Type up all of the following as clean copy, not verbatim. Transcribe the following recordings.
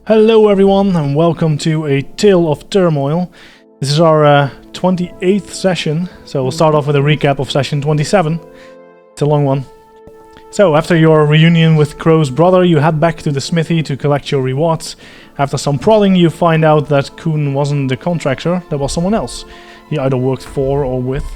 Hello everyone and welcome to a Tale of Turmoil. This is our 28th session, so we'll start off with a recap of session 27. It's a long one. So after your reunion with Crow's brother, you head back to the smithy to collect your rewards. After some prodding, you find out that Kuhn wasn't the contractor, there was someone else he either worked for or with.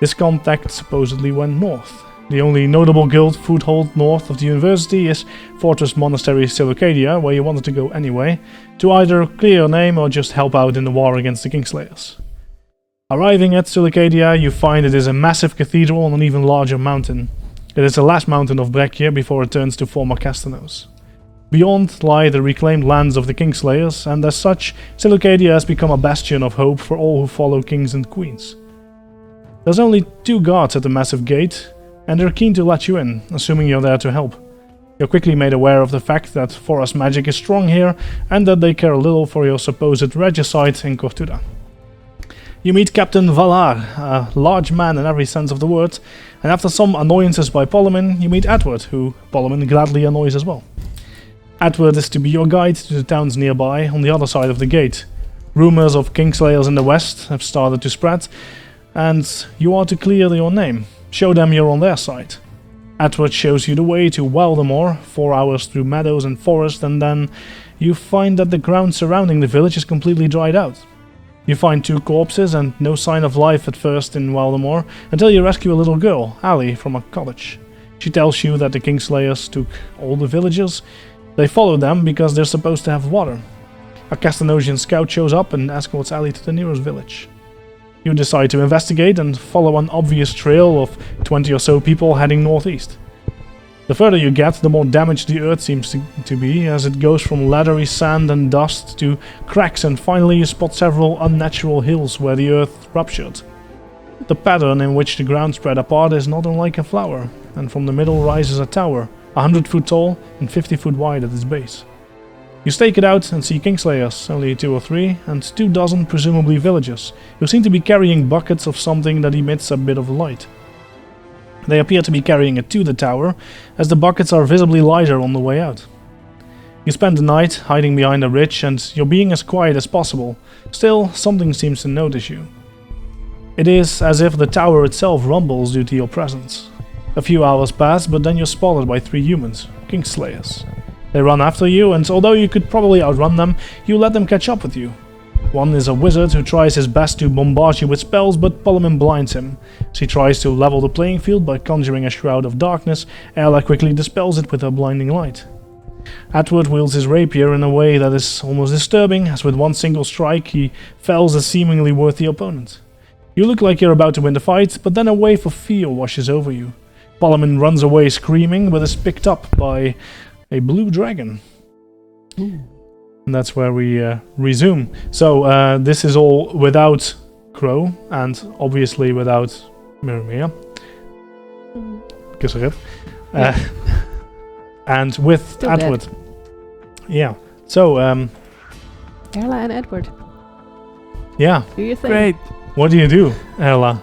This contact supposedly went north. The only notable guild foothold north of the university is Fortress Monastery Seleucadia, where you wanted to go anyway, to either clear your name or just help out in the war against the Kingslayers. Arriving at Seleucadia, you find it is a massive cathedral on an even larger mountain. It is the last mountain of Breccia before it turns to former Castanos. Beyond lie the reclaimed lands of the Kingslayers, and as such, Seleucadia has become a bastion of hope for all who follow kings and queens. There's only 2 guards at the massive gate, and they're keen to let you in, assuming you're there to help. You're quickly made aware of the fact that forest magic is strong here, and that they care little for your supposed regicide in Cortuda. You meet Captain Valar, a large man in every sense of the word, and after some annoyances by Polomin, you meet Edward, who Polomin gladly annoys as well. Edward is to be your guide to the towns nearby, on the other side of the gate. Rumors of Kingslayers in the west have started to spread, and you are to clear your name. Show them you're on their side. Edward shows you the way to Waldemar, 4 hours through meadows and forest, and then you find that the ground surrounding the village is completely dried out. You find 2 corpses and no sign of life at first in Waldemar, until you rescue a little girl, Ali, from a cottage. She tells you that the Kingslayers took all the villagers. They follow them because they're supposed to have water. A Castanosian scout shows up and escorts Ali to the nearest village. You decide to investigate and follow an obvious trail of 20 or so people heading northeast. The further you get, the more damaged the earth seems to be, as it goes from leathery sand and dust to cracks, and finally you spot several unnatural hills where the earth ruptured. The pattern in which the ground spread apart is not unlike a flower, and from the middle rises a tower, 100 foot tall and 50 foot wide at its base. You stake it out and see Kingslayers, only 2 or 3, and 24, presumably villagers, who seem to be carrying buckets of something that emits a bit of light. They appear to be carrying it to the tower, as the buckets are visibly lighter on the way out. You spend the night hiding behind a ridge, and you're being as quiet as possible. Still, something seems to notice you. It is as if the tower itself rumbles due to your presence. A few hours pass, but then you're spotted by 3 humans, Kingslayers. They run after you, and although you could probably outrun them, you let them catch up with you. One is a wizard who tries his best to bombard you with spells, but Polomin blinds him. She tries to level the playing field by conjuring a shroud of darkness. Ella quickly dispels it with her blinding light. Edward wields his rapier in a way that is almost disturbing, as with one single strike he fells a seemingly worthy opponent. You look like you're about to win the fight, but then a wave of fear washes over you. Polomin runs away screaming, but is picked up by a blue dragon. Ooh. And that's where we resume. So this is all without Crow, and obviously without Miramia. Kisserip. And with still Edward. Dead. Yeah. So Erla and Edward. Yeah. Do your thing. Great. What do you do, Erla?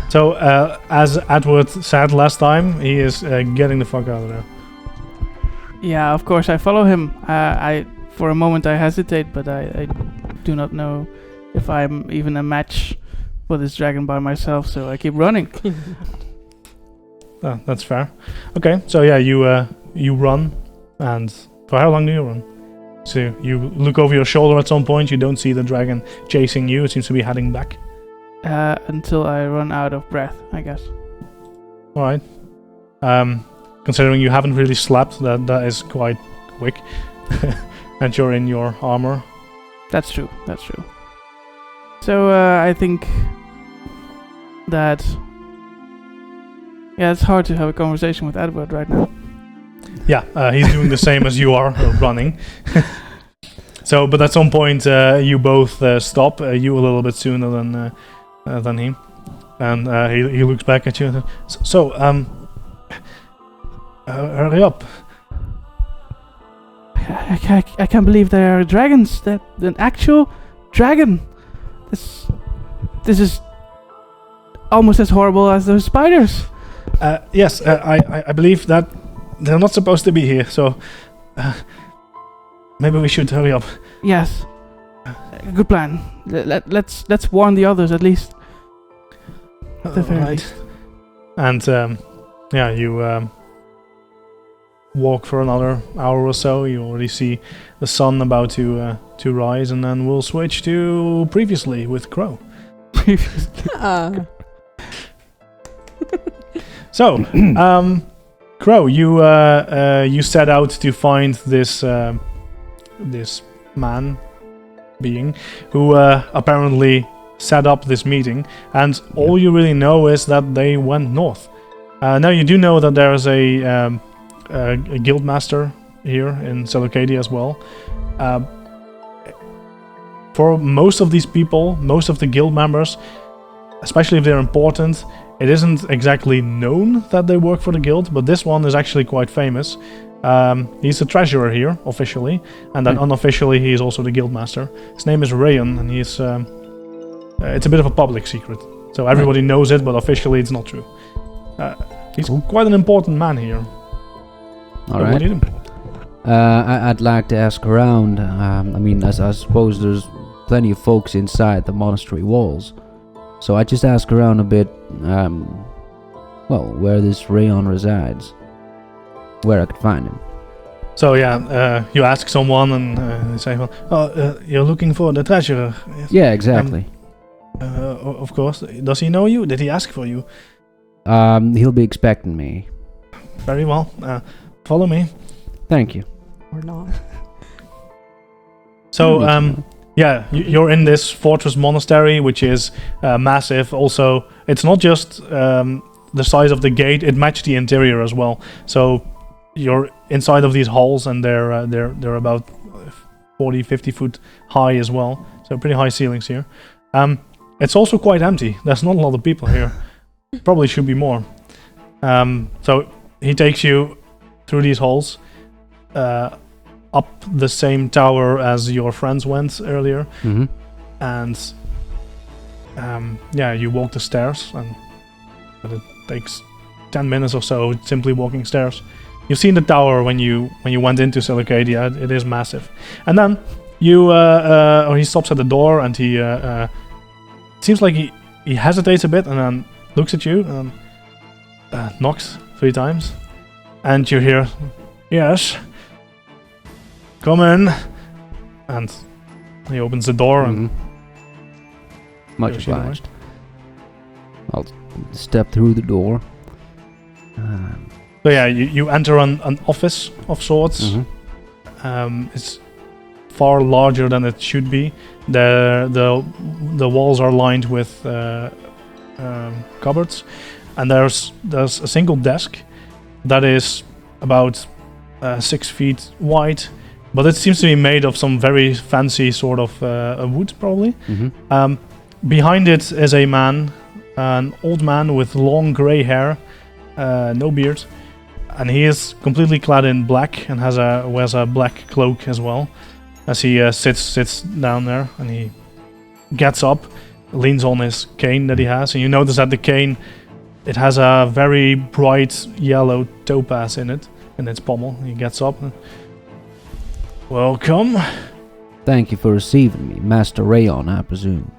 So as Edward said last time, he is getting the fuck out of there. Yeah, of course I follow him. For a moment I hesitate, but I do not know if I'm even a match for this dragon by myself, so I keep running. Oh, that's fair. Okay, so yeah, you run, and for how long do you run? So you look over your shoulder at some point, you don't see the dragon chasing you, it seems to be heading back. Until I run out of breath, I guess. Alright. Considering you haven't really slept, that is quite quick. And you're in your armor. That's true. So I think that it's hard to have a conversation with Edward right now. Yeah, he's doing the same as you are, running. So, but at some point you both stop. You a little bit sooner than him, and he looks back at you and says, "So, hurry up." I can't believe there are dragons. An actual dragon. This is almost as horrible as those spiders. Yes, I believe that they're not supposed to be here, so maybe we should hurry up. Yes. Good plan. Let's warn the others at least. At the very least. And you walk for another hour or so. You already see the sun about to rise, and then we'll switch to previously with Crow. So, Crow, you set out to find this man being who apparently set up this meeting, and all you really know is that they went north. Now you do know that there is a guild master here in Seleucadia as well. For most of these people, most of the guild members, especially if they're important, it isn't exactly known that they work for the guild, but this one is actually quite famous. He's the treasurer here, officially, and then unofficially he is also the guild master. His name is Rayon, and he's it's a bit of a public secret. So everybody knows it, but officially it's not true. He's quite an important man here. All right. What do you do? I'd like to ask around. I suppose there's plenty of folks inside the monastery walls. So I just ask around a bit, where this Rayon resides. Where I could find him. So you ask someone and they say, you're looking for the treasurer. Yes. Yeah, exactly. Of course. Does he know you? Did he ask for you? He'll be expecting me. Very well. Follow me. Thank you. Or not. So, you're in this fortress monastery, which is massive. Also, it's not just the size of the gate; it matched the interior as well. So, you're inside of these halls, and they're about 40, 50 foot high as well. So, pretty high ceilings here. It's also quite empty. There's not a lot of people here. Probably should be more. So he takes you through these halls, up the same tower as your friends went earlier, and you walk the stairs, but it takes 10 minutes or so simply walking stairs. You've seen the tower when you went into Seleucadia. It is massive, and then he stops at the door, and he seems like he hesitates a bit, and then looks at you and knocks 3 times, and you hear, "Yes, come in," and he opens the door and much obliged. I'll step through the door. So you enter an office of sorts. It's far larger than it should be. The walls are lined with cupboards, and there's a single desk that is about 6 feet wide, but it seems to be made of some very fancy sort of wood, probably. Behind it is a man, an old man with long grey hair, no beard, and he is completely clad in black and wears a black cloak as well. As he sits down there, and he gets up, leans on his cane that he has, and you notice that the cane, it has a very bright yellow topaz in its pommel. He gets up and, "Welcome." Thank you for receiving me, Master Rayon, I presume.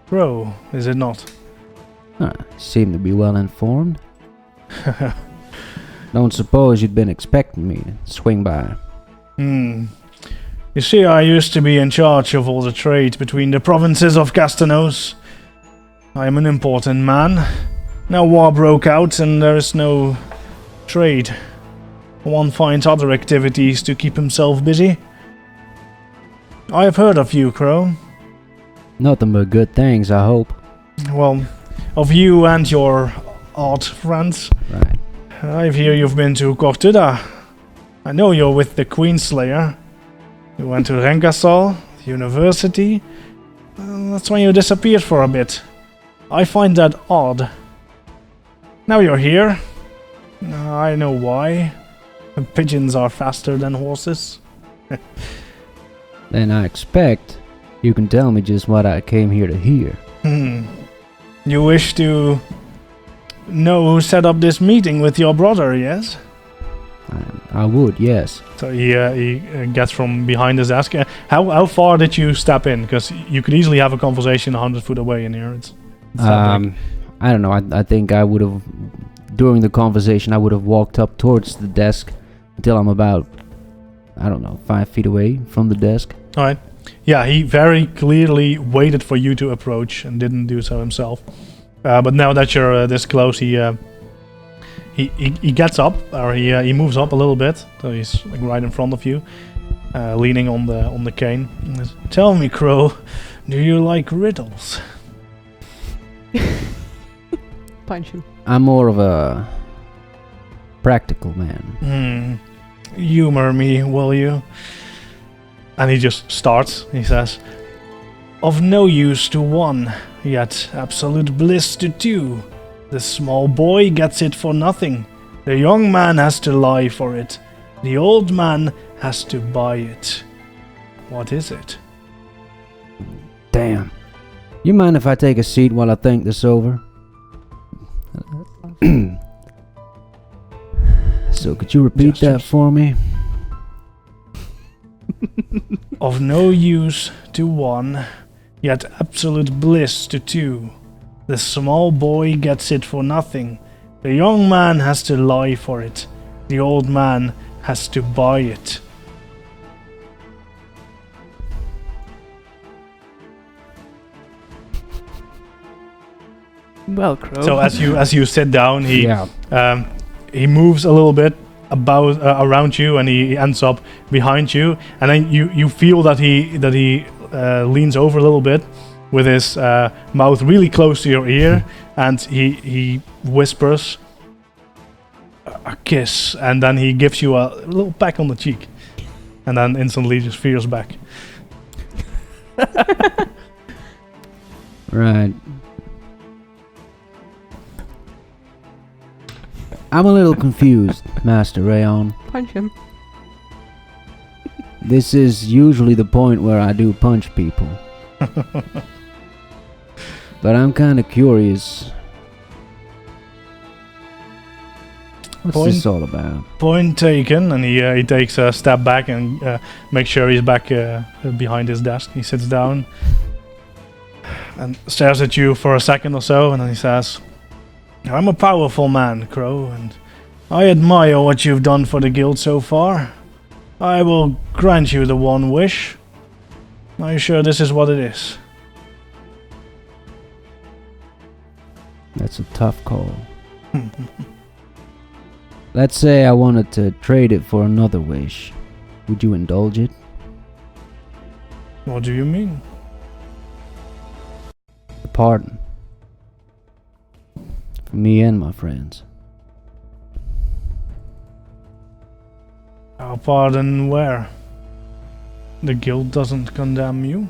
Crow, is it not? Seem to be well informed. Don't suppose you'd been expecting me to swing by. You see, I used to be in charge of all the trade between the provinces of Castanos. I am an important man. Now war broke out and there is no trade. One finds other activities to keep himself busy. I have heard of you, Crow. Nothing but good things, I hope. Well, of you and your art friends. Right. I hear you've been to Cortuda. I know you're with the Queenslayer. You went to Rengasal, the university. That's when you disappeared for a bit. I find that odd. Now you're here. I know why. Pigeons are faster than horses. Then I expect you can tell me just what I came here to hear. You wish to know who set up this meeting with your brother, yes? I would, yes. So he gets from behind his desk. How far did you step in? Because you could easily have a conversation 100 foot away in here. It's that big. I don't know. I think I would have, during the conversation, I would have walked up towards the desk until I'm about, I don't know, 5 feet away from the desk. All right. Yeah, he very clearly waited for you to approach and didn't do so himself. But now that you're this close, he gets up, or he moves up a little bit, so he's like right in front of you, leaning on the cane. And says, "Tell me, Crow, do you like riddles?" Punch him. I'm more of a practical man. Humor me, will you? And he just starts. He says, "Of no use to one, yet absolute bliss to two. The small boy gets it for nothing. The young man has to lie for it. The old man has to buy it. What is it?" Damn. You mind if I take a seat while I think this over? So could you repeat that for me? Of no use to one, yet absolute bliss to two. The small boy gets it for nothing. The young man has to lie for it. The old man has to buy it. Well, Crow. So as you sit down, Yeah. he moves a little bit around you, and he ends up behind you, and then you feel that he leans over a little bit with his mouth really close to your ear, and he whispers a kiss, and then he gives you a little peck on the cheek, and then instantly just veers back. Right. I'm a little confused, Master Rayon. Punch him. This is usually the point where I do punch people. But I'm kinda curious. What's this all about? Point taken, and he takes a step back and makes sure he's back behind his desk. He sits down and stares at you for a second or so, and then he says, "I'm a powerful man, Crow, and I admire what you've done for the guild so far. I will grant you the one wish. Are you sure this is what it is?" That's a tough call. Let's say I wanted to trade it for another wish. Would you indulge it? What do you mean? A pardon. For me and my friends. Our pardon where? The guild doesn't condemn you?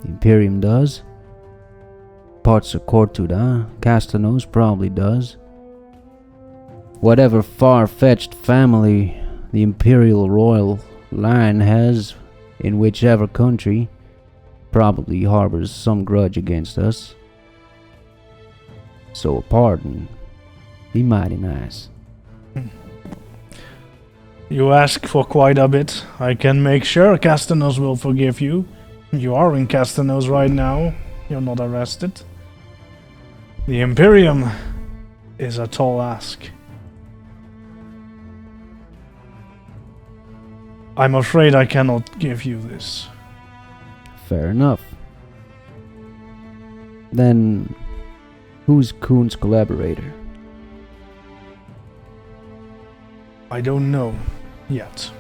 The Imperium does. Parts of Cortuda, Castanos probably does. Whatever far-fetched family the Imperial Royal line has in whichever country probably harbors some grudge against us. So a pardon be mighty nice. You ask for quite a bit. I can make sure Castanos will forgive you. You are in Castanos right now. You're not arrested. The Imperium is a tall ask. I'm afraid I cannot give you this. Fair enough. Then, who's Kuhn's collaborator? I don't know yet.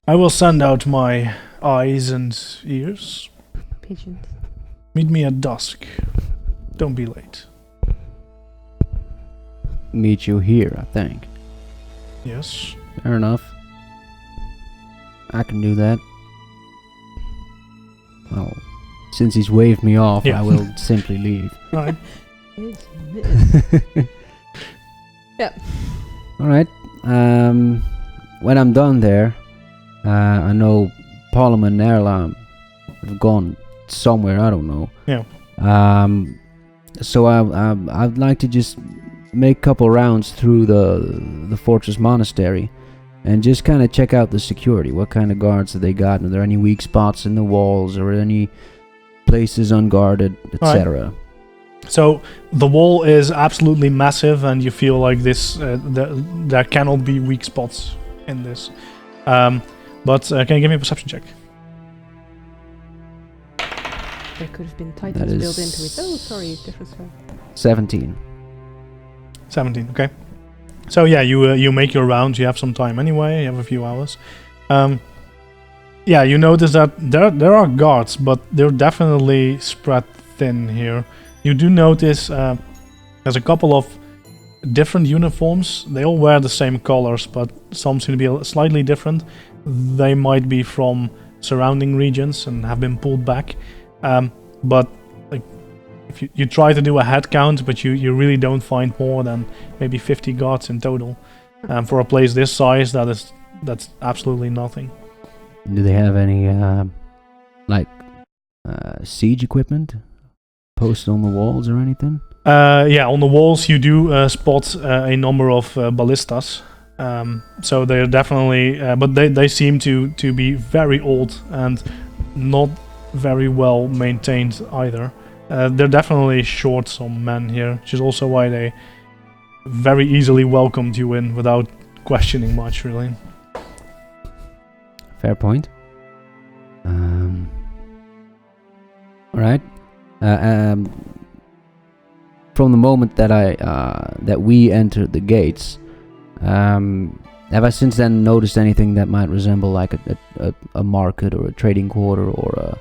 I will send out my eyes and ears. Pigeons. Meet me at dusk. Don't be late. Meet you here, I think. Yes. Fair enough. I can do that. Well, since he's waved me off, Yeah. I will simply leave. Right. Yeah. Alright. When I'm done there, I know Parliament and Erlam have gone somewhere, I don't know. Yeah. So I'd like to just make a couple rounds through the fortress monastery, and just kind of check out the security. What kind of guards have they got? Are there any weak spots in the walls, or any places unguarded, etc.? So the wall is absolutely massive, and you feel like this there cannot be weak spots in this. But can you give me a perception check? There could have been That titles is built into it. Oh, sorry, different spell. 17. 17. Okay. So yeah, you make your rounds. You have some time anyway. You have a few hours. Yeah, you notice that there are guards, but they're definitely spread thin here. You do notice there's a couple of different uniforms. They all wear the same colors, but some seem to be slightly different. They might be from surrounding regions and have been pulled back. But like, if you try to do a head count, but you really don't find more than maybe 50 guards in total. For a place this size, that's absolutely nothing. Do they have any siege equipment posted on the walls or anything? Yeah, on the walls you do spot a number of ballistas. So they're definitely, but they seem to be very old and not very well maintained either. They're definitely short, some men here, which is also why they very easily welcomed you in without questioning much, really. Fair point. Alright. From the moment that we entered the gates, have I since then noticed anything that might resemble like a market or a trading quarter or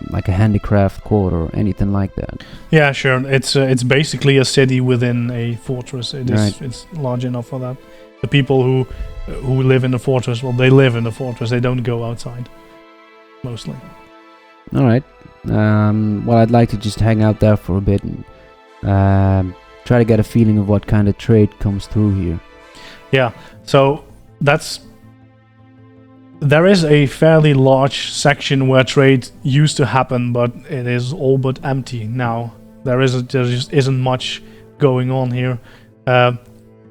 like a handicraft quarter or anything like that? Yeah, sure. It's basically a city within a fortress. It's large enough for that. The people who live in the fortress, well, they live in the fortress. They don't go outside, mostly. All right. Well, I'd like to just hang out there for a bit and try to get a feeling of what kind of trade comes through here. Yeah. So there is a fairly large section where trade used to happen, but it is all but empty now. There just isn't much going on here.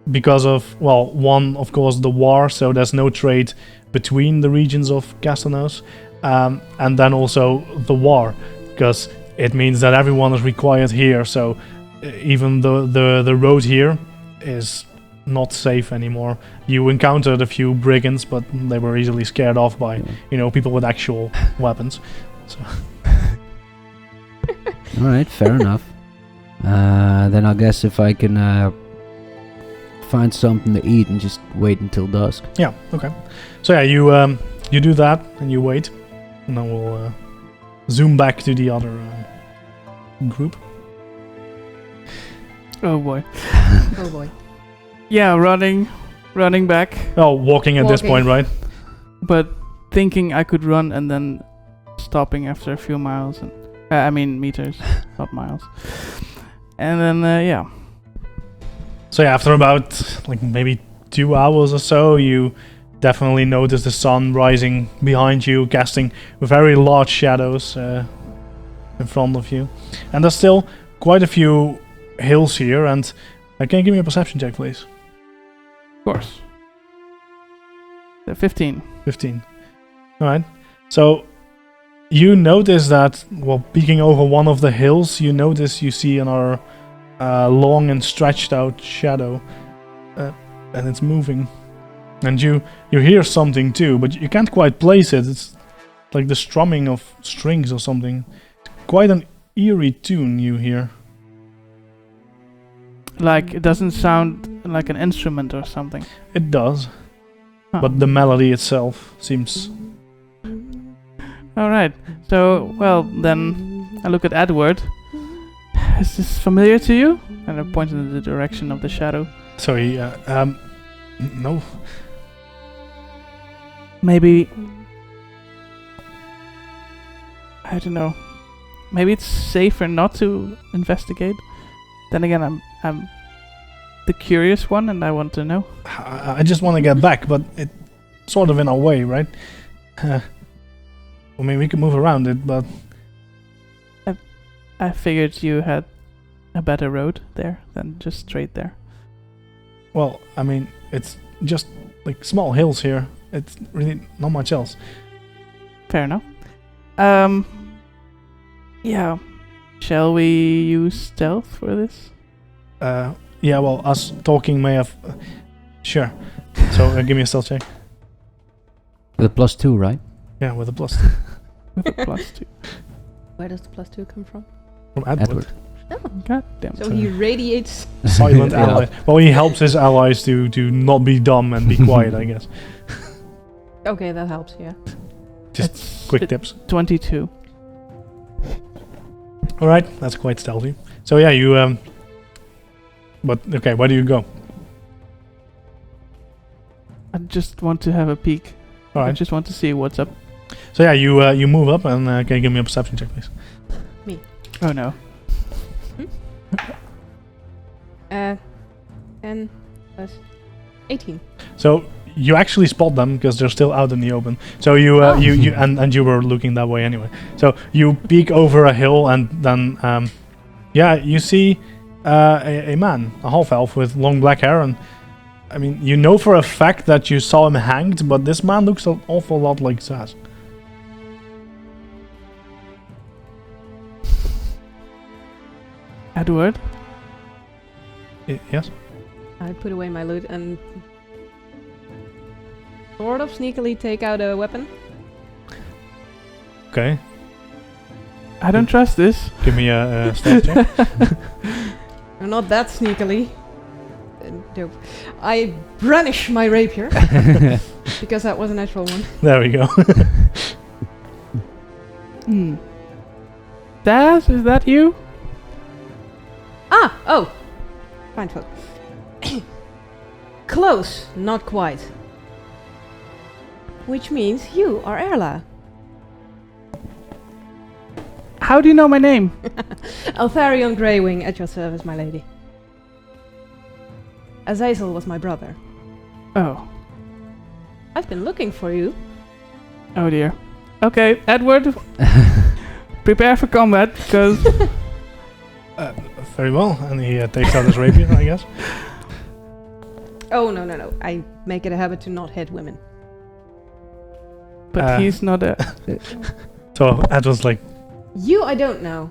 Because of, well, one, of course, the war, so there's no trade between the regions of Castanos, and then also the war, because it means that everyone is required here, so even the road here is not safe anymore. You encountered a few brigands, but they were easily scared off by, people with actual weapons. So. Alright, fair enough. Then I guess if I can find something to eat and just wait until dusk. Yeah, okay. So yeah, you do that and you wait, and then we'll zoom back to the other group. Oh boy. Oh boy. Yeah, running back, Oh, walking at this point, right? but thinking I could run and then stopping after a few miles. And I mean meters, not miles. And then yeah. So yeah, after about like maybe 2 hours or so, you definitely notice the sun rising behind you, casting very large shadows in front of you. And there's still quite a few hills here, and can you give me a perception check, please? Of course. 15. 15. Alright. So you notice that, well, peeking over one of the hills, you see another long and stretched out shadow, and it's moving. And you hear something too, but you can't quite place it. It's like the strumming of strings or something. Quite an eerie tune you hear. Like, it doesn't sound like an instrument or something. It does, Huh. but the melody itself seems... Alright, so, well, then I look at Edward. Is this familiar to you? And I point in the direction of the shadow. So he, no. Maybe... I don't know. Maybe it's safer not to investigate. Then again, I'm the curious one, and I want to know. I just want to get back, but it's sort of in our way, right? I mean, we could move around it, but... I figured you had a better road there than just straight there. Well, I mean, it's just like small hills here. It's really not much else. Fair enough. Yeah. Shall we use stealth for this? Yeah, well, us talking may have... sure. So give me a stealth check. With a +2, right? Yeah, with a +2. With a +2. Where does the +2 come from? From Edward. Edward. Oh, God damn. so he radiates. Silent Yeah. ally. Well, he helps his allies to not be dumb and be quiet, I guess. Okay, that helps. Yeah. Just quick tips. 22. All right, that's quite stealthy. So yeah, you but okay, where do you go? I just want to have a peek. All I right. just want to see what's up. So yeah, you move up and can you give me a perception check, please? Oh no. 10 plus 18. So you actually spot them because they're still out in the open. So you and you were looking that way anyway. So you peek over a hill and then yeah, you see a man, a half elf with long black hair, and I mean you know for a fact that you saw him hanged, but this man looks an awful lot like Zaz. Edward? Yes. I put away my loot and sort of sneakily take out a weapon. Okay. I don't trust this. Give me a stealth check. No, not that sneakily. Nope. I brandish my rapier because that was a natural one. There we go. Daz, is that you? Ah! Oh! Fine folk. Close, not quite. Which means you are Erla. How do you know my name? Altharion Greywing at your service, my lady. Azazel was my brother. Oh. I've been looking for you. Oh dear. Okay, Edward. Prepare for combat, because... Very well, and he takes out his rapier, I guess. Oh, no. I make it a habit to not hit women. But he's not a... So Ed was like, You I don't know.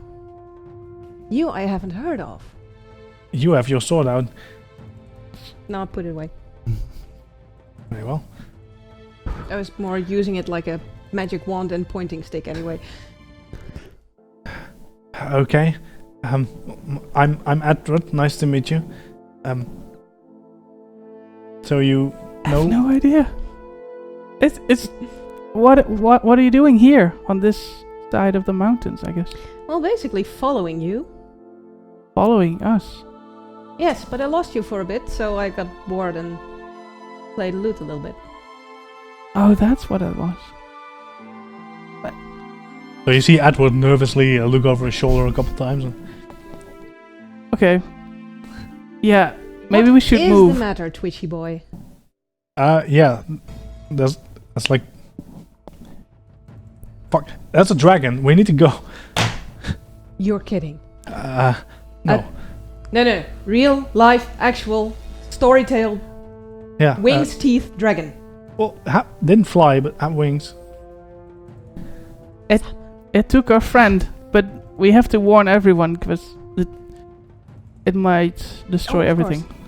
You I haven't heard of. you have your sword out. No, I'll put it away. Very well. I was more using it like a magic wand and pointing stick anyway. Okay. I'm Edward. Nice to meet you. So you I know? have no idea. It's... What are you doing here on this side of the mountains, I guess? Well, basically following you. Following us. Yes, but I lost you for a bit, so I got bored and played loot a little bit. Oh, that's what it was. So you see Edward nervously look over his shoulder a couple times. And Okay. Yeah, maybe we What should is move. the matter, twitchy boy? yeah, that's like. Fuck, that's a dragon. We need to go. You're kidding. No. No. Real, life, actual, story tale, Yeah. wings, teeth, dragon. Well, didn't fly, but had wings. It took our friend, but we have to warn everyone because it might destroy of everything. course.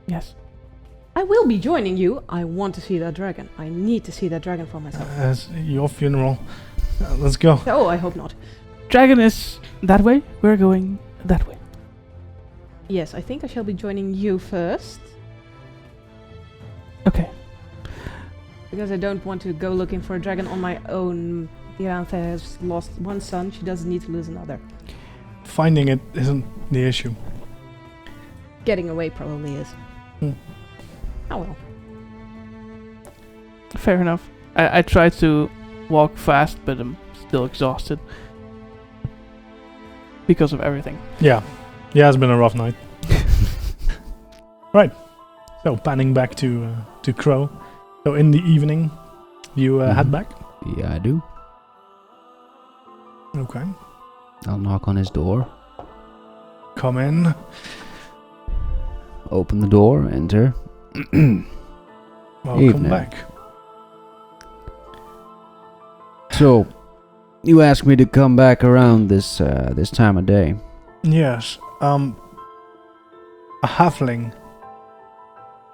Yes. I will be joining you. I want to see that dragon. I need to see that dragon for myself. It's your funeral. Let's go. Oh, I hope not. Dragon is that way. We're going that way. Yes, I think I shall be joining you first. Okay. Because I don't want to go looking for a dragon on my own. Iranthe has lost one son. She doesn't need to lose another. Finding it isn't the issue. Getting away probably is. Oh well. Fair enough. I tried to walk fast, but I'm still exhausted because of everything. Yeah, it's been a rough night. Right. So panning back to Crow. So in the evening, you head back. Yeah, I do. Okay. I'll knock on his door. Come in. Open the door, enter. Welcome Evening. back. So, you asked me to come back around this time of day. Yes. A halfling.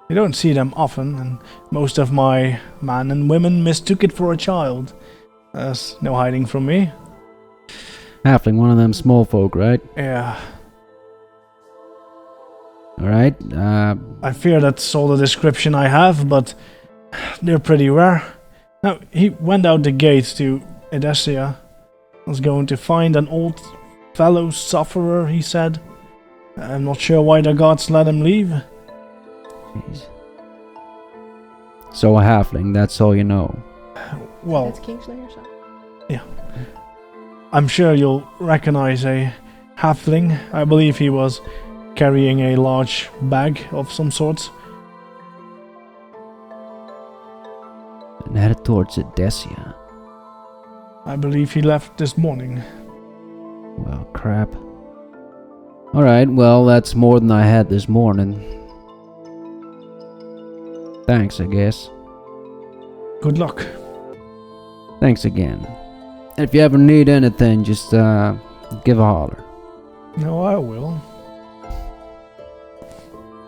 You don't see them often, and most of my men and women mistook it for a child. There's no hiding from me. Halfling, one of them small folk, right? Yeah. Alright, I fear that's all the description I have, but they're pretty rare. Now, he went out the gate to Edessia. Was going to find an old fellow sufferer, he said. I'm not sure why the gods let him leave. jeez. So a halfling, that's all you know. Well, That's Kingslayer, so. I'm sure you'll recognize a halfling. I believe he was carrying a large bag of some sort. And headed towards Edessia. I believe he left this morning. Well, crap. Alright, well, that's more than I had this morning. Thanks, I guess. Good luck. Thanks again. If you ever need anything, just give a holler. No, I will.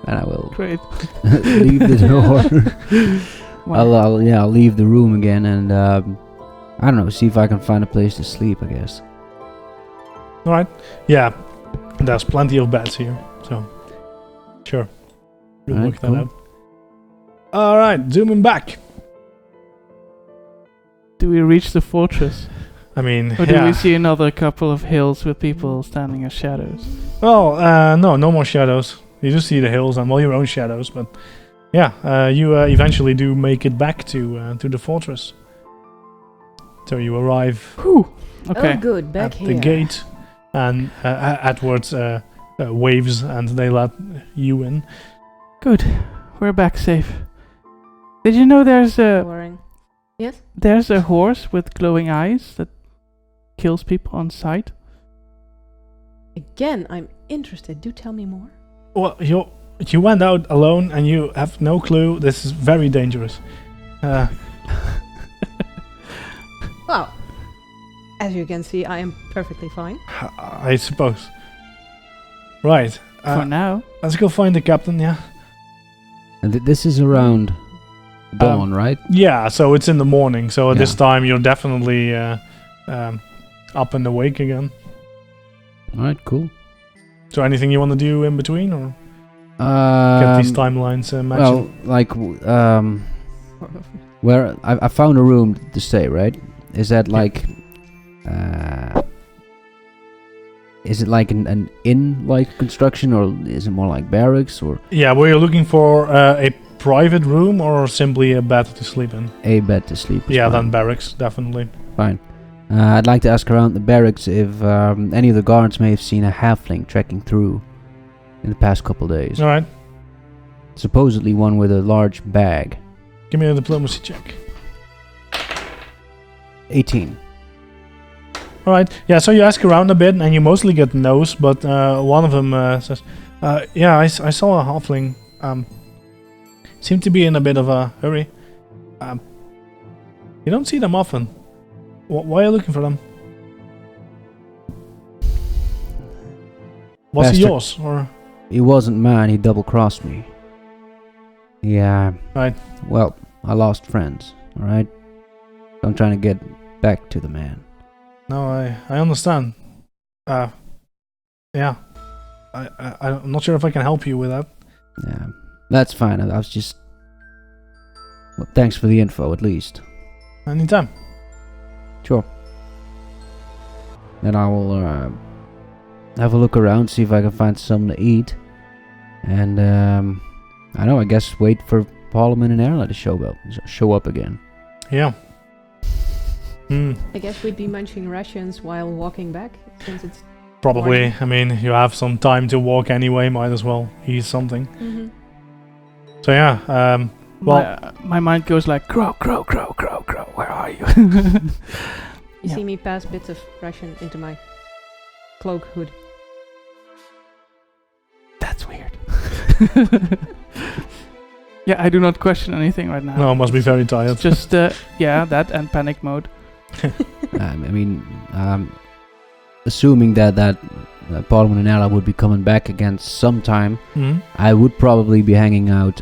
And I will Great. leave the door. Wow. I'll leave the room again and I don't know, see if I can find a place to sleep, I guess. Alright. Yeah, there's plenty of beds here, so sure. We'll Alright, work that cool. out. Alright, zooming back. Do we reach the fortress? I mean, Or do yeah. we see another couple of hills with people standing as shadows? Well, no more shadows. You just see the hills and your own shadows, but yeah, you eventually do make it back to the fortress. So you arrive Whew. Okay. Oh, good. Back at here. the gate, and Edwards waves, and they let you in. Good. We're back safe. Did you know there's Boring. Yes? a horse with glowing eyes that kills people on sight? Again, I'm interested. Do tell me more. Well, you went out alone, and you have no clue. This is very dangerous. Well, as you can see, I am perfectly fine. I suppose. Right. For now. Let's go find the captain. Yeah. And this is around dawn, right? Yeah. So it's in the morning. So at this Yeah. time, you're definitely up and awake again. Alright, cool. So anything you want to do in between, or get these timelines matching? well, like, where I found a room to stay, right? Is that like, is it like an inn-like construction, or is it more like barracks, or Yeah, were you looking for a private room or simply a bed to sleep in? a bed to sleep? is Yeah, fine. then barracks, definitely. Fine. I'd like to ask around the barracks if any of the guards may have seen a halfling trekking through in the past couple days. Alright, Supposedly one with a large bag. give me a diplomacy check. 18. Alright, yeah, so you ask around a bit and you mostly get no's, but one of them says, yeah, I saw a halfling. Seemed to be in a bit of a hurry. You don't see them often. Why are you looking for them? Was he Bastard. yours, or...? He wasn't mine, he double-crossed me. Yeah. Right. Well, I lost friends, alright? I'm trying to get back to the man. No, I understand. Yeah. I'm not sure if I can help you with that. Yeah. That's fine, I was just... Well, thanks for the info, at least. Anytime. Sure. Then I will have a look around, see if I can find something to eat. And, I guess wait for Parliament and Erla to show up again. Yeah. I guess we'd be munching rations while walking back, since it's... Probably. Morning. I mean, you have some time to walk anyway, might as well eat something. Mm-hmm. So yeah, well... My mind goes like, crow, crow, crow, crow, crow, where are you? You Yeah. see me pass bits of ration into my cloak hood. That's weird. Yeah, I do not question anything right now. No, must be very tired. It's just, that and panic mode. I mean, assuming that Parliament and Ella would be coming back again sometime, Mhm. I would probably be hanging out,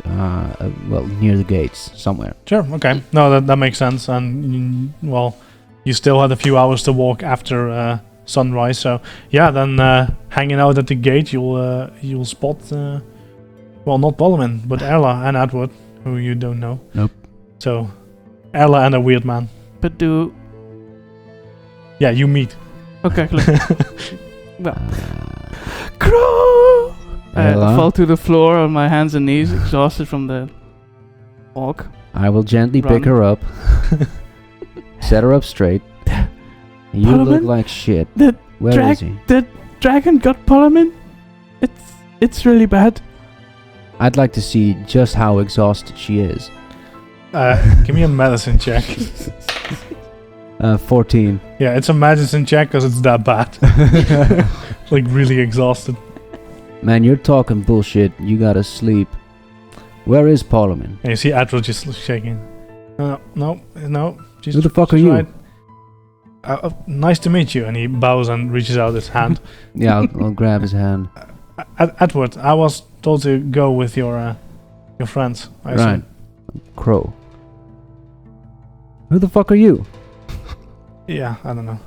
near the gates somewhere. Sure, okay. No, that makes sense. And, well, you still had a few hours to walk after sunrise. So, yeah, then hanging out at the gate, you'll spot, not Parliament, but Erla and Edward, who you don't know. Nope. So, Erla and a weird man. But Yeah, you meet. okay, look. Well, Crow! I Ella? fall to the floor on my hands and knees, exhausted from the walk. I will gently pick Run. her up, set her up straight. You look Parliament? like shit. The Where is he? The dragon got Parliament. It's really bad. I'd like to see just how exhausted she is. Give me a medicine check. 14. Yeah, it's a medicine check because it's that bad. Like, really exhausted. Man, you're talking bullshit. You gotta sleep. Where is Parliament? And you see Edward just shaking. No. Just Who the fuck are you? right. Nice to meet you. And he bows and reaches out his hand. Yeah, I'll grab his hand. Edward, I was told to go with your friends. I assume. Right. Crow. Who the fuck are you? Yeah, I don't know.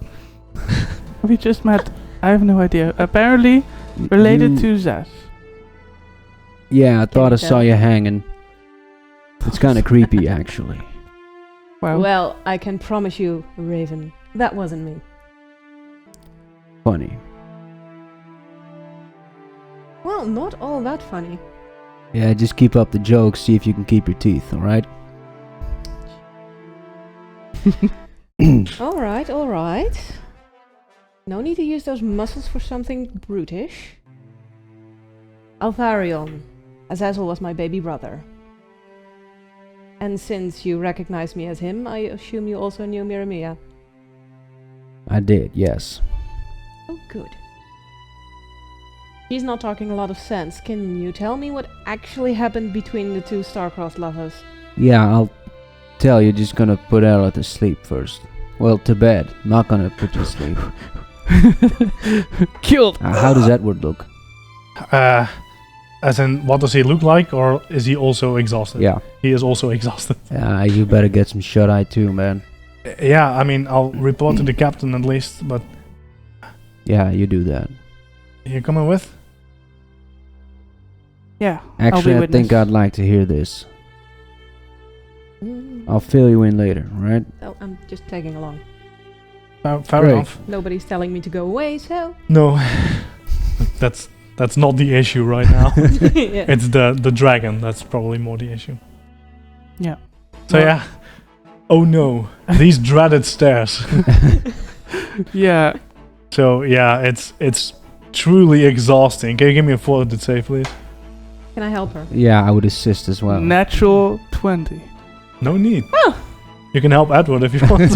We just met. I have no idea. Apparently related You- to Zaz. Yeah, I thought I you saw tell? you hanging. It's kind of creepy, actually. Wow. Well, I can promise you, Raven, that wasn't me. Funny. Well, not all that funny. Yeah, just keep up the jokes. See if you can keep your teeth. All right. All right. No need to use those muscles for something brutish. Altharion, Azazel was my baby brother. And since you recognize me as him, I assume you also knew Miramia. I did. Yes. Oh, good. He's not talking a lot of sense. Can you tell me what actually happened between the two star-crossed lovers? Yeah, I'll tell you. Just gonna put Ella to sleep first. Well, to bed. Not gonna put you to sleep. Killed. How does Edward look? As in, what does he look like, or is he also exhausted? Yeah. He is also exhausted. You better get some shut-eye too, man. Yeah, I mean, I'll report to the captain at least, but Yeah, you do that. you coming with? Yeah. Actually, I'll I be think witness. I'd like to hear this. Mm. I'll fill you in later, right? Oh, I'm just tagging along. Fair Great. enough. Nobody's telling me to go away, so... No, that's not the issue right now. Yeah. It's the dragon that's probably more the issue. Yeah. So Well- yeah. Oh no, these dreaded stairs. Yeah. So yeah, it's truly exhausting. Can you give me a fortitude save, please? Can I help her? Yeah, I would assist as well. Natural 20. No need. Oh! You can help Edward if you want.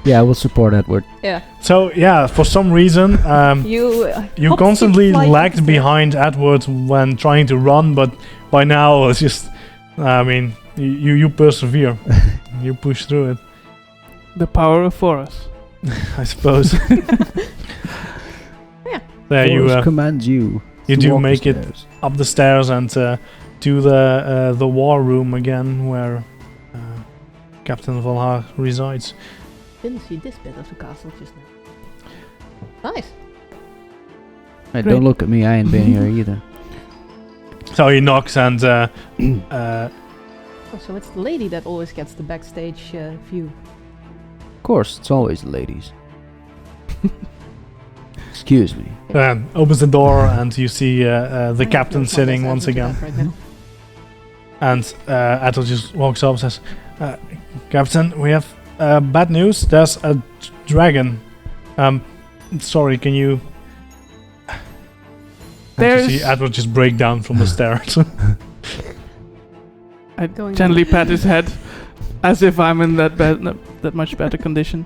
yeah, we'll support Edward. Yeah. So yeah, for some reason, You you constantly lagged behind Edward when trying to run, but by now it's just, I mean, you persevere, you push through it, The power of Forest. I suppose. Yeah. There Force commands you. you to do walk the make it stairs. up the stairs and to the war room again, where Captain Valhar resides. Didn't see this bit of the castle just now. Nice. Hey, Great. don't look at me. I ain't been here either. So he knocks and Oh, so it's the lady that always gets the backstage view. Of course, it's always the ladies. Excuse me. opens the door and you see the I captain have no sitting context once answer to again. that right now. And Atul just walks up and says, Captain, we have bad news. There's a dragon. Sorry, can you... And you see There's- Edward just break down from the stairs. I Going gently down. pat his head as if I'm in that much better condition.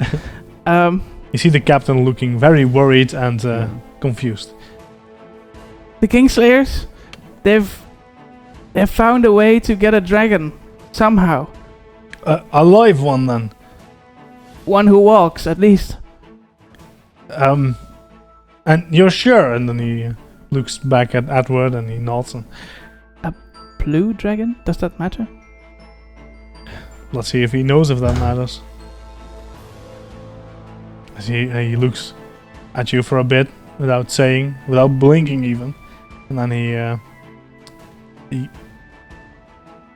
You see the captain looking very worried and confused. The Kingslayers, they've found a way to get a dragon somehow. A live one then. One who walks, at least. And you're sure? And then he looks back at Edward and he nods. And Blue dragon? Does that matter? let's see if he knows if that matters. As he looks at you for a bit without saying, without blinking even, and then he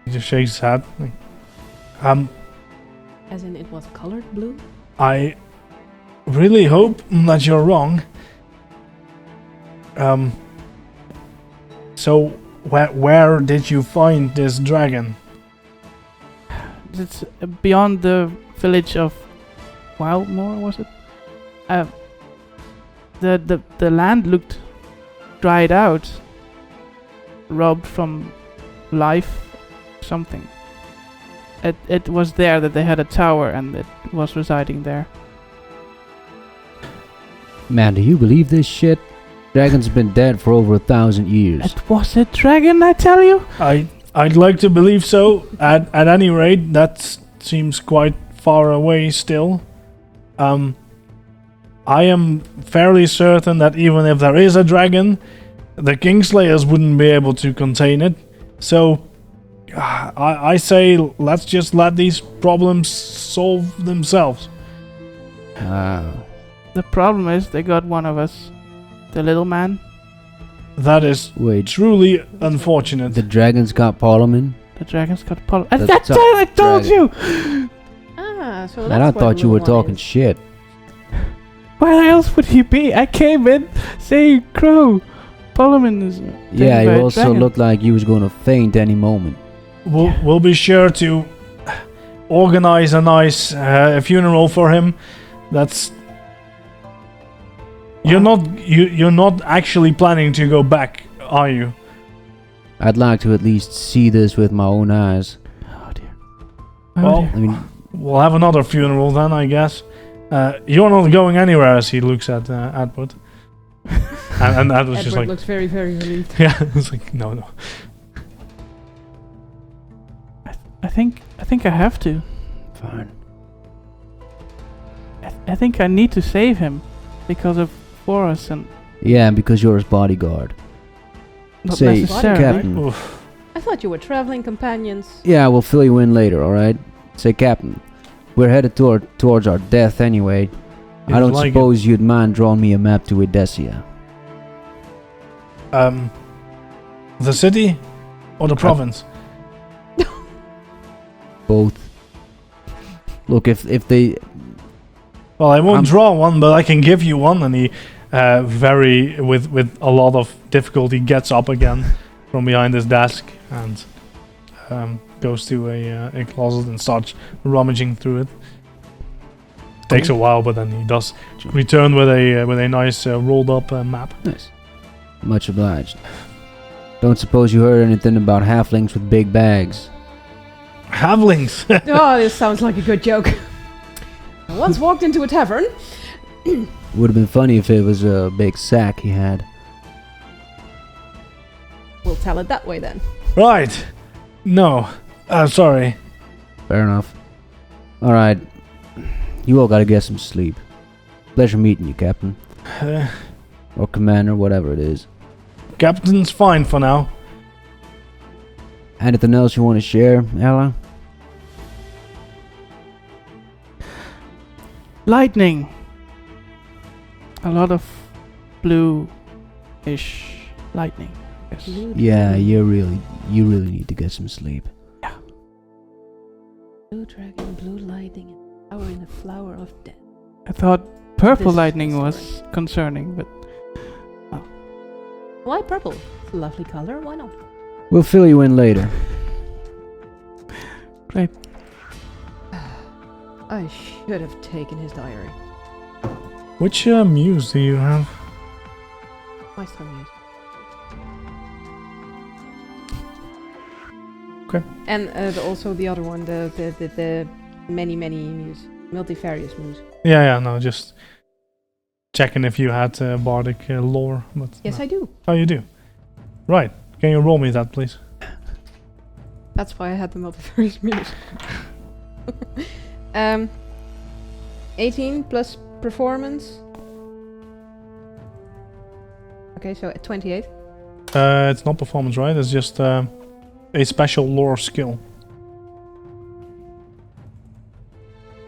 just shakes his head. Like, As in, it was colored blue? I really hope that you're wrong. So where did you find this dragon? It's beyond the village of Wildmoor, was it? The land looked dried out, robbed from life, something. It was there that they had a tower and it was residing there. Man, do you believe this shit? Dragon's been dead for over 1,000 years. It was a dragon, I tell you. I'd like to believe so. At any rate, that seems quite far away still. I am fairly certain that even if there is a dragon, the Kingslayers wouldn't be able to contain it. So, I say let's just let these problems solve themselves. The problem is they got one of us, the little man. That is Wait, truly unfortunate. the dragon's got Parliament? The dragon's got Paul. The That's top what I told dragon. you. Ah, so And that's I what thought the you were little one talking is. shit. Where else would he be? I came in saying crow. Parliament is. Yeah, you also looked like you was gonna faint any moment. We'll be sure to organize a nice funeral for him. That's you're not actually planning to go back, are you? I'd like to at least see this with my own eyes. Oh dear. Well, I mean, we'll have another funeral then, I guess. You're not going anywhere, as he looks at Edward. and Edward's just Edward like, looks very, very relieved. yeah, it's like no. I think I have to. fine. I think I need to save him because of Forrest and Yeah, because you're his bodyguard. not Say, necessarily. Captain. Oof. I thought you were traveling companions. Yeah, we'll fill you in later, alright? Say, Captain, we're headed towards our death anyway. I don't Like it. suppose you'd mind drawing me a map to Edessia. The city or the province? Both. Look, if they... Well, I won't I'm- draw one, but I can give you one. And he, with a lot of difficulty, gets up again from behind his desk and goes to a closet and starts rummaging through it. Takes a while, but then he does return with a nice rolled up map. Nice. Much obliged. Don't suppose you heard anything about halflings with big bags? Halflings. Oh, this sounds like a good joke. I once walked into a tavern. Would have been funny if it was a big sack he had. We'll tell it that way then. Right. No. Sorry. Fair enough. Alright. You all gotta get some sleep. Pleasure meeting you, Captain. Or Commander, whatever it is. Captain's fine for now. Anything else you want to share, Ella? Lightning. A lot of blue-ish lightning. Yes. Blue Yeah, dragon, you really need to get some sleep. Blue dragon, blue lightning, and power in the flower of death. I thought purple This is lightning the was story. concerning, but Why purple? It's a lovely color. Why not? We'll fill you in later. great. I should have taken his diary. Which muse do you have? My son used. Okay. And also the other one, the many muse, multifarious muse. Yeah, no, just checking if you had bardic lore. But Yes, no. I do. Oh, you do. Right. Can you roll me that, please? That's why I had the multifarious mute. 18 plus performance. Okay, so 28. It's not performance, right? It's just a special lore skill.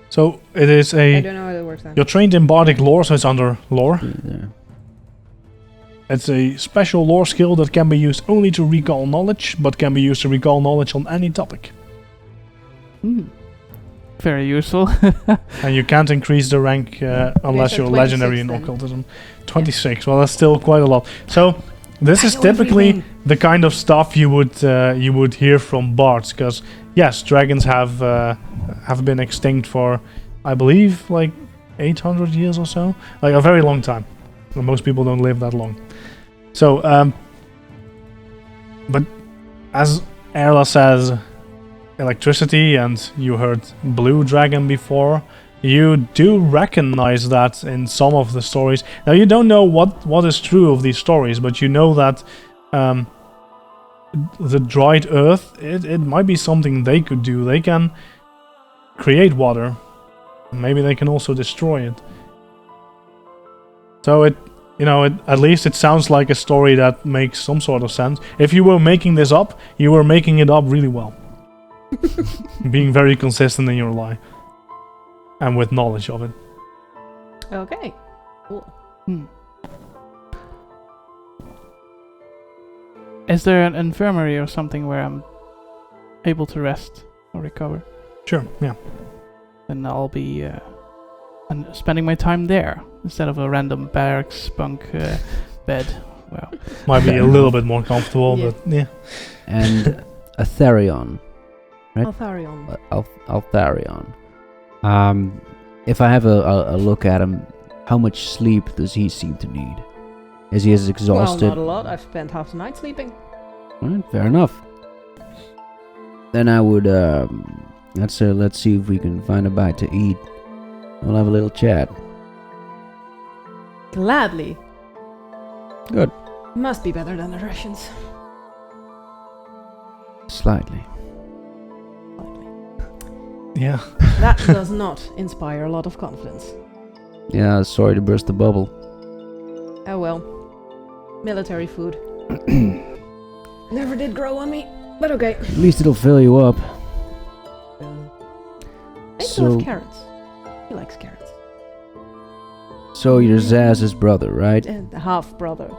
So it is I don't know how that works then. You're trained in bardic lore, so it's under lore. Yeah. It's a special lore skill that can be used only to recall knowledge, but can be used to recall knowledge on any topic. Very useful. And you can't increase the rank unless so you're legendary 26 in then. occultism. 26. Well, that's still quite a lot. So this is know typically everything. the kind of stuff you would hear from bards, because yes, dragons have been extinct for, I believe, like 800 years or so, like a very long time. Well, most people don't live that long. So, but as Erla says, electricity, and you heard blue dragon before, you do recognize that in some of the stories. Now, you don't know what is true of these stories, but you know that the dried earth, it might be something they could do. They can create water. Maybe they can also destroy it. So at least it sounds like a story that makes some sort of sense. If you were making this up, you were making it up really well. Being very consistent in your lie. And with knowledge of it. Okay. Cool. Is there an infirmary or something where I'm able to rest or recover? Sure, yeah. Then I'll be spending my time there instead of a random barracks bunk bed. Well, Might be a little bit more comfortable, Yeah. but yeah. And Atherion. Right? Altharion. Altharion. If I have a look at him, how much sleep does he seem to need? Is he as exhausted? Well, not a lot. I've spent half the night sleeping. Alright, fair enough. Then I would let's see if we can find a bite to eat. We'll have a little chat. Gladly. Good. Must be better than the Russians. Slightly. Yeah. That does not inspire a lot of confidence. Yeah, sorry to burst the bubble. Oh well. Military food. Never did grow on me, but okay. At least it'll fill you up. I So- love carrots. He likes carrots. So you're Zaz's brother, right? And the half brother.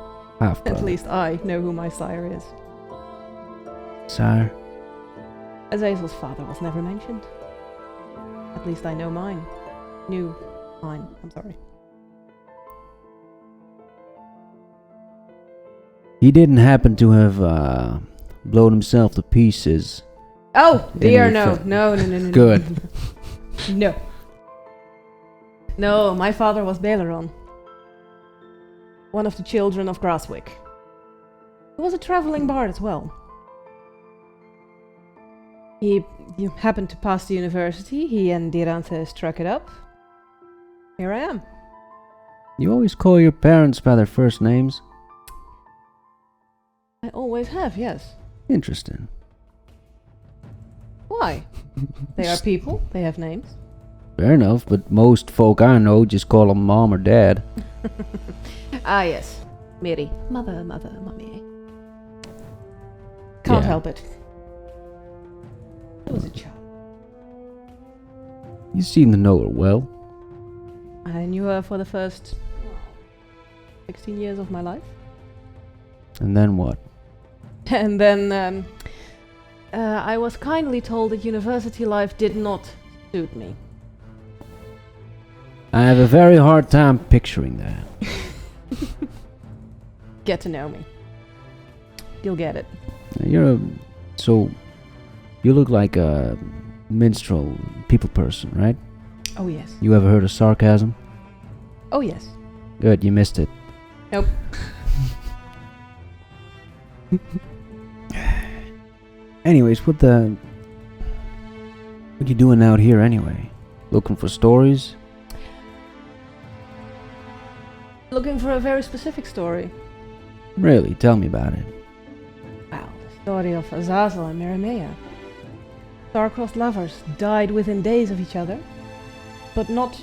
Half At brother. least I know who my sire is. Sire. Azazel's father was never mentioned. At least I know mine. Knew mine. I'm sorry. He didn't happen to have blown himself to pieces. Oh dear, Any no, fa- no, no, no, no. Good. No. No, my father was Baleron. One of the children of Grasswick. He was a traveling bard as well. He happened to pass the university. He and Diranthe struck it up. Here I am. You always call your parents by their first names? I always have, yes. Interesting. Why? They are people. They have names. Fair enough, but most folk I know just call them mom or dad. Ah, yes. Mary. Mother, mummy. Can't Yeah. help it. I was a child. You seem to know her well. I knew her for the first 16 years of my life. And then what? And then I was kindly told that university life did not suit me. I have a very hard time picturing that. Get to know me. You'll get it. So, you look like a minstrel, people person, right? Oh, yes. You ever heard of sarcasm? Oh, yes. Good, you missed it. Nope. Anyways, what you doing out here anyway? Looking for stories? Looking for a very specific story. Really? Tell me about it. Well, the story of Azazel and Merimea. Star-crossed lovers died within days of each other, but not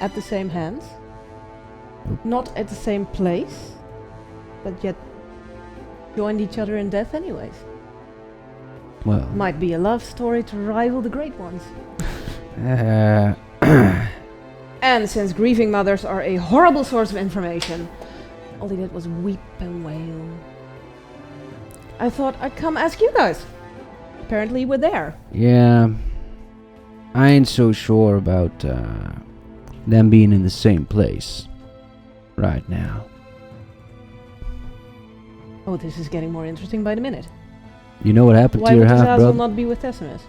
at the same hands, not at the same place, but yet joined each other in death anyways. Well, Might be a love story to rival the great ones. And since grieving mothers are a horrible source of information, all they did was weep and wail. I thought I'd come ask you guys. Apparently we're there. yeah, I ain't so sure about them being in the same place right now. Oh, this is getting more interesting by the minute. You know what happened Why to your would half Azazel brother? not be with Decimus?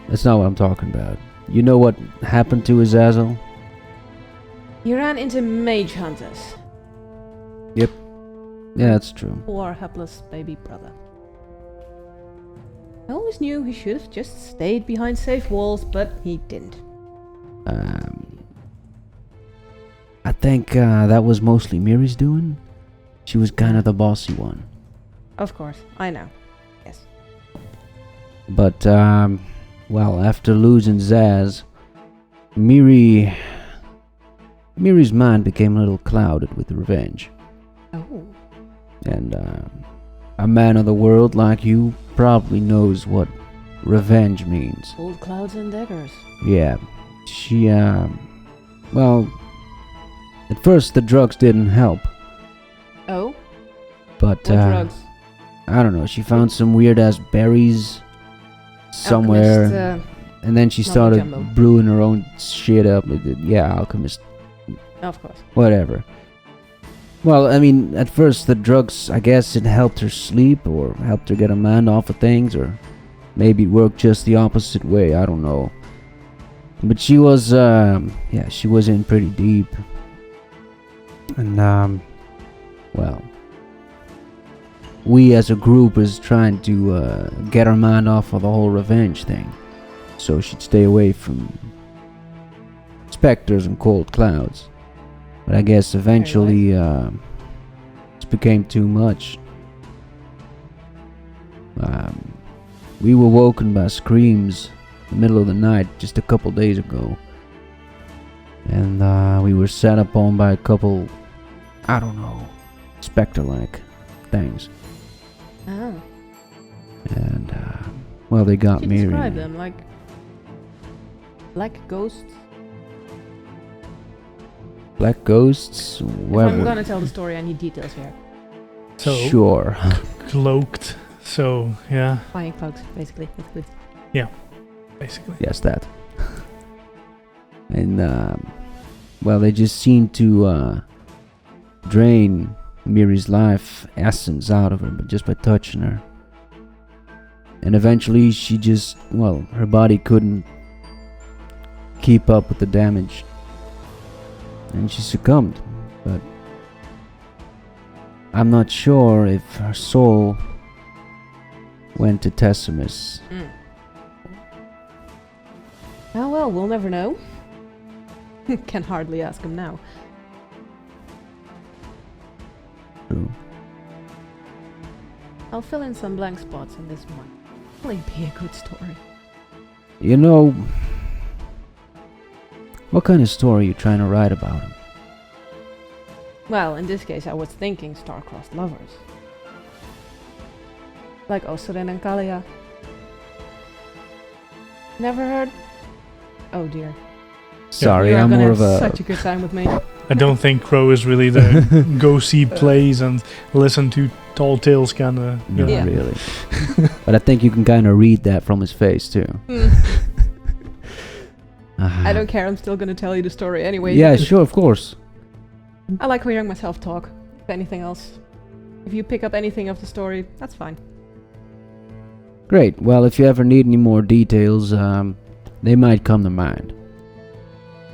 That's not what I'm talking about. You know what happened to Azazel? He ran into mage hunters. Yeah, that's true. Poor helpless baby brother. I always knew he should have just stayed behind safe walls, but he didn't. I think that was mostly Miri's doing. She was kind of the bossy one. Of course, I know. Yes. But, well, after losing Zaz, Miri's mind became a little clouded with revenge. Oh. And a man of the world like you probably knows what revenge means. Old clouds and daggers. Yeah, she, well, at first the drugs didn't help, Oh? but, What drugs? I don't know, she found some weird-ass berries somewhere, Alchemist, and then she mumbo started jumbo. brewing her own shit up. Yeah, alchemist, of course. whatever. Well, I mean, at first the drugs, I guess it helped her sleep, or helped her get her mind off of things, or maybe it worked just the opposite way, I don't know. But she was, yeah, she was in pretty deep. And, well, we as a group is trying to get her mind off of the whole revenge thing, so she'd stay away from specters and cold clouds. But I guess eventually it became too much. We were woken by screams in the middle of the night just a couple days ago, and we were set upon by a couple, I don't know, specter-like things. Oh. And, well, they got Could me. you describe them like black ghosts? Black ghosts? If Where I'm were- gonna tell the story, I need details here. So Sure. cloaked. So yeah, Flying cloaks, basically. That's good. basically. Yes, that. And, well, they just seemed to drain Miri's life essence out of her, but just by touching her. And eventually she just, well, her body couldn't keep up with the damage, and she succumbed. But I'm not sure if her soul went to Tessimus. Oh well, we'll never know. Can hardly ask him now. True. I'll fill in some blank spots in this one. Probably be a good story. You know, what kind of story are you trying to write about him? Well, in this case, I was thinking star-crossed lovers. Like Osren and Kalia. Never heard? Oh dear. Sorry, you are I'm gonna more of have a... such a good time with me. I don't think Crow is really the go see plays and listen to tall tales kind of. No, Yeah. really. But I think you can kind of read that from his face, too. I don't care, I'm still gonna tell you the story anyway. Yeah, sure, of course. I like hearing myself talk. If anything else. If you pick up anything of the story, that's fine. Great. Well, if you ever need any more details, they might come to mind.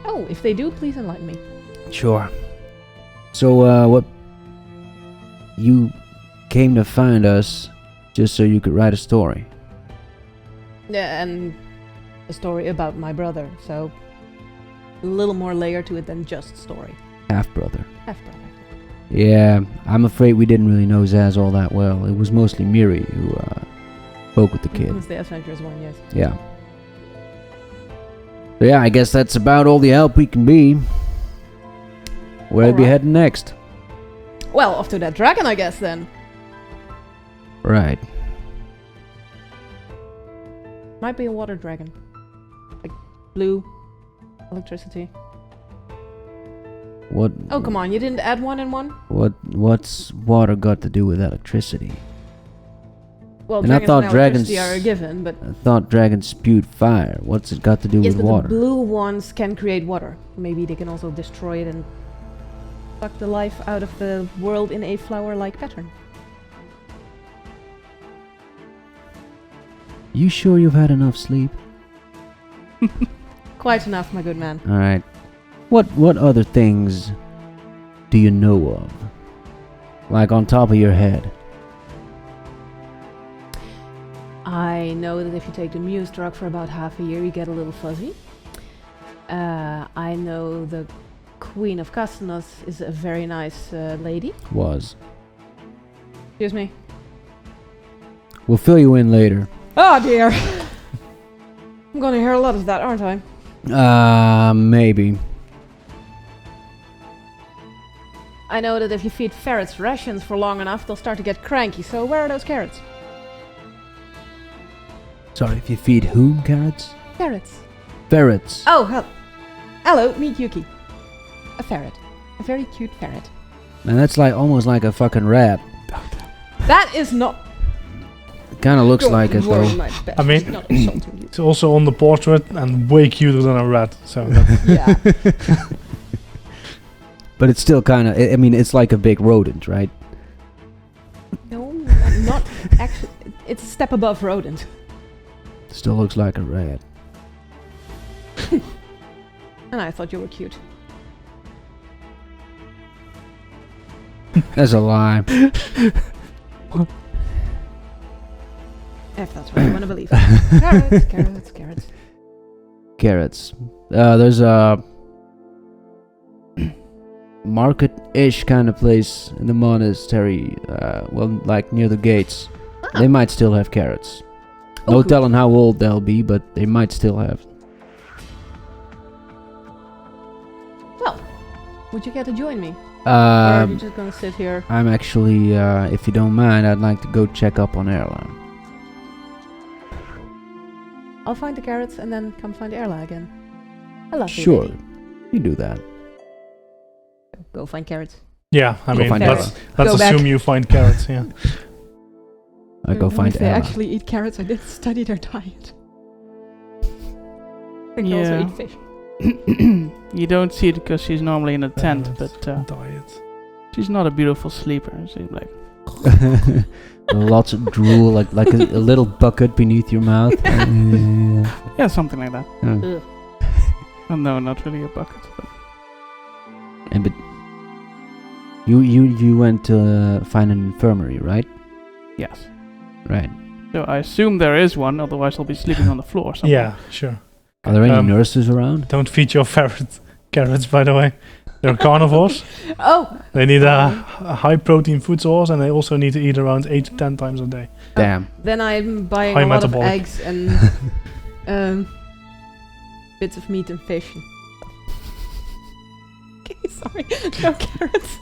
Oh, if they do, please enlighten me. Sure. So, what... You came to find us just so you could write a story? Yeah, and a story about my brother, so a little more layer to it than just story. half-brother. Half-brother. Yeah, I'm afraid we didn't really know Zaz all that well. It was mostly Miri who spoke with the kid. It was the adventurous one, yes. Yeah. So yeah, I guess that's about all the help we can be. Where are we Alright. heading next? Well, off to that dragon, I guess, then. Right. Might be a water dragon. Like blue, electricity. What? Oh, come on, you didn't add one and one? What's water got to do with electricity? Well, And I dragons thought and dragons- electricity are a given, but... I thought dragons spewed fire. What's it got to do Yes, with but water? the blue ones can create water. Maybe they can also destroy it and suck the life out of the world in a flower-like pattern. You sure you've had enough sleep? Quite enough, my good man. All right. What other things do you know of? Like on top of your head? I know that if you take the Muse drug for about half a year, you get a little fuzzy. I know the Queen of Castanos is a very nice lady. Was. Excuse me. We'll fill you in later. Oh dear! I'm gonna hear a lot of that, aren't I? Maybe. I know that if you feed ferrets rations for long enough, they'll start to get cranky, so where are those carrots? Sorry, if you feed whom carrots? Ferrets. Ferrets. Oh, hello, meet Yuki. A ferret. A very cute ferret. And that's like almost like a fucking rat. That is not... Kind of looks like it You're though. my best. I mean- Not insulting you. It's also on the portrait and way cuter than a rat. So that's Yeah. But it's still kind of. I mean, it's like a big rodent, right? No, not actually. It's a step above rodent. Still looks like a rat. And I thought you were cute. That's a lie. If that's what you want to believe. Carrots, carrots, carrots. Carrots. There's a market-ish kind of place in the monastery. Well, like near the gates. Ah. They might still have carrots. Oh, No good. telling how old they'll be, but they might still have. Well, would you care to join me? Or are you Um, just gonna sit here? I'm actually, if you don't mind, I'd like to go check up on Erla. I'll find the carrots and then come find Erla again. I love you, Sure, lady. you do that. Go find carrots. yeah. I Go mean, find let's Erla. Go back. assume you find carrots. Yeah. I go find If they Erla. actually eat carrots, I didn't study their diet. They can also Yeah. eat fish. You don't see it because she's normally in a tent, but Diet. she's not a beautiful sleeper. She's like, Lots of drool, like a little bucket beneath your mouth. yeah, something like that. Yeah. Ugh. Oh, no, not really a bucket. But And but you went to find an infirmary, right? yes. Right. So I assume there is one, otherwise I'll be sleeping on the floor somewhere. Yeah, sure. Are there any Um, nurses around? Don't feed your ferret carrots, by the way. They're carnivores. Oh! They need a high protein food source, and they also need to eat around 8 to 10 times a day. Damn. Then I'm buying High a lot metabolic. of eggs and bits of meat and fish. Okay, sorry. No carrots.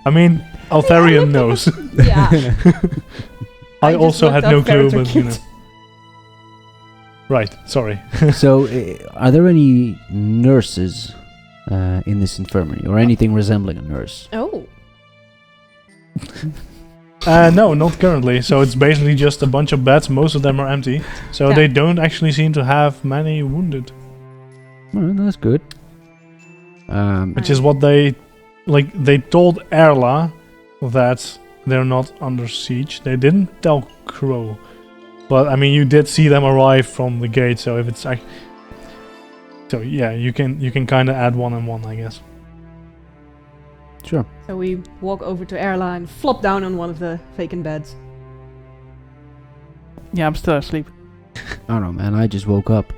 I mean, Altharian knows. Yeah. I just also looked had up no clue, carrots are but you know. cute. Right, sorry. So, are there any nurses in this infirmary, or anything resembling a nurse? Oh. No, not currently. So it's basically just a bunch of beds. Most of them are empty. So Yeah. they don't actually seem to have many wounded. Well, that's good. Which is what they told Erla that they're not under siege. They didn't tell Crow. But I mean, you did see them arrive from the gate, so if it's so yeah, you can kind of add one and one, I guess. Sure. So we walk over to Erla and flop down on one of the vacant beds. Yeah, I'm still asleep. I don't know, man. I just woke up.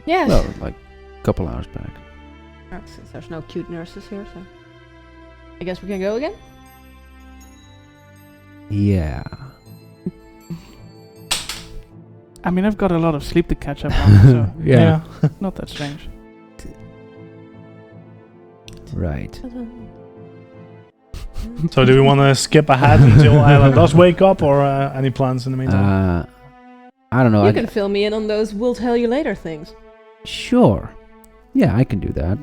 Yeah. Well, like a couple hours back. Since there's no cute nurses here, so I guess we can go again. Yeah. I mean, I've got a lot of sleep to catch up on, so Yeah. not that strange. Right. So do we want to skip ahead until Isla does wake up, or any plans in the meantime? I don't know. You can fill me in on those "we'll tell you later" things. Sure. Yeah, I can do that.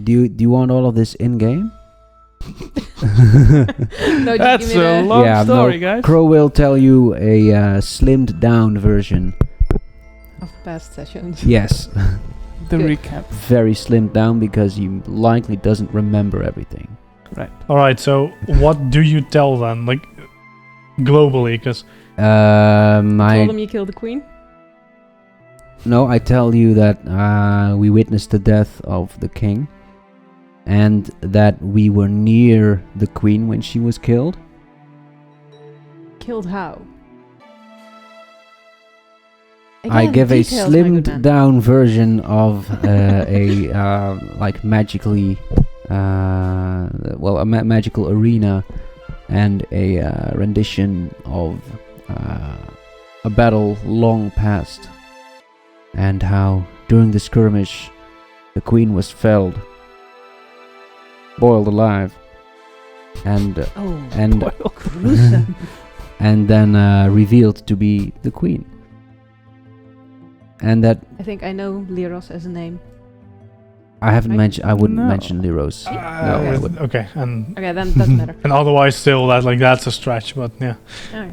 Do you want all of this in game? No, That's give me a the- long story, guys. Crow will tell you a slimmed down version. of the past sessions. Yes. The Good. recap. Very slimmed down because he likely doesn't remember everything. All right. So what do you tell then, like globally? Because Told him you killed the queen. No, I tell you that we witnessed the death of the king, and that we were near the queen when she was killed. Killed how? I Again, give a details, my good slimmed man. down version of a like magically, a magical arena, and a rendition of a battle long past, and how during the skirmish the queen was felled, boiled alive, and and gruesome. and then revealed to be the queen. And that I think I know Liros as a name. I haven't Right? mentioned. I wouldn't No. mention Liros. No, I okay. wouldn't. Okay, and Okay, then doesn't matter. otherwise still that's a stretch, but yeah. Okay.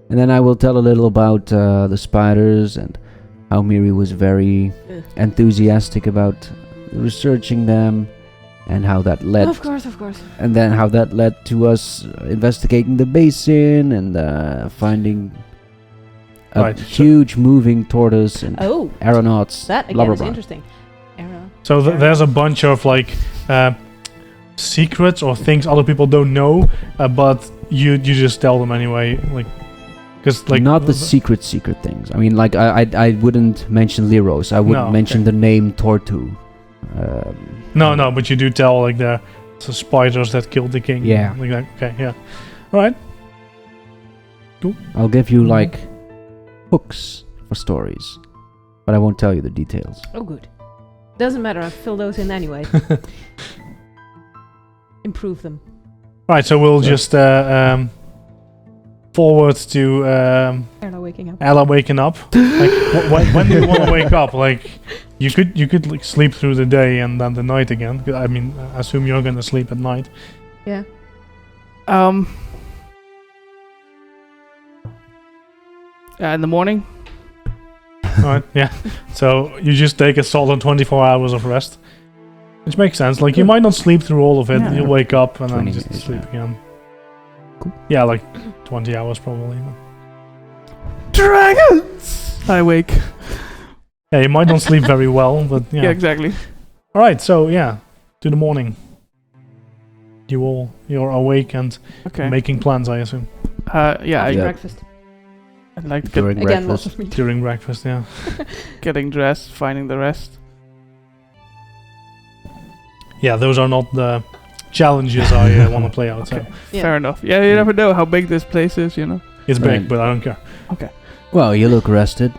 And then I will tell a little about the spiders and how Miri was very Ugh. enthusiastic about researching them, and how that led, Of course. and then how that led to us investigating the basin and finding a Right, so- huge moving tortoise and Oh, aeronauts. that blah, again blah, is blah. interesting. Arrow. So there's a bunch of like secrets or things other people don't know, but you just tell them anyway, like because like Not the secret things. I mean, like I wouldn't mention Liros. I wouldn't No, mention okay. the name Tortu. No, but you do tell like the spiders that killed the king. Yeah. Like that. Okay, yeah. All right. I'll give you like hooks for stories, but I won't tell you the details. Oh, good. Doesn't matter. I fill those in anyway. Improve them. Right. So we'll Sure. just forward to Arrow waking up. Ella waking up. Like when do you want to wake up? Like you could like sleep through the day and then the night again. I mean, I assume you're gonna sleep at night. Yeah. In the morning. All right. Yeah. So you just take a solid 24 hours of rest, which makes sense. Like you might not sleep through all of it. Yeah. You'll wake up and then 20 just minutes, sleep yeah. again. Cool. Yeah, like 20 hours probably. Dragons! I wake. Yeah, you might not sleep very well, but yeah. Yeah, exactly. All right. So yeah, to the morning. You're awake and Okay. making plans, I assume, Yeah, After Yeah. breakfast. I'd like to get During Again, lots breakfast. of meat. during breakfast. Yeah. getting dressed, finding the rest. Yeah, those are not the challenges I want to play out. So Okay. Yeah. Fair enough. Yeah, you never know how big this place is, you know. it's big, Right. but I don't care. Well, you look rested.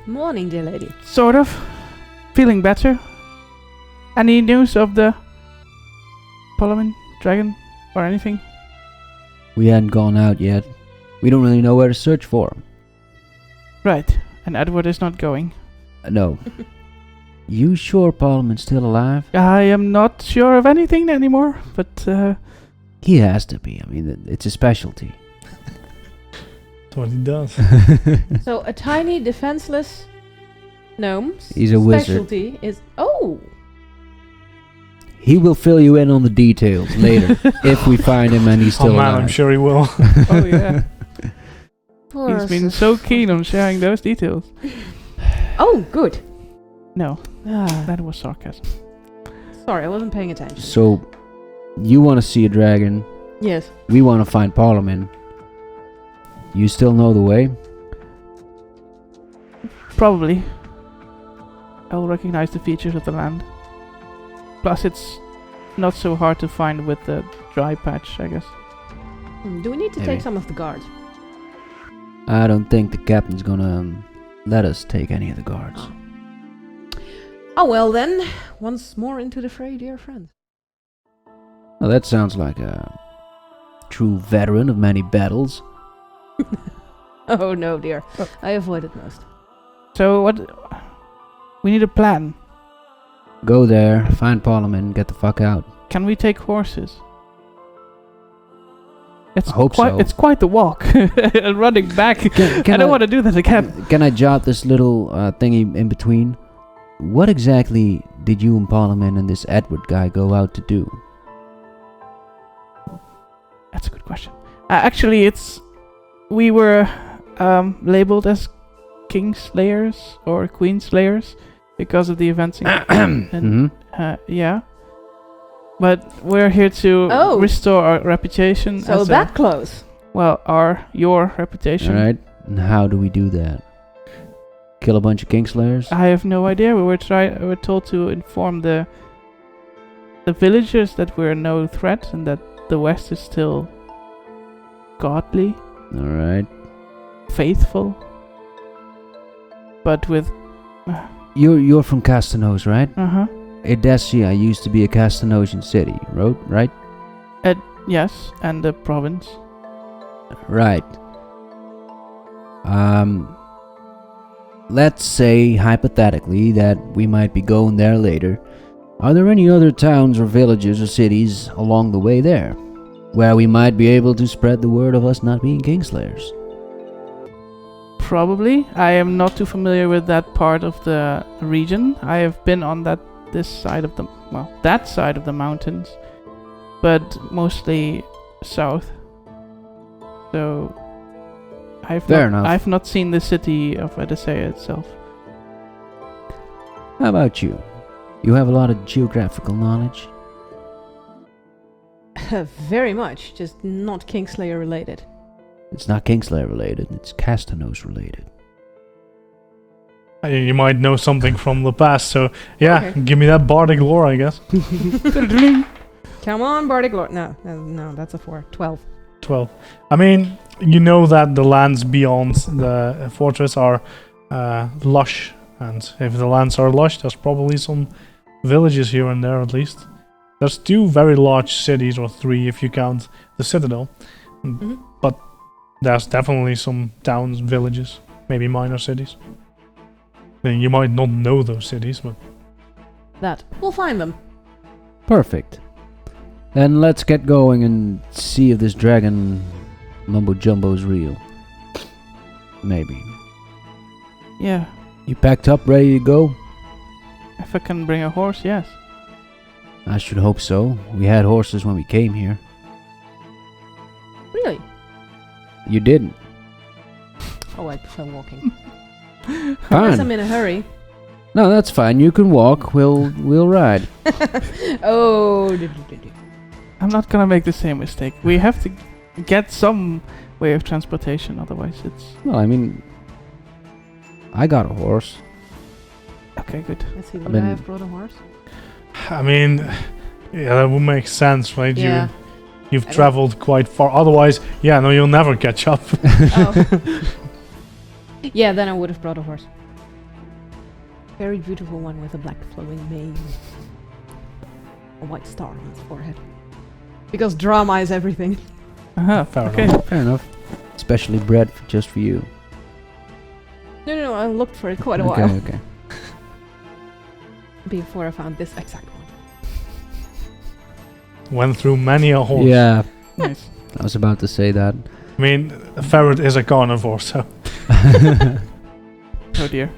Morning, dear lady. Sort of. Feeling better. Any news of the Parliament dragon or anything? We hadn't gone out yet. We don't really know where to search for him. Right. And Edward is not going. No. You sure Parliament's still alive? I am not sure of anything anymore, but He has to be. I mean, it's a specialty. That's what he does. So a tiny, defenseless gnome's He's a wizard. specialty is He will fill you in on the details later if we find him and he's Oh still man, alive. I'm sure he will. oh yeah, Poor he's been so keen on sharing those details. Oh, good. No, Ah, that was sarcasm. sorry, I wasn't paying attention. So, you want to see a dragon? Yes. We want to find Parliament. You still know the way? Probably. I'll recognize the features of the land. Plus, it's not so hard to find with the dry patch, I guess. Do we need to Maybe. take some of the guards? I don't think the captain's gonna let us take any of the guards. Oh well then, once more into the fray, dear friends. Well, that sounds like a true veteran of many battles. Oh no, dear. Oh. I avoided most. So what? We need a plan. Go there, find Parliament, get the fuck out. Can we take horses? It's I hope quite, so. It's quite the walk. Running back. I don't want to do that again. Can I jot this little thingy in between? What exactly did you and Parliament and this Edward guy go out to do? That's a good question. Actually, we were labeled as Kingslayers or Queenslayers because of the events in Mhm. yeah. But we're here to Oh. restore our reputation. So as that close. your reputation. Alright, and how do we do that? Kill a bunch of Kingslayers? I have no idea. We were told to inform the villagers that we're no threat and that the West is still godly, Alright. faithful, but with You're from Castanos, right? uh-huh. Edessia used to be a Castanosian city, right? Yes, and the province. Right. Let's say, hypothetically, that we might be going there later. Are there any other towns or villages or cities along the way there, where we might be able to spread the word of us not being Kingslayers? Probably. I am not too familiar with that part of the region. I have been on that side of the mountains, but mostly south. So I've not seen the city of Edessia itself. How about you? You have a lot of geographical knowledge? Very much, just not Kingslayer related. It's not Kingslayer related, it's Castanos related. You might know something from the past, so yeah, Okay. give me that bardic lore, I guess. Come on, Bardic Lord. No, that's a 4. 12. 12. I mean, you know that the lands beyond the fortress are lush, and if the lands are lush, there's probably some villages here and there at least. There's 2 very large cities, or 3 if you count the citadel. Mhm. But there's definitely some towns, villages, maybe minor cities. And you might not know those cities, but That. We'll find them. Perfect. Then let's get going and see if this dragon mumbo jumbo's real. Maybe. Yeah, You packed up, ready to go? if I can bring a horse, yes. I should hope so. We had horses when we came here. Really? You didn't. Oh, I prefer walking. Unless I'm Fine. in a hurry. No, that's fine. You can walk. We'll ride. Oh. I'm not gonna make the same mistake. We have to get some way of transportation, otherwise it's... Well, I mean, I got a horse. Okay, good. Let's see, I've would been- I have brought a horse? I mean, yeah, that would make sense, right? Yeah. You've I don't- traveled quite far. Otherwise, yeah, no, you'll never catch up. Oh. Yeah, then I would have brought a horse. Very beautiful one with a black flowing mane. A white star on its forehead. Because drama is everything. Uh-huh, Fair okay. enough. Fair enough. Specially bred just for you. No, I looked for it quite a Okay, while. okay. Before I found this exact one. Went through many a horse. Yeah, Nice. I was about to say that. I mean, a ferret is a carnivore, so Oh dear.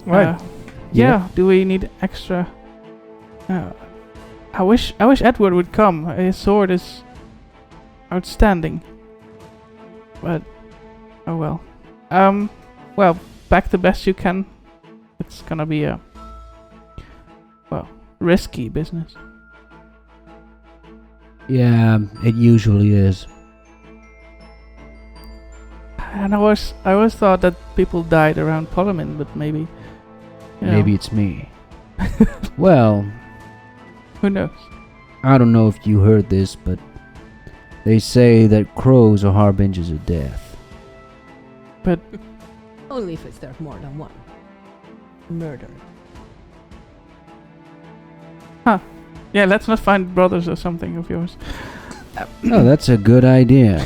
right. Yeah, do we need extra... I wish Edward would come. His sword is outstanding. But oh well. Well, back the best you can. It's gonna be a risky business. Yeah, it usually is. And I always thought that people died around Parliament, but maybe. You know, Maybe it's me. Well, who knows? I don't know if you heard this, but they say that crows are harbingers of death. But Only if there's more than one. Murder. yeah, let's not find brothers or something of yours. Oh, that's a good idea,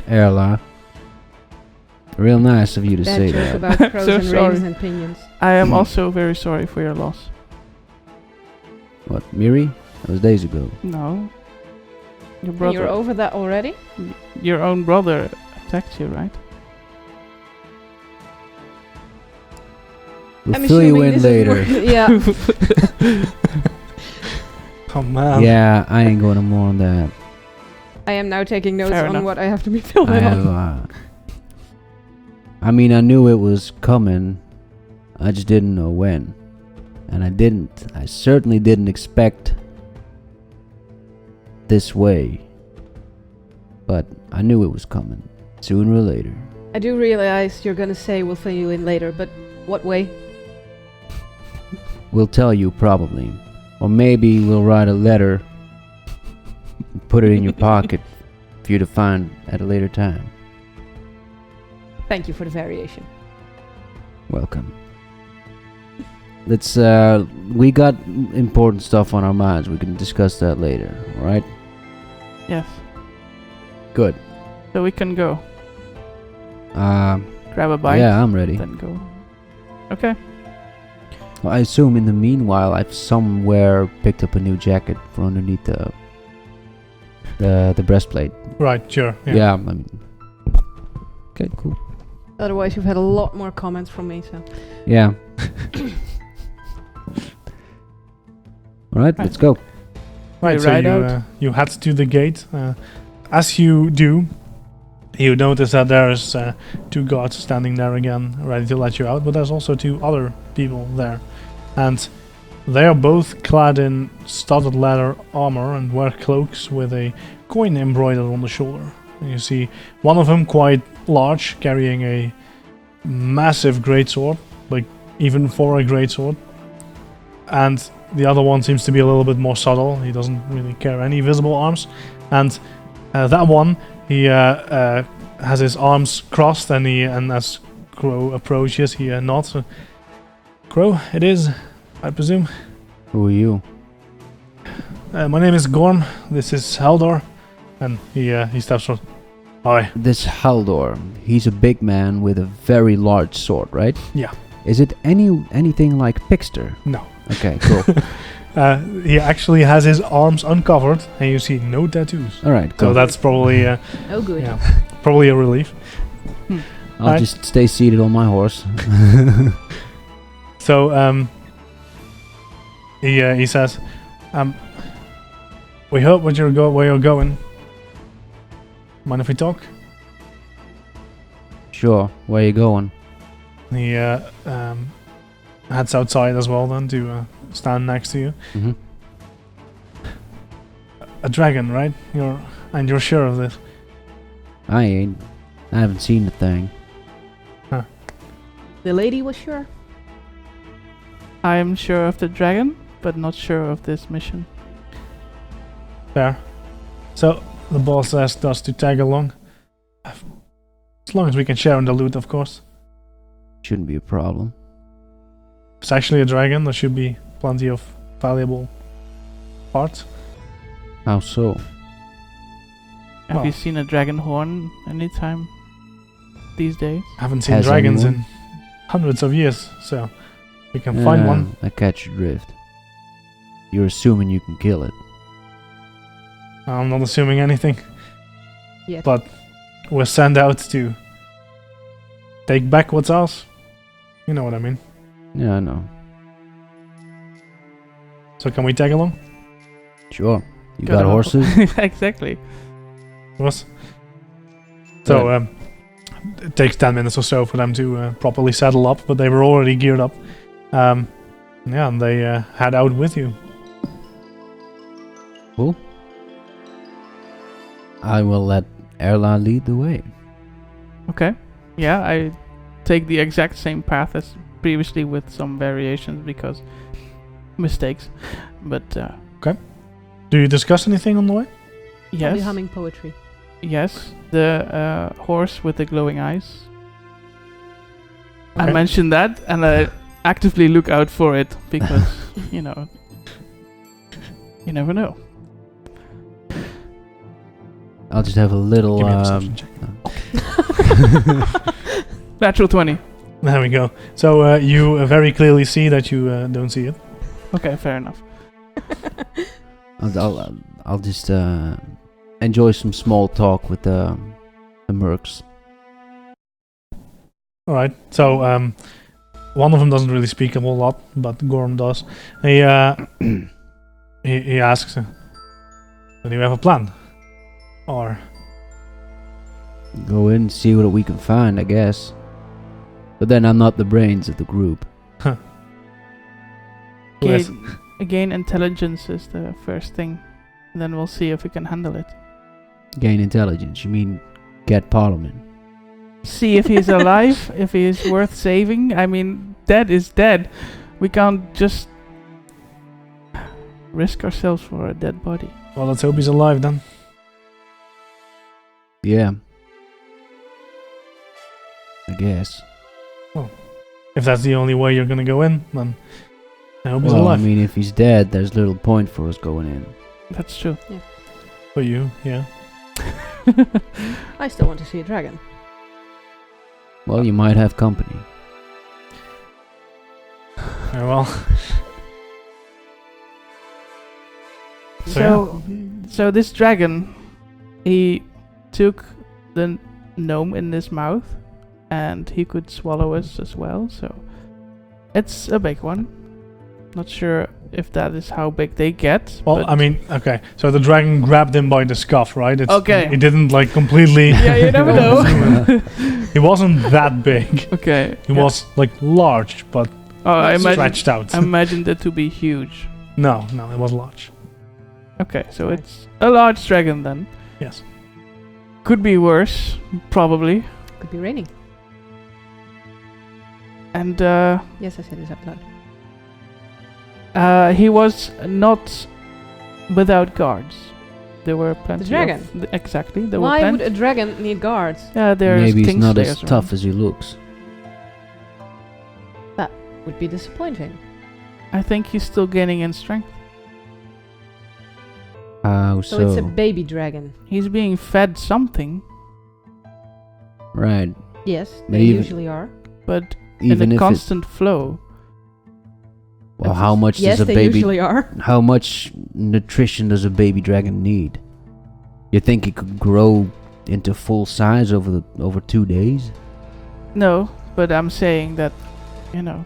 Erla. Real nice of you to Bad say joke that. about crows So and sorry. ravens and pinions. I am also very sorry for your loss. What, Miri? That was days ago. No. Your And brother. you're over that already? Your own brother attacked you, right? We'll I'm fill you assuming in this is later. yeah. Oh man. Yeah, I ain't going to more on that. I am now taking notes Fair on enough. what I have to be filled I in have, on. I mean, I knew it was coming. I just didn't know when. And I certainly didn't expect this way. But I knew it was coming. Sooner or later. I do realize you're gonna say we'll fill you in later, but what way? We'll tell you probably. Or maybe we'll write a letter and put it in your pocket for you to find at a later time. Thank you for the variation. Welcome. Let's, we got important stuff on our minds. We can discuss that later, alright? Yes. Good. So we can go. Grab a bite. Yeah, I'm ready. Then go. Okay. Well, I assume in the meanwhile I've somewhere picked up a new jacket for underneath the breastplate. Right, sure. Yeah, I mean... Okay, cool. Otherwise, you've had a lot more comments from me, so. Yeah. Alright, let's go. Right, You so ride you, out? you head to the gate. As you do, you notice that there's two guards standing there again, ready to let you out, but there's also two other people there. And they are both clad in studded leather armor and wear cloaks with a coin embroidered on the shoulder. And you see one of them quite large, carrying a massive greatsword, like even for a greatsword. And the other one seems to be a little bit more subtle. He doesn't really carry any visible arms. And that one, he has his arms crossed, and as Crow approaches, he nods. Crow, it is, I presume. Who are you? My name is Gorm. This is Haldor, and he steps forward. Hi. This Haldor. He's a big man with a very large sword, right? Yeah. Is it anything like Pixter? No. Okay, cool. He actually has his arms uncovered, and you see no tattoos. Alright, So cool. that's probably Oh, good. yeah, probably a relief. I'll Alright. just stay seated on my horse. So he says, we heard where you're going. Mind if we talk? Sure, where you going? He heads outside as well then to stand next to you. Mm-hmm. A dragon, right? You're sure of this? I haven't seen the thing. The lady was sure. I am sure of the dragon, but not sure of this mission. Fair. So the boss asked us to tag along. As long as we can share in the loot, of course. Shouldn't be a problem. It's actually a dragon. There should be plenty of valuable parts. How so? Have Well. you seen a dragon horn anytime these days? Haven't seen Has dragons anyone? in hundreds of years, so we can find one. I catch your drift. You're assuming you can kill it. I'm not assuming anything, Yet. but we're sent out to take back what's ours. You know what I mean. Yeah, I know. So can we tag along? Sure. You Got got a- horses? Exactly. Yes. So it takes 10 minutes or so for them to properly saddle up, but they were already geared up. Yeah, and they head out with you. Cool. I will let Erla lead the way. Okay. Yeah, I take the exact same path as previously with some variations because mistakes. But Do you discuss anything on the way? I'll be yes, humming poetry. yes, the horse with the glowing eyes. I Okay. mentioned that, and I actively look out for it because you know, you never know. I'll just have a little. Give me a perception check. Natural 20. There we go. So you very clearly see that you don't see it. Okay, fair enough. I'll just enjoy some small talk with the mercs. All right. So one of them doesn't really speak a whole lot, but Gorm does. He he asks, "Do you have a plan?" Or Go in, see what we can find, I guess. But then I'm not the brains of the group. Yes. Gain intelligence is the first thing. And then we'll see if we can handle it. Gain intelligence. You mean get Parliament? See if he's alive, if he is worth saving. I mean, dead is dead. We can't just risk ourselves for a dead body. well, let's hope he's alive then. Yeah. I guess. If that's the only way you're gonna go in, then I hope he's Well, I alive. mean, if he's dead, there's little point for us going in. That's true. For you, yeah. I still want to see a dragon. Well, you might have company. Yeah, well. So this dragon, he took the gnome in his mouth, and he could swallow us as well. So it's a big one. Not sure if that is how big they get. Well, but I mean, okay. So the dragon grabbed him by the scuff, right? Okay. He didn't like completely. yeah, you never know. He wasn't that big. Okay. He was like large, but Oh, I imagine. stretched out. I imagined it to be huge. No, it was large. Okay, so it's a large dragon then. Yes. Could be worse, probably. Could be raining. And Yes, I said this out loud. he was not without guards. There were plenty. The dragon? Exactly. There Why were would plenty. a dragon need guards? Yeah, there's Maybe he's not as Kingslayers tough around. as he looks. Would be disappointing. I think he's still gaining in strength. How So so? it's a baby dragon. He's being fed something, Right. Yes, But they even- usually are. but Even in a if constant flow. well, how much Yes, does a they baby? usually are. How much nutrition does a baby dragon need? You think it could grow into full size over 2 days? No, but I'm saying that, you know,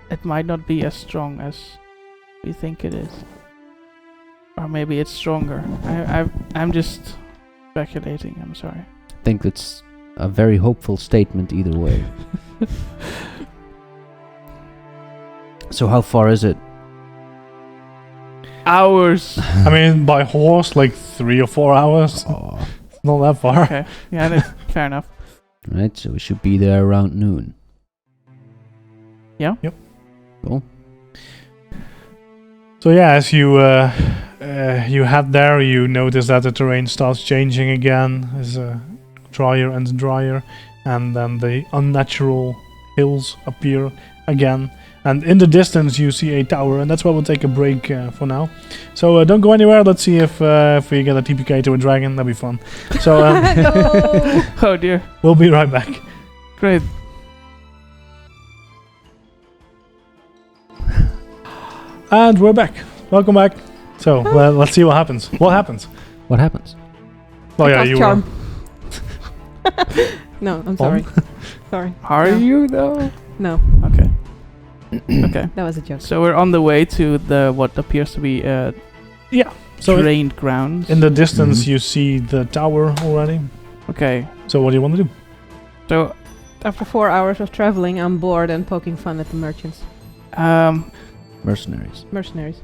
it might not be as strong as we think it is. Or maybe it's stronger. I'm just speculating, I'm sorry. I think that's a very hopeful statement either way. So how far is it? Hours! I mean, by horse, like 3 or 4 hours. Oh. It's not that far. Okay, yeah, that's fair enough. Right, so we should be there around noon. Yeah? Yep. Cool. So yeah, as you you head there, you notice that the terrain starts changing again, as drier and drier, and then the unnatural hills appear again. And in the distance, you see a tower, and that's where we'll take a break for now. So don't go anywhere. Let's see if we get a TPK to a dragon. That'd be fun. So No! Oh dear. we'll be right back. Great. And we're back. Welcome back. So let's see what happens. What happens? What happens? Oh yeah, Cast you charm. No, I'm sorry. Sorry. Are No. you though? No, Okay. Okay. that was a joke. So we're on the way to the what appears to be So drained grounds. in the distance, Mhm. you see the tower already. Okay. So what do you want to do? So After 4 hours of traveling, I'm bored and poking fun at the merchants. Mercenaries. Mercenaries.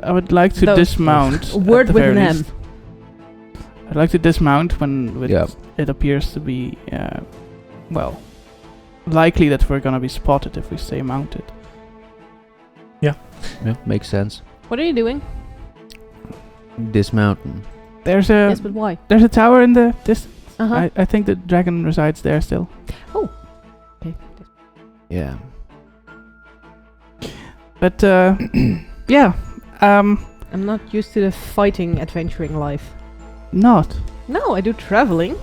I would like to Those. dismount. A word at the with very an M. least. I'd like to dismount when Yeah. it appears to be, likely that we're gonna be spotted if we stay mounted. Yeah, makes sense. What are you doing? Dismounting. There's Yes, but why? there's a tower in the distance. Uh-huh. I think the dragon resides there still. Okay. Yeah. But yeah, I'm not used to the fighting, adventuring life. not. No, I do traveling.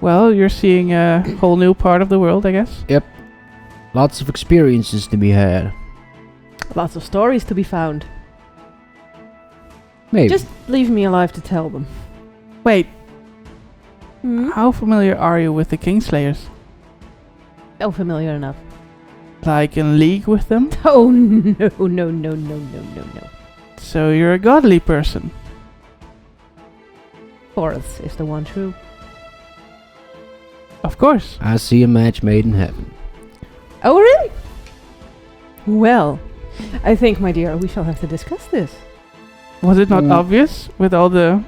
Well, you're seeing a whole new part of the world, I guess. Lots of experiences to be had. Lots of stories to be found. Maybe. Just leave me alive to tell them. Wait, Hmm? how familiar are you with the Kingslayers? Oh, familiar enough. Like in league with them? Oh, no. So you're a godly person. Fourths is the one true. Of course. I see a match made in heaven. Oh, really? Well, I think, my dear, we shall have to discuss this. Was it not Mm. obvious with all the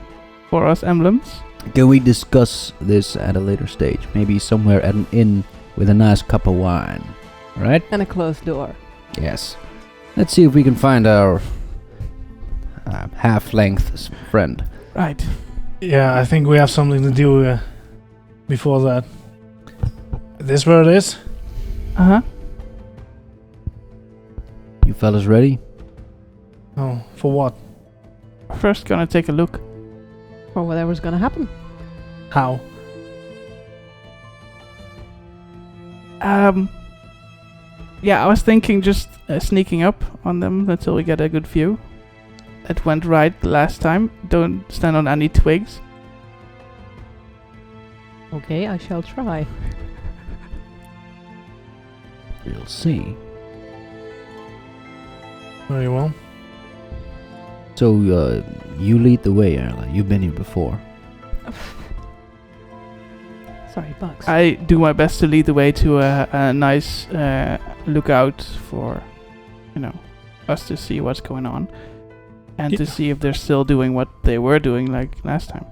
Boros emblems? Can we discuss this at a later stage? Maybe somewhere at an inn with a nice cup of wine. Right? And a closed door. Yes. Let's see if we can find our half-length friend. Right. Yeah, I think we have something to do before that. This where it is? Uh-huh. You fellas ready? Oh, for what? First gonna take a look. Or whatever's gonna happen. How? Yeah, I was thinking just sneaking up on them until we get a good view. It went right the last time. Don't stand on any twigs. Okay, I shall try. We'll see. Very well. So, you lead the way, Erla. You've been here before. Sorry, bugs. I do my best to lead the way to a nice lookout for, us to see what's going on. And to Yeah. see if they're still doing what they were doing like last time.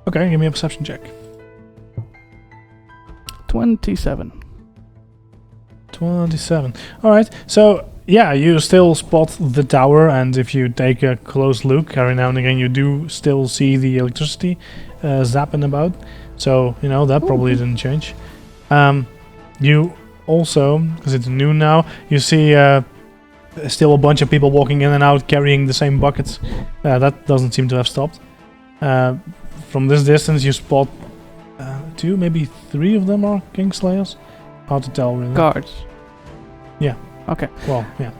Okay, give me a perception check. 27. 27. Alright, so yeah, you still spot the tower, and if you take a close look, every now and again you do still see the electricity zapping about. So, that probably didn't change. You also, because it's noon now, you see still a bunch of people walking in and out carrying the same buckets. That doesn't seem to have stopped. From this distance you spot 2, maybe 3 of them are Kingslayers. Hard to tell, really. Guards. Yeah. Okay. Well, yeah.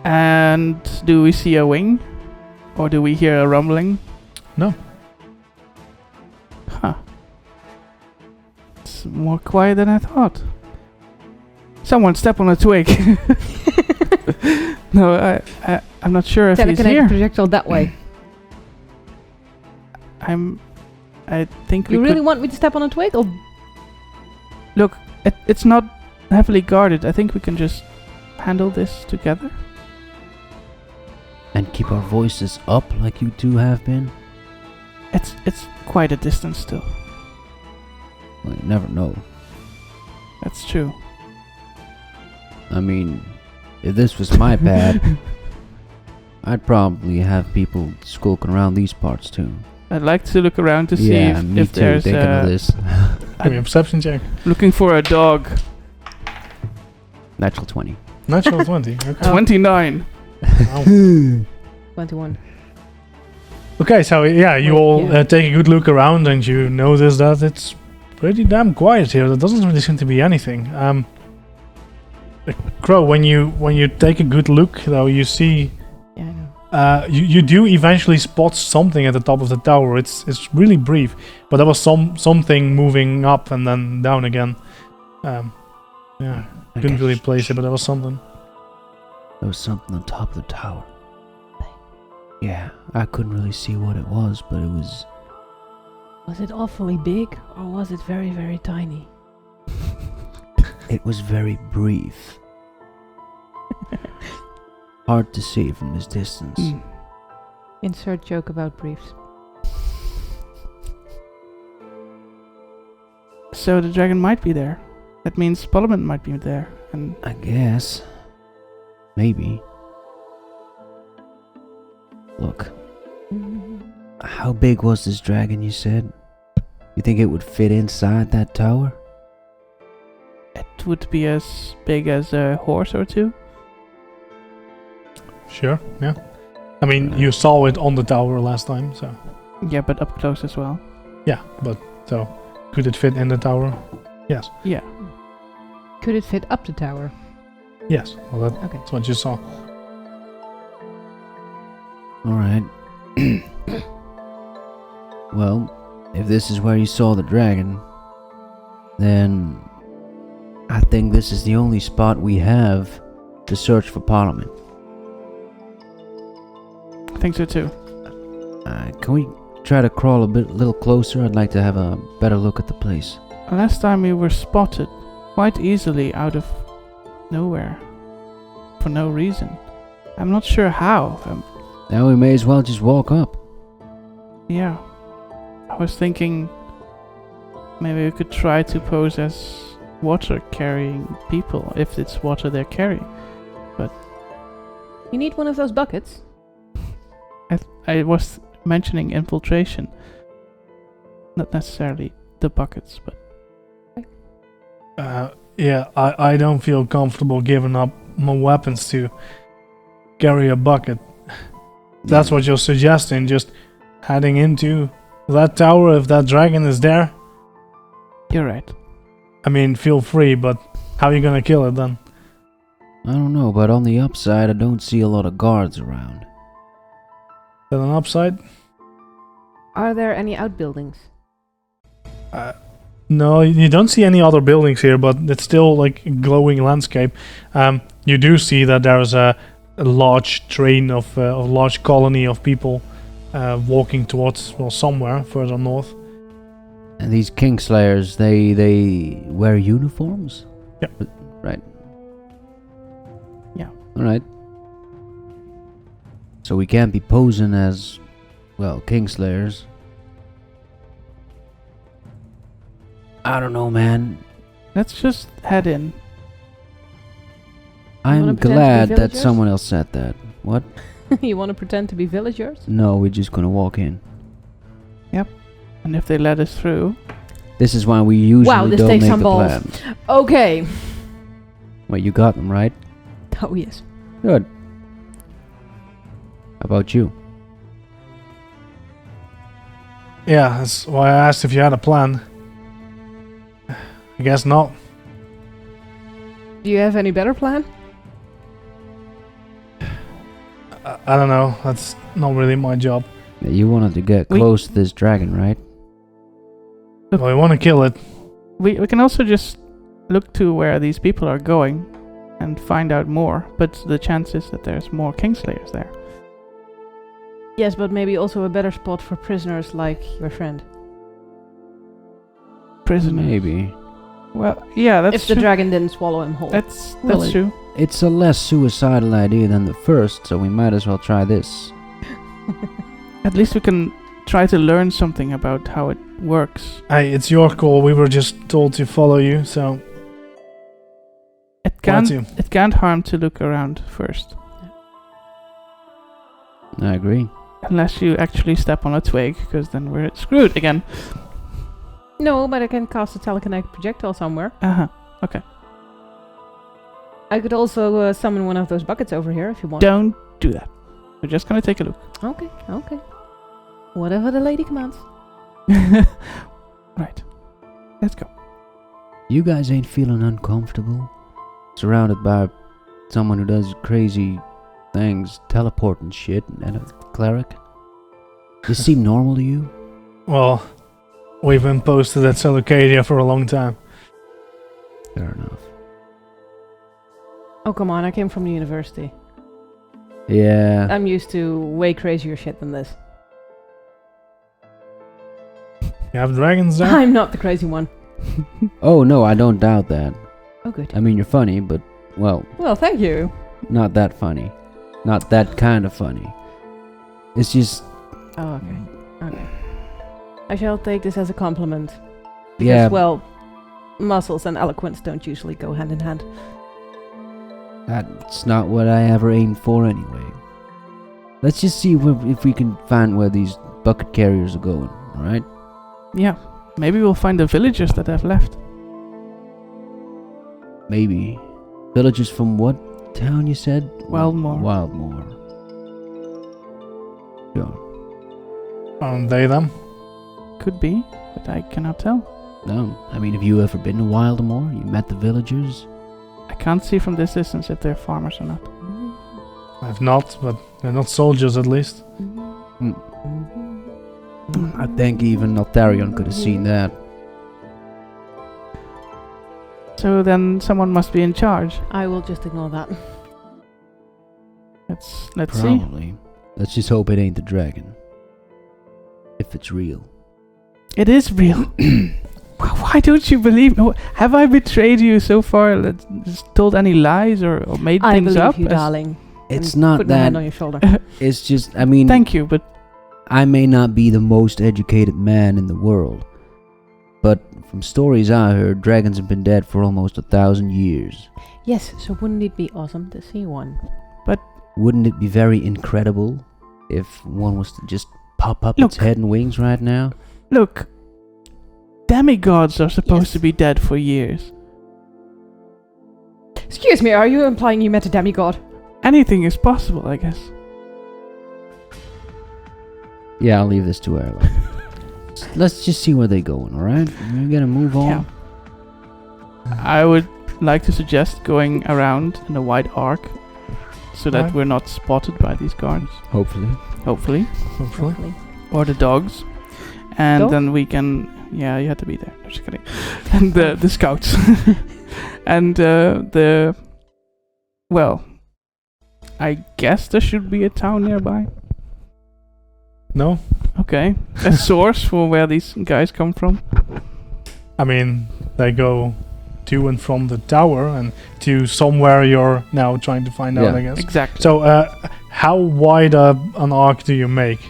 And do we see a wing? Or do we hear a rumbling? No. Huh. It's more quiet than I thought. Someone step on a twig. No, I'm not sure if he's Telekinetic here. projectile that way. I think we You could really want me to step on a twig? Or look. It's not heavily guarded. I think we can just handle this together. And keep our voices up like you two have been? It's quite a distance still. Well, you never know. That's true. I mean, if this was my pad, I'd probably have people skulking around these parts too. I'd like to look around to see Yeah, me if too, there's thinking of this. Give me a perception check. looking for a dog. Natural 20. Natural 20. Okay. 29. Wow. 21. Okay, so yeah, you Wait, all yeah. take a good look around, and you notice that it's pretty damn quiet here. There doesn't really seem to be anything. Crow, when you take a good look, though, you see Yeah, I know. you do eventually spot something at the top of the tower. It's really brief, but there was something moving up and then down again. Yeah, couldn't really place it, but there was something. There was something on top of the tower. Yeah, I couldn't really see what it was, but it was... Was it awfully big, or was it very, very tiny? It was very brief. Hard to see from this distance. Mm. Insert joke about briefs. So the dragon might be there. That means Parliament might be there. And I guess. Maybe. Look, how big was this dragon you said? You think it would fit inside that tower? it would be as big as a horse or two. Sure, yeah. I mean, you saw it on the tower last time, so... Yeah, but up close as well. Yeah, but, so... Could it fit in the tower? Yes. Yeah. Could it fit up the tower? Yes, well that's Okay. what you saw. Alright. Well, if this is where you saw the dragon, then I think this is the only spot we have to search for Parliament. I think so too. Can we try to crawl a little closer? I'd like to have a better look at the place. Last time we were spotted quite easily out of nowhere. For no reason. I'm not sure how. Now we may as well just walk up. Yeah. I was thinking maybe we could try to pose as water carrying people if it's water they're carrying. You need one of those buckets? I was mentioning infiltration. Not necessarily the buckets, but Yeah, I don't feel comfortable giving up my weapons to carry a bucket. That's what you're suggesting, just heading into that tower if that dragon is there. you're right. I mean, feel free, but how are you gonna kill it then? I don't know, but on the upside, I don't see a lot of guards around. Is that an upside? Are there any outbuildings? No, you don't see any other buildings here, but it's still like a glowing landscape. You do see that there's a large train of a large colony of people walking towards, well, somewhere further north. And these Kingslayers, they wear uniforms? Yep. Right. Yeah. Alright. So we can't be posing as, well, Kingslayers. I don't know, man. Let's just head in. wanna I'm pretend to be glad that villagers? someone else said that. What? You want to pretend to be villagers? No, we're just gonna walk in. And if they let us through, This is why we usually Wow, this don't takes make some the balls. plan. Okay. Well, you got them, right? Oh, yes. Good. How about you? Yeah, that's why I asked if you had a plan. I guess not. Do you have any better plan? I don't know. That's not really my job. You wanted to get We- close to this dragon, right? Well, I want to kill it. we can also just look to where these people are going and find out more. But the chance is that there's more Kingslayers there. Yes, but maybe also a better spot for prisoners like your friend. Prisoners. Maybe. Well, yeah, that's If the true. dragon didn't swallow him whole. That's Really? true. It's a less suicidal idea than the first, so we might as well try this. At least we can try to learn something about how it works. Hey, it's your call. We were just told to follow you, so It why can't. to? It can't harm to look around first, I agree. unless you actually step on a twig, because then we're screwed again. No, but I can cast a telekinetic projectile somewhere. Okay. I could also summon one of those buckets over here if you want. Don't do that. We're just gonna take a look. Okay, okay. Whatever the lady commands. Right. Let's go. You guys ain't feeling uncomfortable? Surrounded by someone who does crazy things, teleporting shit, and a cleric? This seem normal to you? Well, we've been posted at Seleucadia for a long time. Fair enough. Oh, come on, I came from the university. Yeah. I'm used to way crazier shit than this. You have dragons there? I'm not the crazy one. Oh, no, I don't doubt that. Oh, good. I mean, you're funny, but, well, Well, thank you. not that funny. Not that kind of funny. It's just, Oh, okay. Okay. I shall take this as a compliment. Because, yeah, well, muscles and eloquence don't usually go hand in hand. That's not what I ever aimed for anyway. Let's just see if we can find where these bucket carriers are going, alright? Yeah. Maybe we'll find the villagers that have left. Maybe. Villagers from what town you said? Wildmoor. Wildmoor. Sure. Aren't they them? Could be, but I cannot tell. No, I mean, have you ever been to Wildmoor? You met the villagers? I can't see from this distance if they're farmers or not. I've not, but they're not soldiers at least. I think even Altarion could have seen that. So then someone must be in charge. I will just ignore that. Let's see. Probably. Let's just hope it ain't the dragon. If it's real. It is real. Why don't you believe me? Have I betrayed you so far? Just told any lies or made I things believe up? you, darling. It's And not put my hand that. on your shoulder. It's just, I mean, Thank you, but I may not be the most educated man in the world, but from stories I heard, dragons have been dead for almost 1,000 years. Yes, so wouldn't it be awesome to see one? Wouldn't it be very incredible if one was to just pop up its Look. head and wings right now? look, demigods are supposed Yes. to be dead for years. Excuse me, are you implying you met a demigod? Anything is possible, I guess. Yeah, I'll leave this to Erla. Let's just see where they're going, alright? We're gonna move on. Yeah. I would like to suggest going around in a wide arc so that Right. we're not spotted by these guards, Hopefully. hopefully, Hopefully. or the dogs. And Dog? then we can... Yeah, you had to be there. No, just kidding. And the scouts. And well, I guess there should be a town nearby. No? Okay. A source for where these guys come from. I mean, they go to and from the tower and to somewhere you're now trying to find out, Yeah. I guess. Exactly. So, how wide an arc do you make?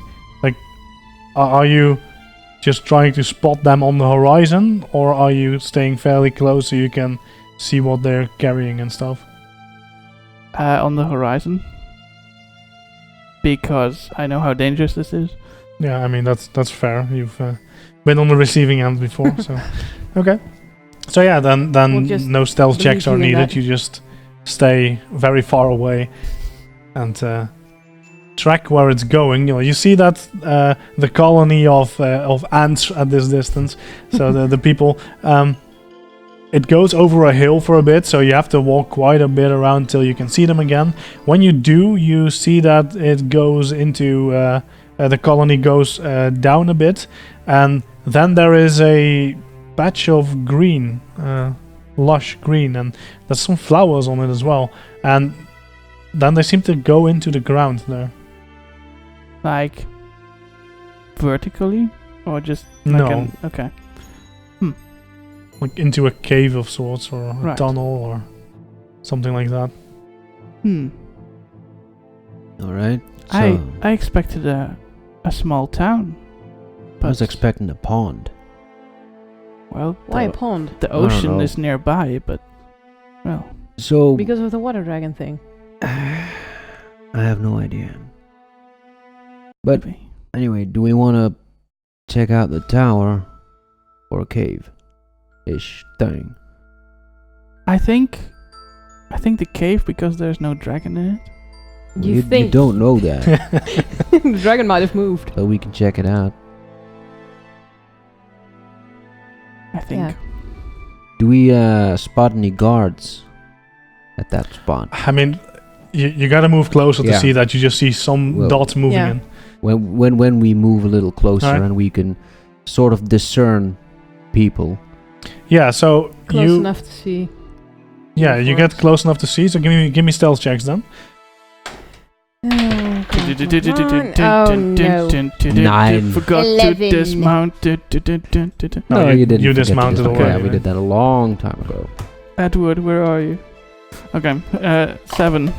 Like, are you just trying to spot them on the horizon, or are you staying fairly close so you can see what they're carrying and stuff? On the horizon. Because I know how dangerous this is. Yeah, I mean, that's fair. You've been on the receiving end before, so... Okay. So yeah, then We'll just no stealth checks are believe you in needed. that. You just stay very far away and track where it's going. You know, you see that the colony of ants at this distance. So the people. It goes over a hill for a bit, so you have to walk quite a bit around till you can see them again. When you do, you see that it goes into the colony goes down a bit, and then there is a patch of green, lush green, and there's some flowers on it as well. And then they seem to go into the ground there. Like vertically, or just No. Okay. Like into a cave of sorts, or a Right. tunnel, or something like that. Alright. So, I expected a small town. I was but- expecting a pond. Well, Why a the, pond? the I don't ocean know. is nearby, but well, So, Because of the water dragon thing. I have no idea. But maybe. anyway, do we want to check out the tower or a cave-ish thing? I think the cave, because there's no dragon in it. You You think don't know that, the dragon might have moved. but we can check it out. I think. Yeah. Do we spot any guards at that spot? I mean, you gotta move closer to Yeah. see that. You just see some Well, dots moving Yeah. in. When we move a little closer Alright. and we can sort of discern people. Yeah, so Close you enough to see. yeah you get close enough to see. So give me stealth checks then. Oh, no. 9. Forgot 11. to dismount. No, you didn't. You forget to dismounted dismount. already. Yeah, we did that a long time ago. Edward, where are you? Okay, 7.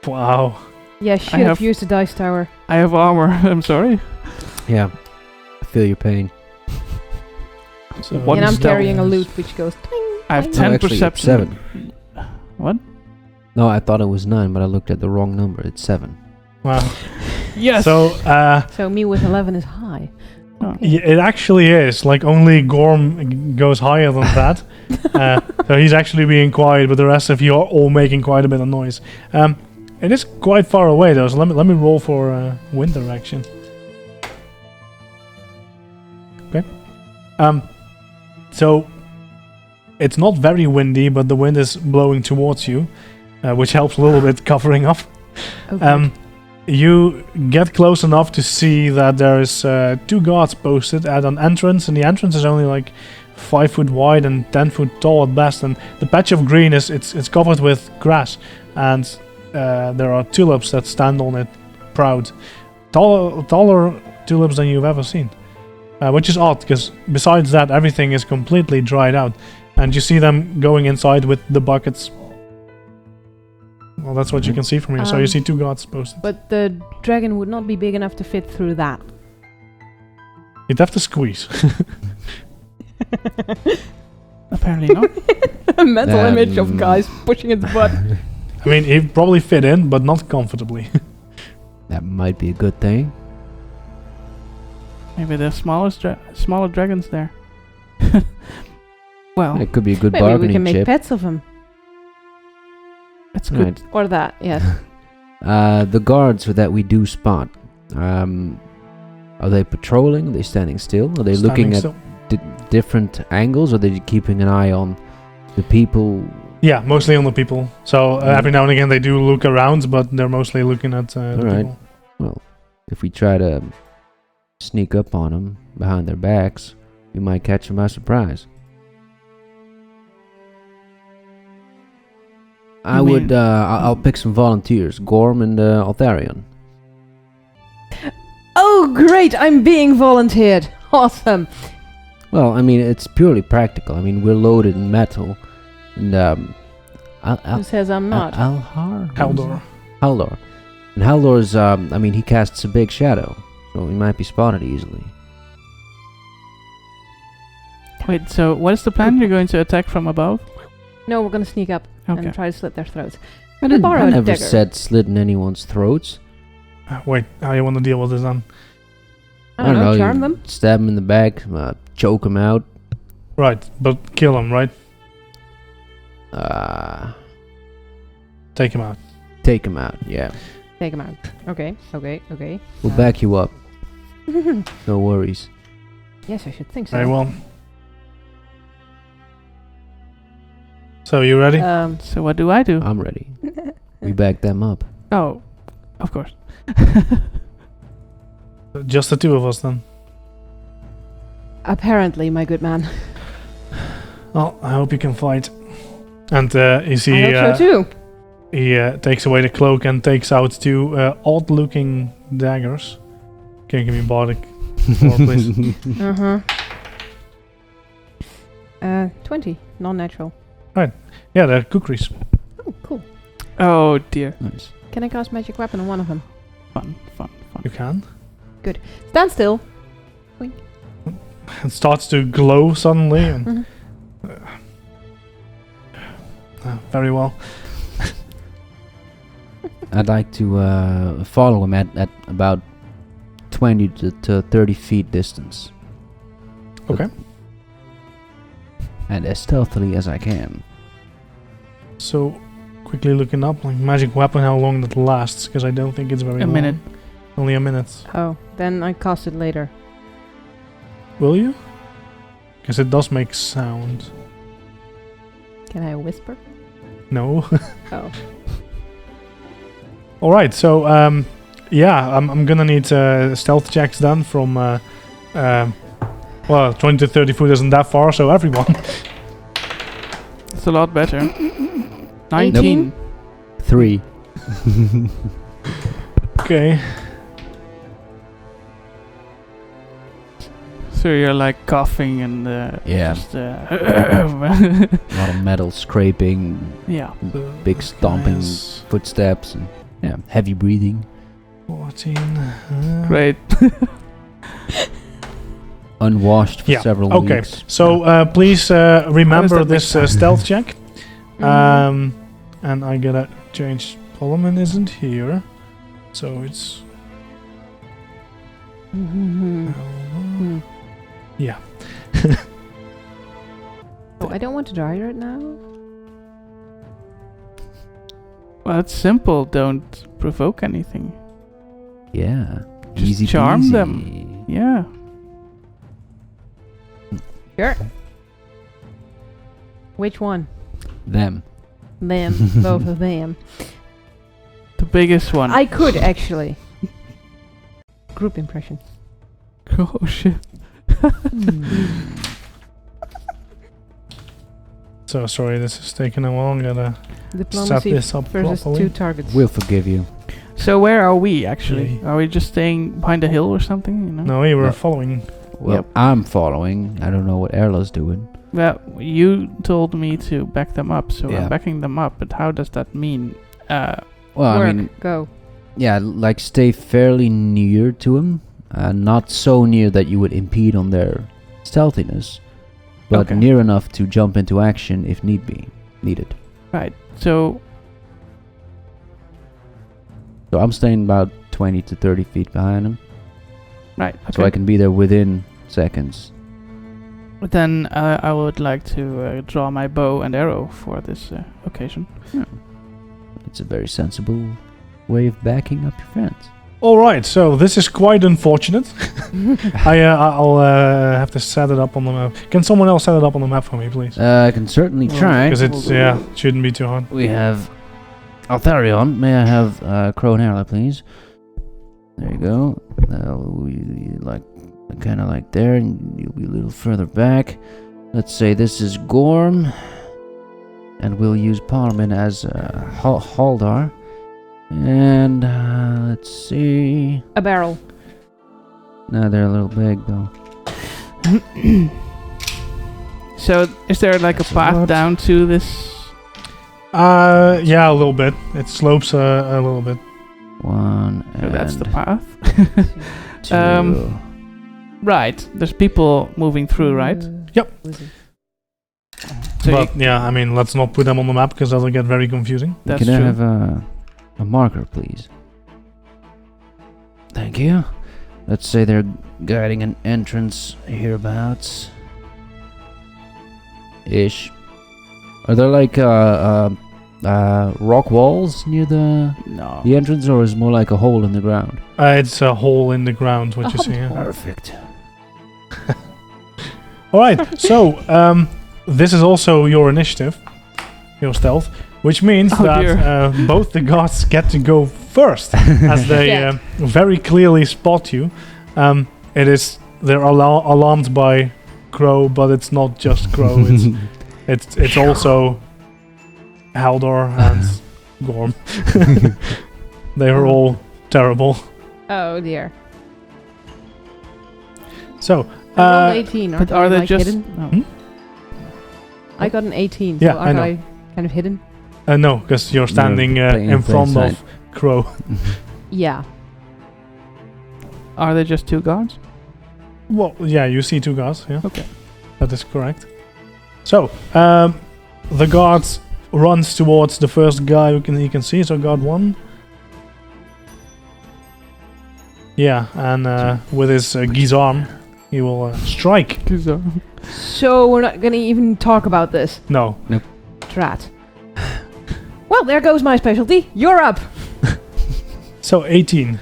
Wow. Yeah, should have- have used the dice tower. I have armor. I'm sorry. Yeah, I feel your pain. So What and is I'm carrying a stealth? loot which goes ting. I have ting. 10 actually, it's perception. 7. What? No, I thought it was 9, but I looked at the wrong number. It's 7. Wow. Yes! So So me with 11 is high. Oh. Okay. it actually is. Like, only Gorm goes higher than that. So he's actually being quiet, but the rest of you are all making quite a bit of noise. It is quite far away though, so let me roll for wind direction. Okay. So it's not very windy, but the wind is blowing towards you, which helps a little bit covering up. Okay. You get close enough to see that there's 2 guards posted at an entrance, and the entrance is only like 5 foot wide and 10 foot tall at best. And the patch of green is it's covered with grass, and there are tulips that stand on it, proud, taller tulips than you've ever seen, which is odd because besides that everything is completely dried out, and you see them going inside with the buckets. Well, that's what you can see from here. So you see 2 guards posted. But the dragon would not be big enough to fit through that. You'd have to squeeze. Apparently not. A mental image of guys pushing its butt. I mean, he'd probably fit in, but not comfortably. That might be a good thing. Maybe there's smaller dragons there. Well, It could be a good Maybe we bargaining can make chip. pets of him. that's good. Right. Or that, yes. The guards that we do spot, are they patrolling? Are they standing still? Are they looking at different angles? Or are they keeping an eye on the people? Yeah, mostly on the people. So every now and again they do look around, but they're mostly looking at the Alright. people. Well, if we try to sneak up on them behind their backs, we might catch them by surprise. I'll pick some volunteers. Gorm and Altharion. Oh, great! I'm being volunteered. Awesome. Well, I mean, it's purely practical. I mean, we're loaded in metal. And, Who says I'm not? Alhar? Haldor. Haldor. And Haldor's, I mean, he casts a big shadow, so he might be spotted easily. Wait, so what is the plan? You're going to attack from above? No, we're gonna sneak up Okay. and try to slit their throats. I borrow a never dagger. said slitting anyone's throats. Wait, how you want to deal with this then? I don't know, charm you them? Stab him in the back, choke him out. Right, but kill him, right? Take him out. Take him out, yeah. Take them out. Okay. We'll back you up, no worries. Yes, I should think so. Very well. So, you ready? So what do I do? I'm ready. We back them up. Oh, of course. Just the 2 of us then. Apparently, my good man. Well, I hope you can fight. And you see, I hope so too. he takes away the cloak and takes out 2 odd-looking daggers. Can you give me bardic roll, please? 20, non-natural. Yeah, they're kukris. Oh, cool. Oh dear. Nice. Can I cast magic weapon on one of them? Fun. You can. Stand still. It starts to glow suddenly. And, very well. I'd like to follow him at about 20 to 30 feet distance. Okay. And as stealthily as I can. So, quickly looking up, like magic weapon, how long that lasts, because I don't think it's very long. A minute. Only a minute. Oh, then I cast it later. Will you? Because it does make sound. Can I whisper? No. Oh. Alright, so, yeah, I'm gonna need stealth checks done from, well, 20 to 30 foot isn't that far, so everyone. It's a lot better. 19. 3. Okay. So you're like coughing and Yeah. just, A lot of metal scraping, yeah. big stomping Yes. footsteps, and yeah, heavy breathing. 14. Great. unwashed for Yeah, several okay. weeks. So please remember that this make stealth check. Mhm. And I gotta change. Solomon isn't here, so it's. Mhm. Yeah. Oh, I don't want to die right now. Well, it's simple. Don't provoke anything. Yeah. Just Easy charm peasy. them. Yeah. Sure. Which one? Them. Them. Both of them. The biggest one. I could actually. Group impression. Oh shit. So sorry, this is taking a while. I'm gonna set Diplomacy this up versus properly. 2 targets. We'll forgive you. So where are we actually? Yeah. Are we just staying behind a hill or something? You know. No, we were No. following. Well, Yep. I'm following. I don't know what Erla's doing. Well, you told me to back them up, so Yeah. I'm backing them up. But how does that mean? Well, Work. I mean, Go. yeah, like stay fairly near to him, not so near that you would impede on their stealthiness, but Okay. near enough to jump into action if needed. Right. So So I'm staying about 20 to 30 feet behind him, right. so I can be there within seconds. Then I would like to draw my bow and arrow for this occasion. It's a very sensible way of backing up your friends. All right, so this is quite unfortunate. I'll have to set it up on the map. Can someone else set it up on the map for me, please? I can certainly Well, try. Because it's shouldn't be too hard. We have Altharion. May I have Crow and Erla, please? There you go. We like kind of like there, and you'll be a little further back. Let's say this is Gorm, and we'll use Parliament as Haldar. And let's see. A barrel. No, they're a little big though. So is there like That's a a path lot. down to this? Yeah, a little bit. It slopes a little bit. One So and that's the path. two. Right. There's people moving through, right? Yep. So But yeah, I mean, let's not put them on the map because that'll get very confusing. that's Can I true. have a marker, please? Thank you. Let's say they're guiding an entrance hereabouts. Ish. Are there like rock walls near the No. entrance, or is it more like a hole in the ground? It's a hole in the ground, what A you see. Yeah. Perfect. All right, so this is also your initiative, your stealth, which means Oh, that both the gods get to go first, as they Yeah. very clearly spot you. They're alarmed by Crow, but it's not just Crow. It's also Haldor and Gorm. They are all terrible. Oh dear. So, I rolled 18. But Aren't are I, they like, just? hidden? No. Hmm? I got an 18. Yeah, so I aren't know. I kind of hidden? no, because you're standing playing in in front plain of Crow. Yeah. Are they just two gods? Well, yeah, you see two gods. Yeah. Okay. That is correct. So, the guard runs towards the first guy he can see, so guard 1. Yeah, and with his Gizarm, he will strike. So we're not gonna even talk about this. No. Drat. Well, there goes my specialty. You're up. So, 18.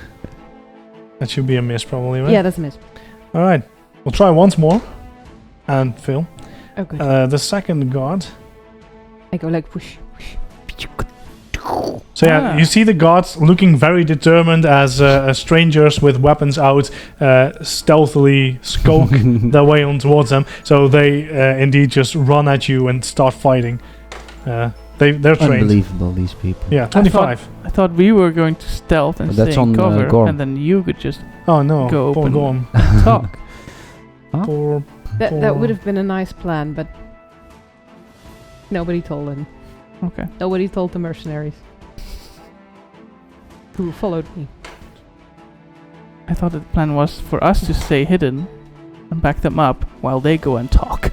That should be a miss, probably, right? Yeah, that's a miss. Alright, we'll try once more. And fail. Oh, good. The second guard. I go like whoosh, whoosh. So yeah, Ah. you see the guards looking very determined as strangers with weapons out stealthily skulk their way on towards them. So they indeed just run at you and start fighting. They're trained. Unbelievable, these people. Yeah, 25. I thought we were going to stealth and But that's stay in on, cover, Gorm. and then you could just Oh no, Go poor open. Gorm. talk. Poor. That would have been a nice plan, but nobody told him. Okay. Nobody told the mercenaries who followed me. I thought the plan was for us to stay hidden and back them up while they go and talk.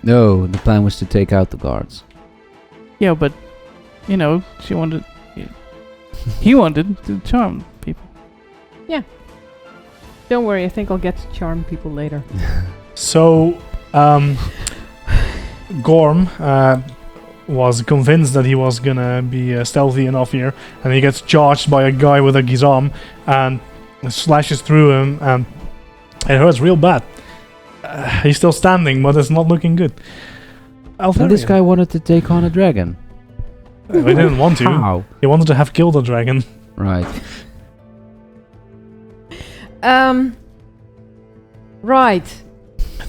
No, the plan was to take out the guards. Yeah, but she wanted. He wanted to charm people. Don't worry, I think I'll get to charm people later. So, Gorm was convinced that he was gonna be stealthy enough here, and he gets charged by a guy with a gizam and slashes through him, and it hurts real bad. He's still standing, but it's not looking good. And this guy wanted to take on a dragon. He didn't want to. How? He wanted to have killed a dragon. Right. Right.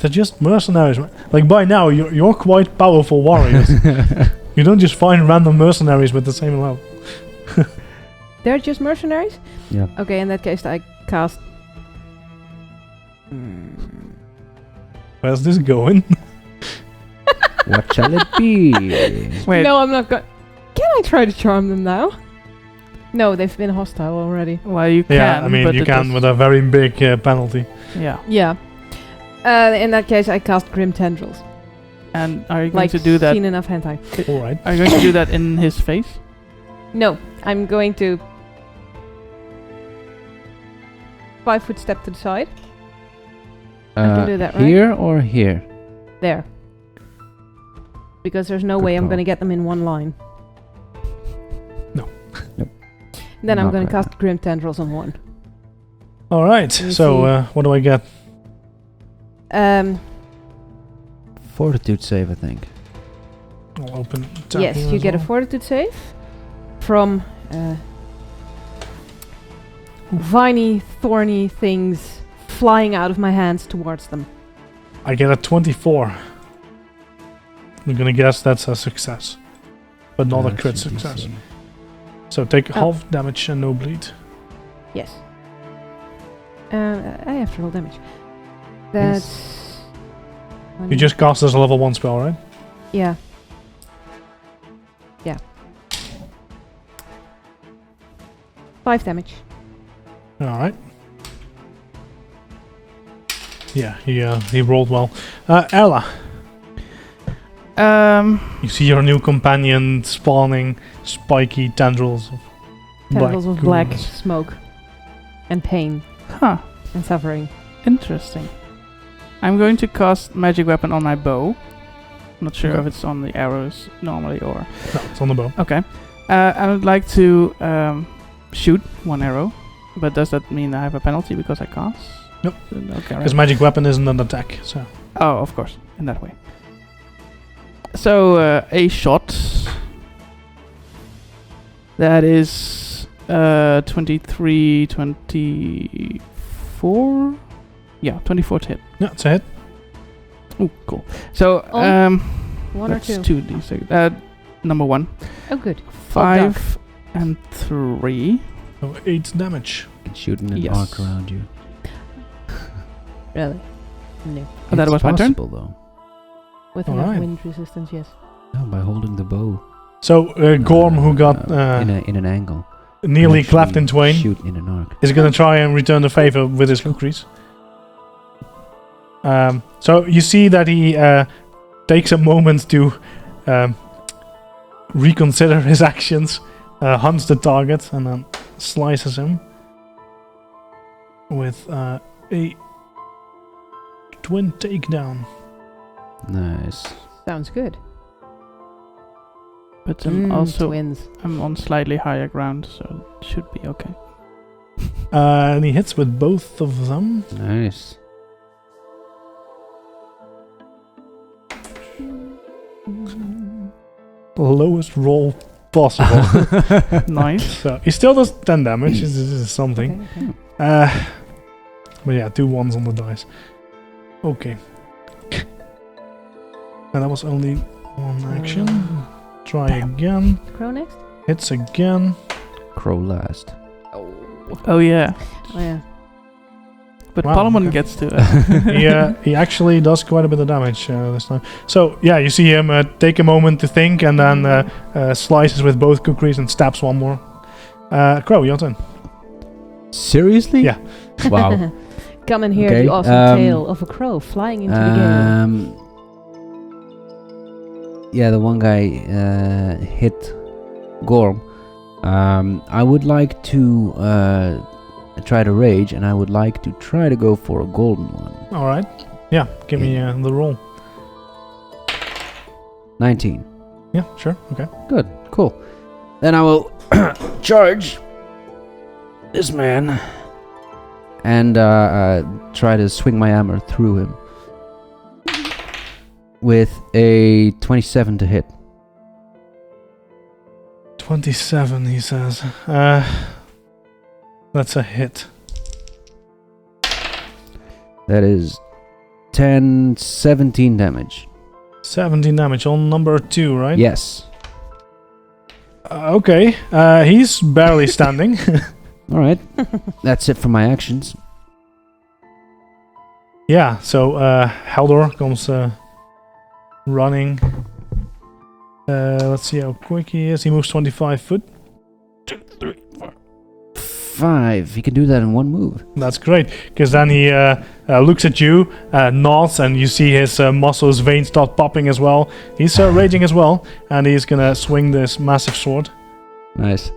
They're just mercenaries. Like, by now, you're quite powerful warriors. You don't just find random mercenaries with the same level. They're just mercenaries? Yeah. Okay, in that case I cast... Where's this going? What shall it be? Wait. No, I'm not going... Can I try to charm them now? No, they've been hostile already. Well, you can. Yeah, I mean, but you it can is- with a very big penalty. Yeah. Yeah. In that case I cast Grim Tendrils. And are you going Like to do that? seen enough hentai. Alright. Are you going to do that in his face? No, I'm going to 5-foot step to the side. I can do that, right? Here or here? There. Because there's no Good way I'm call. going to get them in one line. No. Nope. Then I'm Not going to right cast Grim Tendrils on one. Alright, Let me so what do I get? Fortitude save, I think. I'll open Yes, you get a fortitude save from viney, thorny things flying out of my hands towards them. I get a 24. I'm gonna guess that's a success. But not a crit success. So take half damage and no bleed. Yes. I have to roll damage. That's... You just cast as a level 1 spell, right? Yeah. Yeah. 5 damage. Alright. Yeah, he rolled well. Ella, you see your new companion spawning spiky tendrils of Tendrils of black goodness. smoke. And pain. Huh. And suffering. Interesting. I'm going to cast magic weapon on my bow. Not sure if it's on the arrows normally or... No, it's on the bow. Okay. I would like to shoot one arrow. But does that mean I have a penalty because I cast? Nope. Okay, Because right. magic weapon isn't an attack, so... Oh, of course. In that way. So, a shot. That is 23, 24? Yeah, 24 to hit. Yeah, it's a hit. Ooh, cool. So, One or that's two? 2d6. Number 1. Oh, good. 5 and 3. So 8 damage. Shooting an Yes. arc around you. Really? No. Oh, that It's was my turn? possible, though. With enough Alright. wind resistance, yes. No, by holding the bow. So Gorm, who got in an angle. nearly Actually cleft in twain, Shoot in an arc. is going to try and return the favor with his kukris. So you see that he takes a moment to reconsider his actions, hunts the target, and then slices him with a twin takedown. Nice. Sounds good. But I'm also twins. I'm on slightly higher ground, so it should be okay. And he hits with both of them. Nice. The lowest roll possible. Nice. So he still does 10 damage. This is something. Okay, okay. But yeah, 2 1s on the dice. Okay. And that was only one action. Try again. Crow next? Hits again. Crow last. Oh yeah. Oh, yeah. But Wow, Palamon okay. gets to He actually does quite a bit of damage this time. So yeah, you see him take a moment to think and then slices with both kukris and stabs one more. Crow, your turn. Seriously? Yeah. Wow. Come and hear Okay, the awesome tale of a crow flying into the gale. Yeah, the one guy hit Gorm. I would like to try to rage, and I would like to try to go for a golden one. All right. Yeah, give me the roll. 19. Yeah, sure. Okay. Good, cool. Then I will charge this man and try to swing my hammer through him with a 27 to hit. 27, he says. That's a hit. That is 17 damage. 17 damage on number 2, right? Yes. Okay. He's barely standing. All right. That's it for my actions. Yeah, so Haldor comes running. Let's see how quick he is. He moves 25 foot. 2, 3, 4. 5. He can do that in one move. That's great, because then he looks at you, nods, and you see his muscles, veins start popping as well. He's raging as well, and he's gonna swing this massive sword. Nice.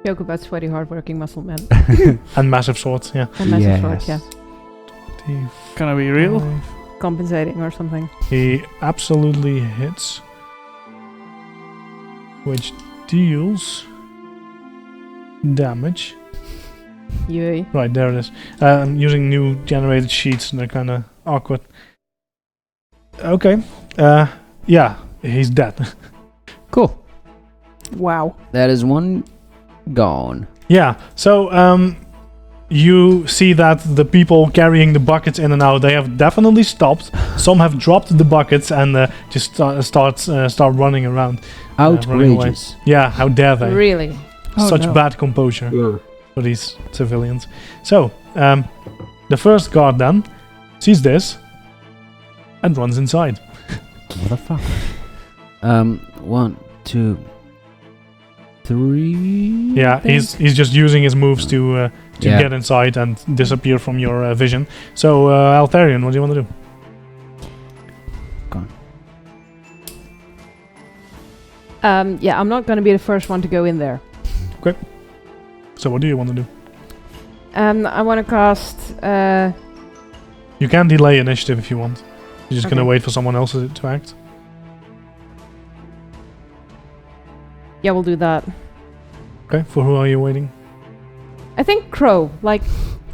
Joke about sweaty, hardworking muscle men. And massive swords, yeah. And massive sword, yeah. 25. Gonna be real? Compensating or something. He absolutely hits, which deals damage. Yay. Right, there it is. I'm using new generated sheets and they're kind of awkward. Okay. Yeah, he's dead. Cool. Wow. That is one gone. Yeah, so you see that the people carrying the buckets in and out, they have definitely stopped. Some have dropped the buckets and just start running around. Running away. Outrageous. Yeah, how dare they? Really? Such bad composure for these civilians. So, the first guard then sees this and runs inside. What the fuck? 1, 2, 3. Yeah, he's just using his moves to Yeah. get inside and disappear from your vision. So, Altharion, what do you want to do? Yeah, I'm not going to be the first one to go in there. So, what do you want to do? I want to cast... You can delay initiative if you want. You're just gonna Okay. wait for someone else to act. Yeah, we'll do that. Okay, for who are you waiting? I think Crow, like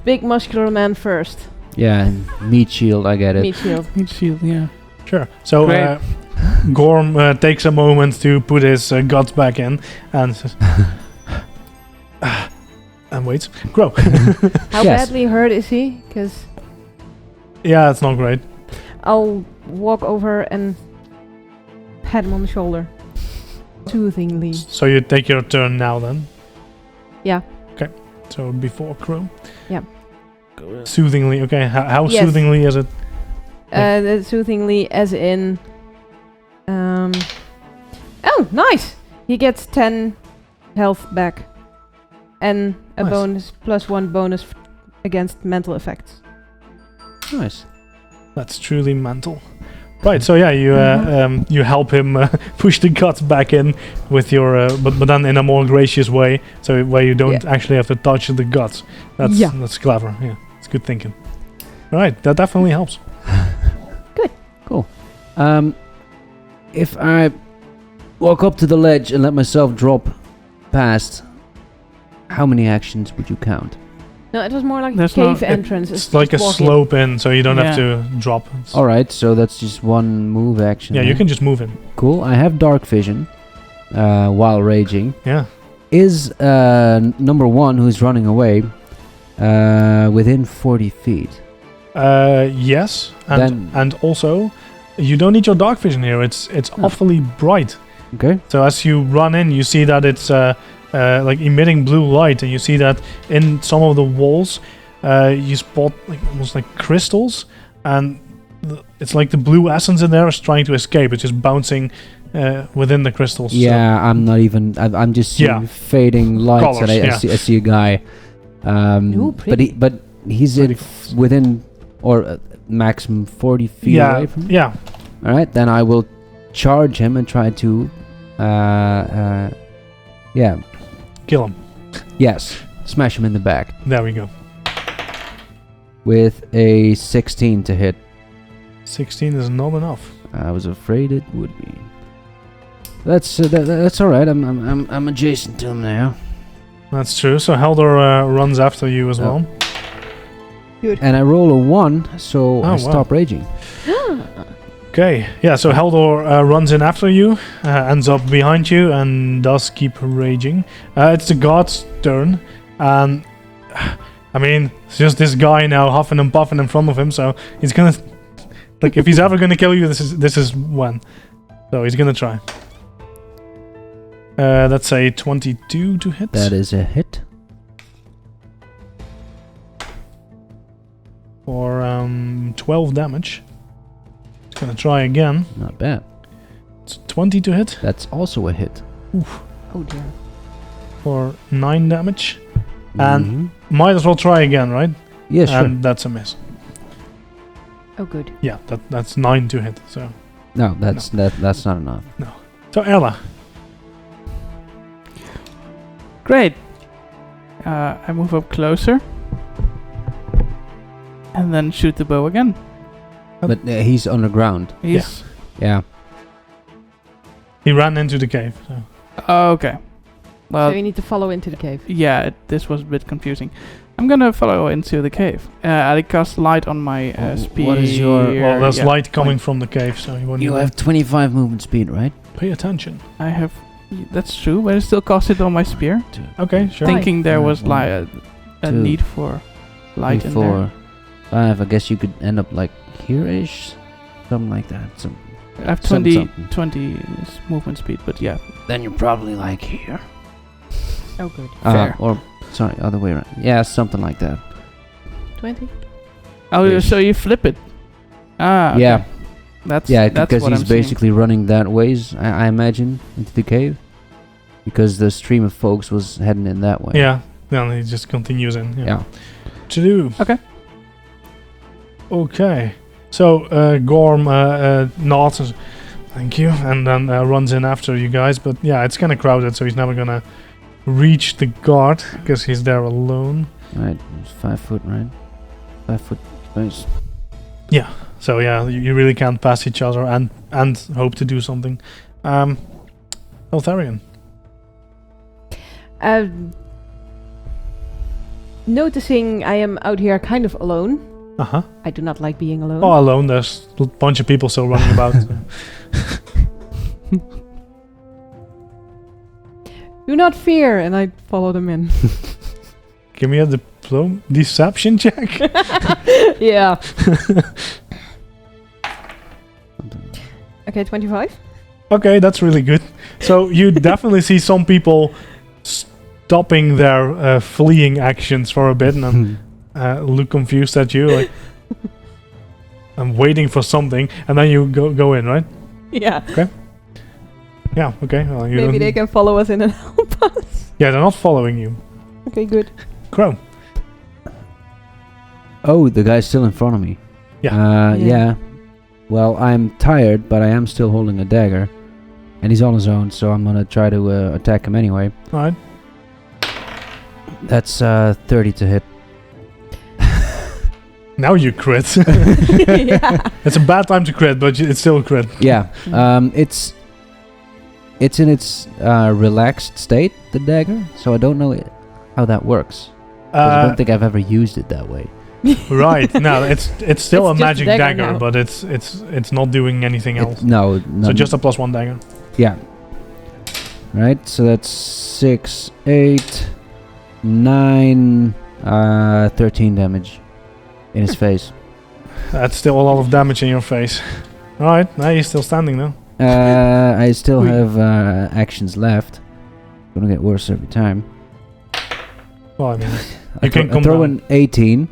big muscular man first. Yeah, meat shield, I get it. Meat shield. Meat shield, yeah. Sure. So Great. Gorm takes a moment to put his guts back in and says, and waits. Grow. How Yes. badly hurt is he? Because Yeah, it's not great. I'll walk over and pat him on the shoulder. Soothingly. So you take your turn now then? Yeah. Okay. So before Crow. Yeah. Soothingly. Okay. How Yes. soothingly is it? Soothingly as in... Oh, nice! He gets 10 health back. And a Nice. bonus, +1 bonus against mental effects. Nice. That's truly mental. Right. So yeah, you help him push the guts back in with your, but then in a more gracious way, so where you don't actually have to touch the guts. That's clever. Yeah, it's good thinking. All right, that definitely helps. Cool. If I walk up to the ledge and let myself drop past, how many actions would you count? No, it was more like There's a cave no- entrance. It's like a just walk in. slope in, so you don't have Yeah. to drop. It's- Alright, so that's just one move action. Yeah, you then. can just move in. Cool. I have dark vision while raging. Yeah. Is number one, who's running away, within 40 feet? Yes, and also, you don't need your dark vision here. It's awfully bright. Okay. So as you run in, you see that it's like emitting blue light, and you see that in some of the walls, you spot like almost like crystals, and it's like the blue essence in there is trying to escape. It's just bouncing within the crystals. so- Yeah, I'm not even. I'm just seeing Yeah. fading lights, Colors, and I yeah. see a guy. Ooh, But pretty. he's Pretty within or maximum 40 feet away from me? Yeah. All right, then I will charge him and try to, Kill him. yes, smash him in the back There we go. with a 16 to hit. 16 is not enough. I was afraid it would be. That's all right. I'm adjacent to him now. That's true. So Haldor runs after you as well. Good. And I roll a 1, so I wow. stop raging. Okay. Yeah. So Haldor runs in after you, ends up behind you, and does keep raging. It's the god's turn, and I mean, it's just this guy now huffing and puffing in front of him. So he's gonna, like, if he's ever gonna kill you, this is when. So he's gonna try. That's a 22 to hit. That is a hit. For 12 damage. It's gonna try again. Not bad. It's 20 to hit. That's also a hit. Oh dear. For 9 damage. And Mhm. might as well try again, right? Yeah, sure. And that's a miss. Oh good. Yeah, that's 9 to hit. So No, that's not enough. so Ella. Great. I move up closer. And then shoot the bow again. But he's underground. He's... Yeah. He ran into the cave. So. Okay. Well, So you need to follow into the cave. yeah, this was a bit confusing. I'm gonna follow into the cave. I cast light on my spear. What is your- Well, there's yeah, light coming from the cave, so you won't You need have 25 movement speed, right? to pay attention. I have... That's true, but I still cast it on my spear. Okay, sure. Thinking there was One, a two, need for light in 4, 5. I guess you could end up like here-ish. Something like that. Some, there. I have some- 20 something. movement speed, but yeah. Then you're probably like here. Oh good. Fair. Or, sorry, other way around. Yeah, something like that. 20? Oh, Ish. so you flip it. Ah, okay. Yeah. That's Yeah, that's because what he's I'm seeing. basically running that ways, I imagine, into the cave. Because the stream of folks was heading in that way. Yeah, then he just continues in. Yeah. To do. Okay. Okay. So Gorm nods, thank you, and then runs in after you guys. But yeah, it's kind of crowded, so he's never gonna reach the guard because he's there alone. Right, it's 5 foot, right? 5 foot space. So yeah, you really can't pass each other and hope to do something. Eltharion. Noticing I am out here kind of alone. Uh-huh. I do not like being alone. Oh, alone. There's a bunch of people still running about. So. Do not fear, and I follow them in. Give me a deception check. Yeah. Okay, 25. Okay, that's really good. So you definitely see some people stopping their fleeing actions for a bit and then look confused at you, like I'm waiting for something, and then you go in, right? Yeah. Yeah. Okay. Well, you Maybe don't- they can follow us in and help us. Yeah, they're not following you. Okay, good. Crow. Oh, the guy's still in front of me. Yeah. Yeah. Well, I'm tired, but I am still holding a dagger. And he's on his own, so I'm gonna try to attack him anyway. All right. That's 30 to hit. Now you crit. Yeah. It's a bad time to crit, but it's still a crit. Yeah. It's in its relaxed state, the dagger, so I don't know how that works. 'Cause I don't think I've ever used it that way. Right. No, it's still It's a just a magic dagger dagger, now. but it's not doing anything else. No. So just a +1 dagger. Yeah. Right, so that's 6, 8, 9, 13 damage in his face. That's still a lot of damage in your face. All right. Now you're still standing though. I still Wait. have actions left. Gonna get worse every time. Well, I mean, I You can come throw down. an 18.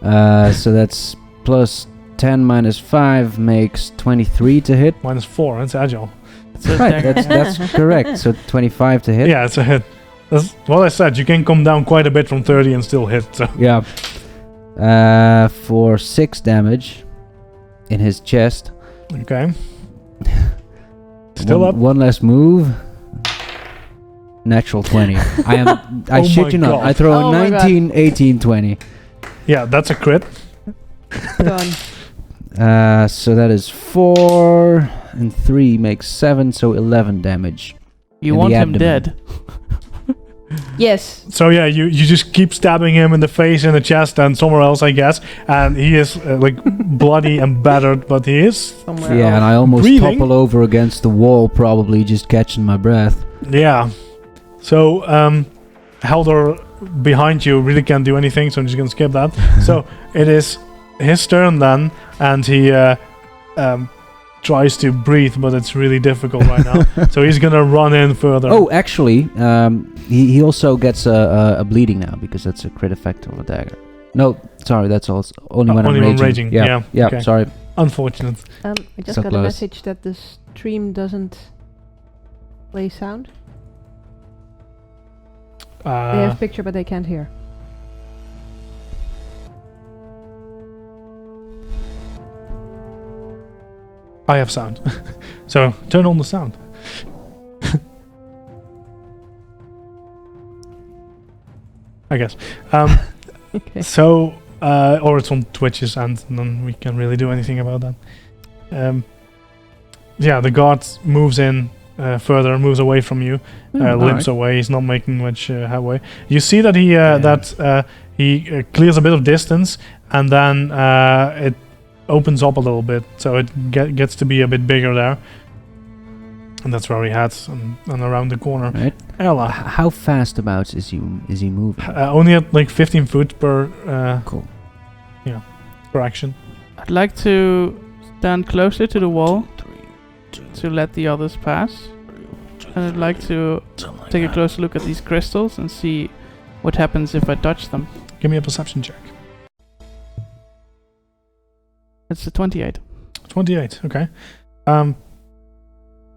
So that's plus 10 minus 5 makes 23 to hit. -4. That's agile. It's a Right, dagger. that's correct. So 25 to hit. Yeah, it's a hit. That's what I said. You can come down quite a bit from 30 and still hit. So Yeah. For 6 damage in his chest. Okay. Still up. One less move. Natural 20. I Oh shit my you not. God. I throw Oh my 19, 18, 20. Yeah, that's a crit. Done. So that is 4 and 3 makes 7, so 11 damage. You In want the him abdomen. dead. Yes. So yeah, you just keep stabbing him in the face, in the chest, and somewhere else, I guess. And he is like bloody and battered, but he is. Somewhere Yeah, and I almost Breathing. topple over against the wall, probably just catching my breath. Yeah. So Helder behind you really can't do anything, so I'm just gonna skip that. So it is his turn then, and he tries to breathe, but it's really difficult right now. So he's gonna run in further. Oh, actually, he also gets a bleeding now because that's a crit effect of a dagger. No, sorry, that's also only when only I'm when raging. raging, yeah, okay. Sorry. Unfortunate. I just So got a close. message that the stream doesn't play sound. They have picture, but they can't hear. I have sound. So turn on the sound. I guess. Okay. So, or it's on Twitch's end, and then we can't really do anything about that. Yeah, the guard moves in further, moves away from you, limps away. He's not making much headway. You see that he clears a bit of distance, and then it opens up a little bit, so it gets to be a bit bigger there. And that's where he heads, and around the corner. Right. Ella. How fast about is he moving? Only at like 15 foot per Cool. per action. I'd like to stand closer to the wall to let the others pass. And I'd like to take a closer look at these crystals and see what happens if I touch them. Give me a perception check. It's a 28. 28. Okay.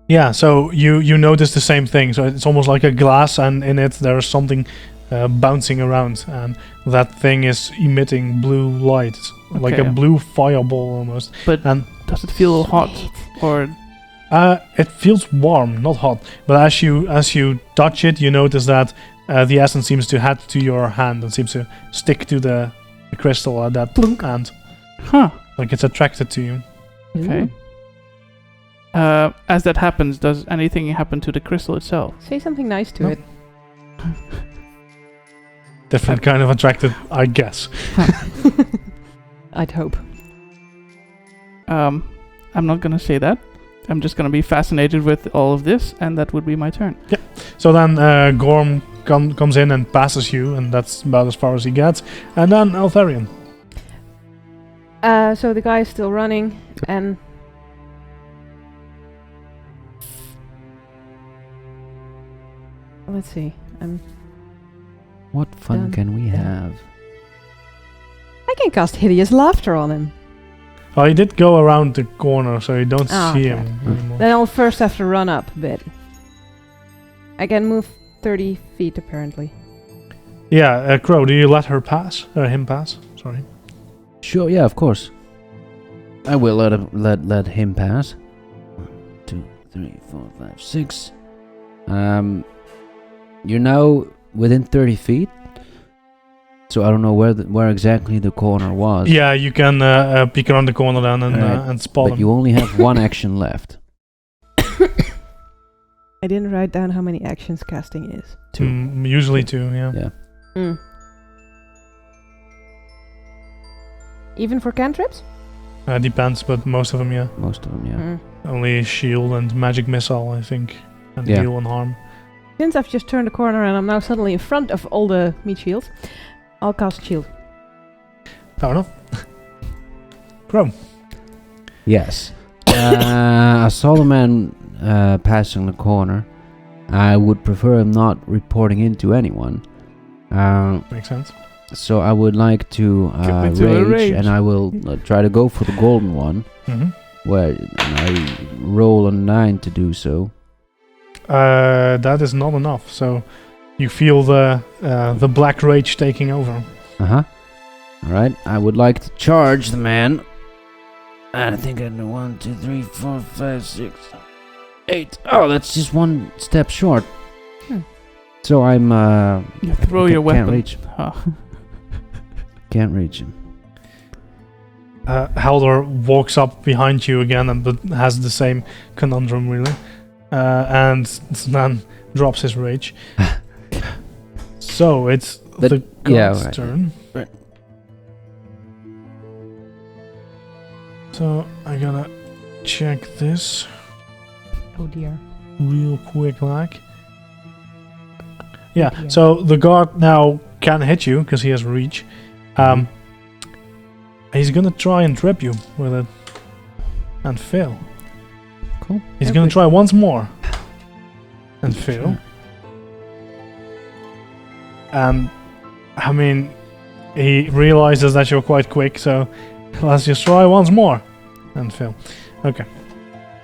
Yeah. So you notice the same thing. So it's almost like a glass, and in it there is something bouncing around, and that thing is emitting blue light, like a Okay. blue fireball almost. But And does it feel hot? Or it feels warm, not hot. But as you touch it, you notice that the essence seems to head to your hand and seems to stick to the crystal at that end. huh? Like it's attracted to you. Okay. As that happens, does anything happen to the crystal itself? Say something nice to No. it. Different kind of attracted, I guess. I'd hope. I'm not gonna say that. I'm just gonna be fascinated with all of this, and that would be my turn. So then Gorm comes in and passes you, and that's about as far as he gets. And then Altharion. So the guy is still running, and let's see. What fun Done. can we have? I can cast hideous laughter on him. Oh, he did go around the corner, so you don't Ah, see okay. him anymore. Then I'll first have to run up a bit. I can move 30 feet apparently. Yeah, Crow, do you let her pass? Him pass? Sorry. Sure, yeah, of course. I will let him pass. 1, 2, 3, 4, 5, 6. You're now within 30 feet. So I don't know where exactly the corner was. Yeah, you can peek around the corner then and spot But him. you only have one action left. I didn't write down how many actions casting is. 2. Usually 2, yeah. Yeah. Mm. Even for cantrips? Depends, but most of them, yeah. Most of them, yeah. Mm. Only shield and magic missile, I think. And Yeah. heal and harm. Since I've just turned the corner and I'm now suddenly in front of all the meat shields, I'll cast shield. Fair enough. Crow. Yes. I saw the man passing the corner. I would prefer him not reporting into anyone. Makes sense. So I would like to Get me to a rage, rage. and I will try to go for the golden one, where I roll a 9 to do so. That is not enough, so you feel the black rage taking over. Alright, I would like to charge the man. And I think I know 1, 2, 3, 4, 5, 6, 8. Oh, that's just one step short. So I'm You throw your weapon. Can't reach. Oh. Can't reach him. Haldor walks up behind you again, but has the same conundrum really, and then drops his rage. So it's the god's turn. Right. So I gotta check this Oh dear. real quick, like. Yeah. Yeah. So the guard now can hit you because he has reach. He's gonna try and trap you with it and fail. Cool. He's gonna try once more and fail. And I mean, he realizes that you're quite quick, so let's just try once more and fail. Okay.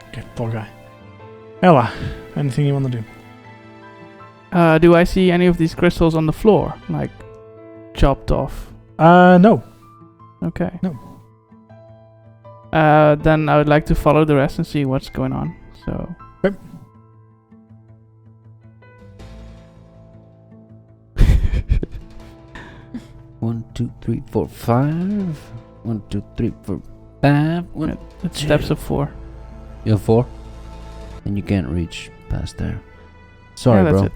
Okay, poor guy. Ella, anything you want to do? Do I see any of these crystals on the floor, like chopped off? No. Okay. No. Then I would like to follow the rest and see what's going on. So. Okay. One, 2, 3, 4, 5. 1, 2, 3, 4, 5. One, It's steps of 4. you have 4, and you can't reach past there. Sorry, yeah, that's bro. it.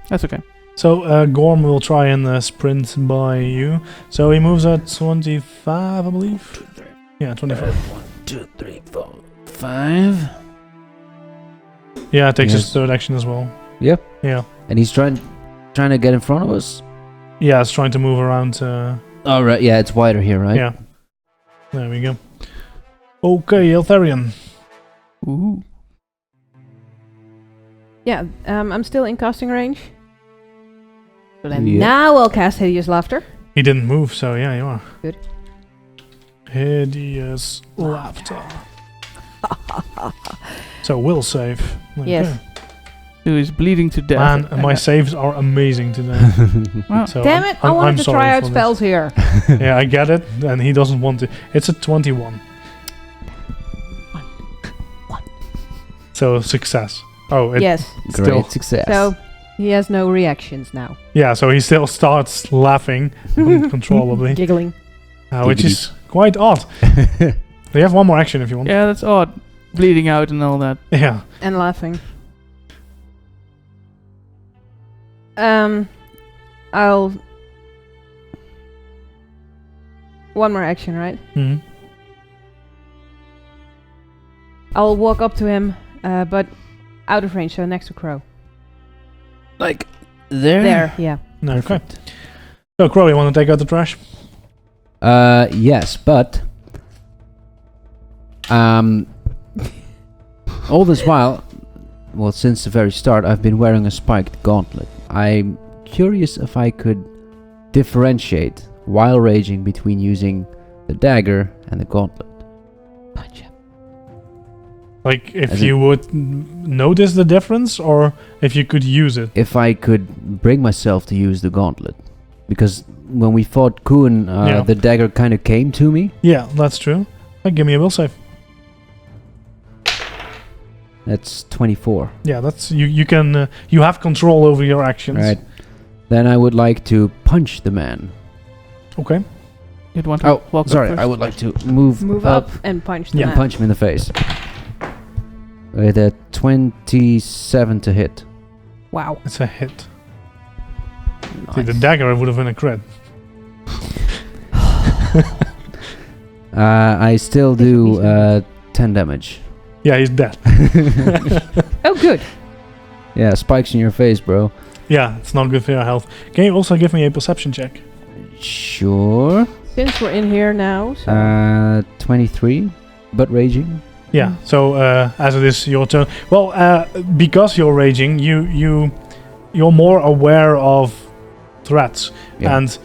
That's okay. So Gorm will try and sprint by you. So he moves at 25, I believe. Yeah, 25. 1, 2, 3, 4, 5. Yeah, it takes his Yes. third action as well. Yep. Yeah. And he's trying to get in front of us. Yeah, it's trying to move around. Oh right, yeah, it's wider here, right? Yeah. There we go. Okay, Eltharion. Ooh. Yeah, I'm still in casting range. So then Yeah. now I'll cast Hideous Laughter. He didn't move, so yeah, you are. Good. Hideous laughter. So will save. Okay. Yes. Who is bleeding to death. Man, my saves are amazing today. Wow. So Damn it! I I'm wanted to sorry try out for this. spells here. Yeah, I get it, and he doesn't want to. It's a 21. So success. Oh, it Yes. still. Great success. So he has no reactions now. Yeah, so he still starts laughing uncontrollably, Giggling. which is quite odd. You have one more action if you want. Yeah, that's odd. Bleeding out and all that. Yeah. And laughing. I'll... One more action, right? Mhm. I'll walk up to him, but out of range, so next to Crow. like there. There, yeah. Okay. So, Crow, you want to take out the trash? Yes, but all this while, well, since the very start, I've been wearing a spiked gauntlet. I'm curious if I could differentiate while raging between using the dagger and the gauntlet. Punch him. Like, if As you would notice the difference, or if you could use it? If I could bring myself to use the gauntlet, because when we fought Kuhn, Yeah. the dagger kind of came to me. Yeah, that's true. Give me a will save. That's 24. Yeah, that's you can you have control over your actions. Right. Then I would like to punch the man. Okay. You'd want to Oh, walk sorry. up I first. would like to move up and punch the Yeah, man. punch him in the face. With a 27 to hit. Wow. It's a hit. Nice. See, the dagger would have been a crit. I still do 10 damage. Yeah, he's dead. Oh, good. Yeah, spikes in your face, bro. Yeah, it's not good for your health. Can you also give me a perception check? Sure. Since we're in here now, so 23, but raging. Yeah. So as it is your turn, well, because you're raging, you're more aware of threats, Yeah. and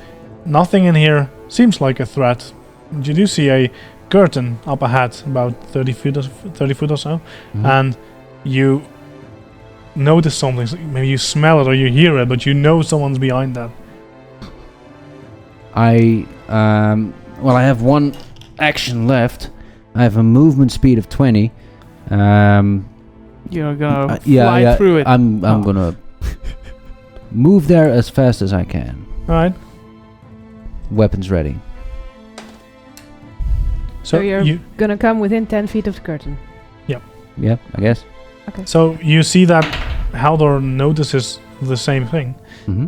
nothing in here seems like a threat. You do see a curtain up ahead, about 30 feet or so, Mhm. and you notice something. So maybe you smell it or you hear it, but you know someone's behind that. I Well, I have one action left. I have a movement speed of 20. You're gonna yeah, fly through it. I'm gonna move there as fast as I can. Alright. Weapons ready. So you're gonna come within 10 feet of the curtain. Yeah, I guess. Okay. So you see that Haldor notices the same thing. Mm-hmm.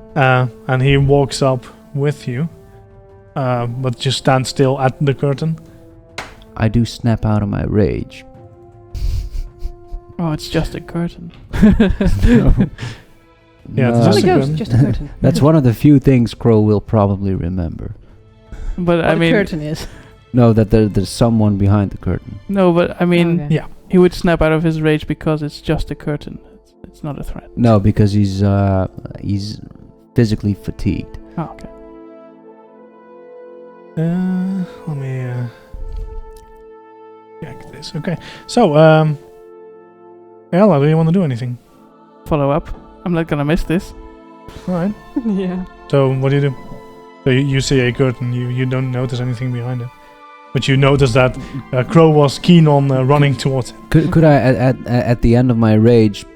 And he walks up with you. But just stands still at the curtain. I do snap out of my rage. Oh, it's just a curtain. Yeah, No. it's It's just only a ghost, curtain. just a curtain. That's one of the few things Crow will probably remember. But What I a mean, curtain is. No, that there's someone behind the curtain. no, but I mean, Okay. Yeah. he would snap out of his rage because it's just a curtain. It's not a threat. No, because he's physically fatigued. Oh, okay. Let me check this. Okay. So, Ella, do you want to do anything? Follow up. I'm not gonna miss this. Alright. Yeah. So, what do you do? So, you see a curtain, you don't notice anything behind it. But you notice that Crow was keen on running towards it. Could I at the end of my rage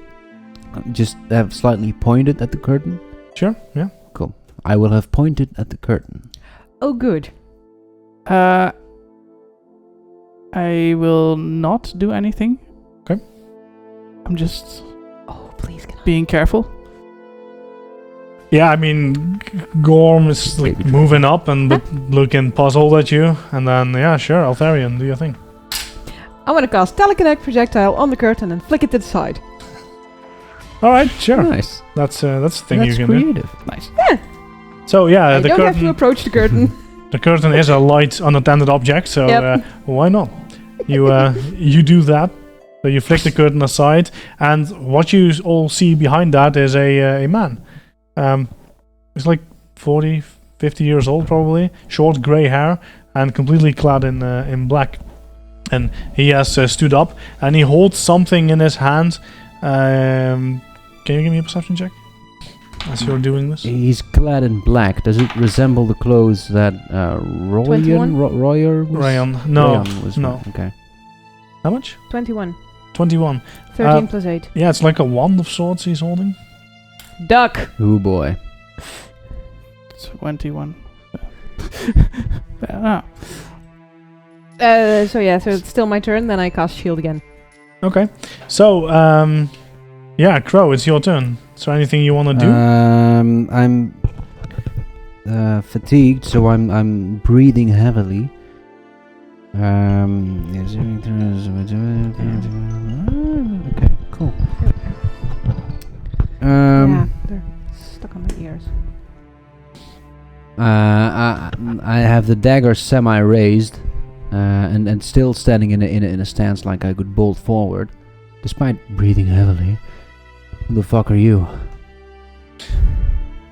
just have slightly pointed at the curtain? Sure, yeah. Cool. I will have pointed at the curtain. Oh, good. I will not do anything. Okay. I'm just Oh, please, can I? being careful. Yeah, I mean, Gorm is like moving up and looking puzzled at you. And then, yeah, sure, Altharian, do your thing. I want to cast Telekinetic Projectile on the curtain and flick it to the side. Alright, sure. Nice. That's the thing That's you can do. creative. Nice. So, yeah, I the don't have to curtain, approach the curtain. the curtain is a light, unattended object, so Yep. why not? You you do that. So you flick the curtain aside, and what you all see behind that is a man. He's like 40, 50 years old probably, short grey hair, and completely clad in black. And he has stood up, and he holds something in his hand. Can you give me a perception check as you're doing this? He's clad in black. Does it resemble the clothes that 21? Royer was? Rayon, no, Rayon was no. Okay. How much? 21. 21. 13 plus 8. Yeah, it's like a wand of sorts he's holding. Duck! Oh boy. 21. Ah. So it's still my turn, then I cast Shield again. Okay. So, yeah, Crow, it's your turn. Is there anything you want to do? I'm fatigued, so I'm breathing heavily. Okay, cool. Yeah, they're stuck on my ears. I have the dagger semi-raised, and still standing in a stance like I could bolt forward, despite breathing heavily. Who the fuck are you?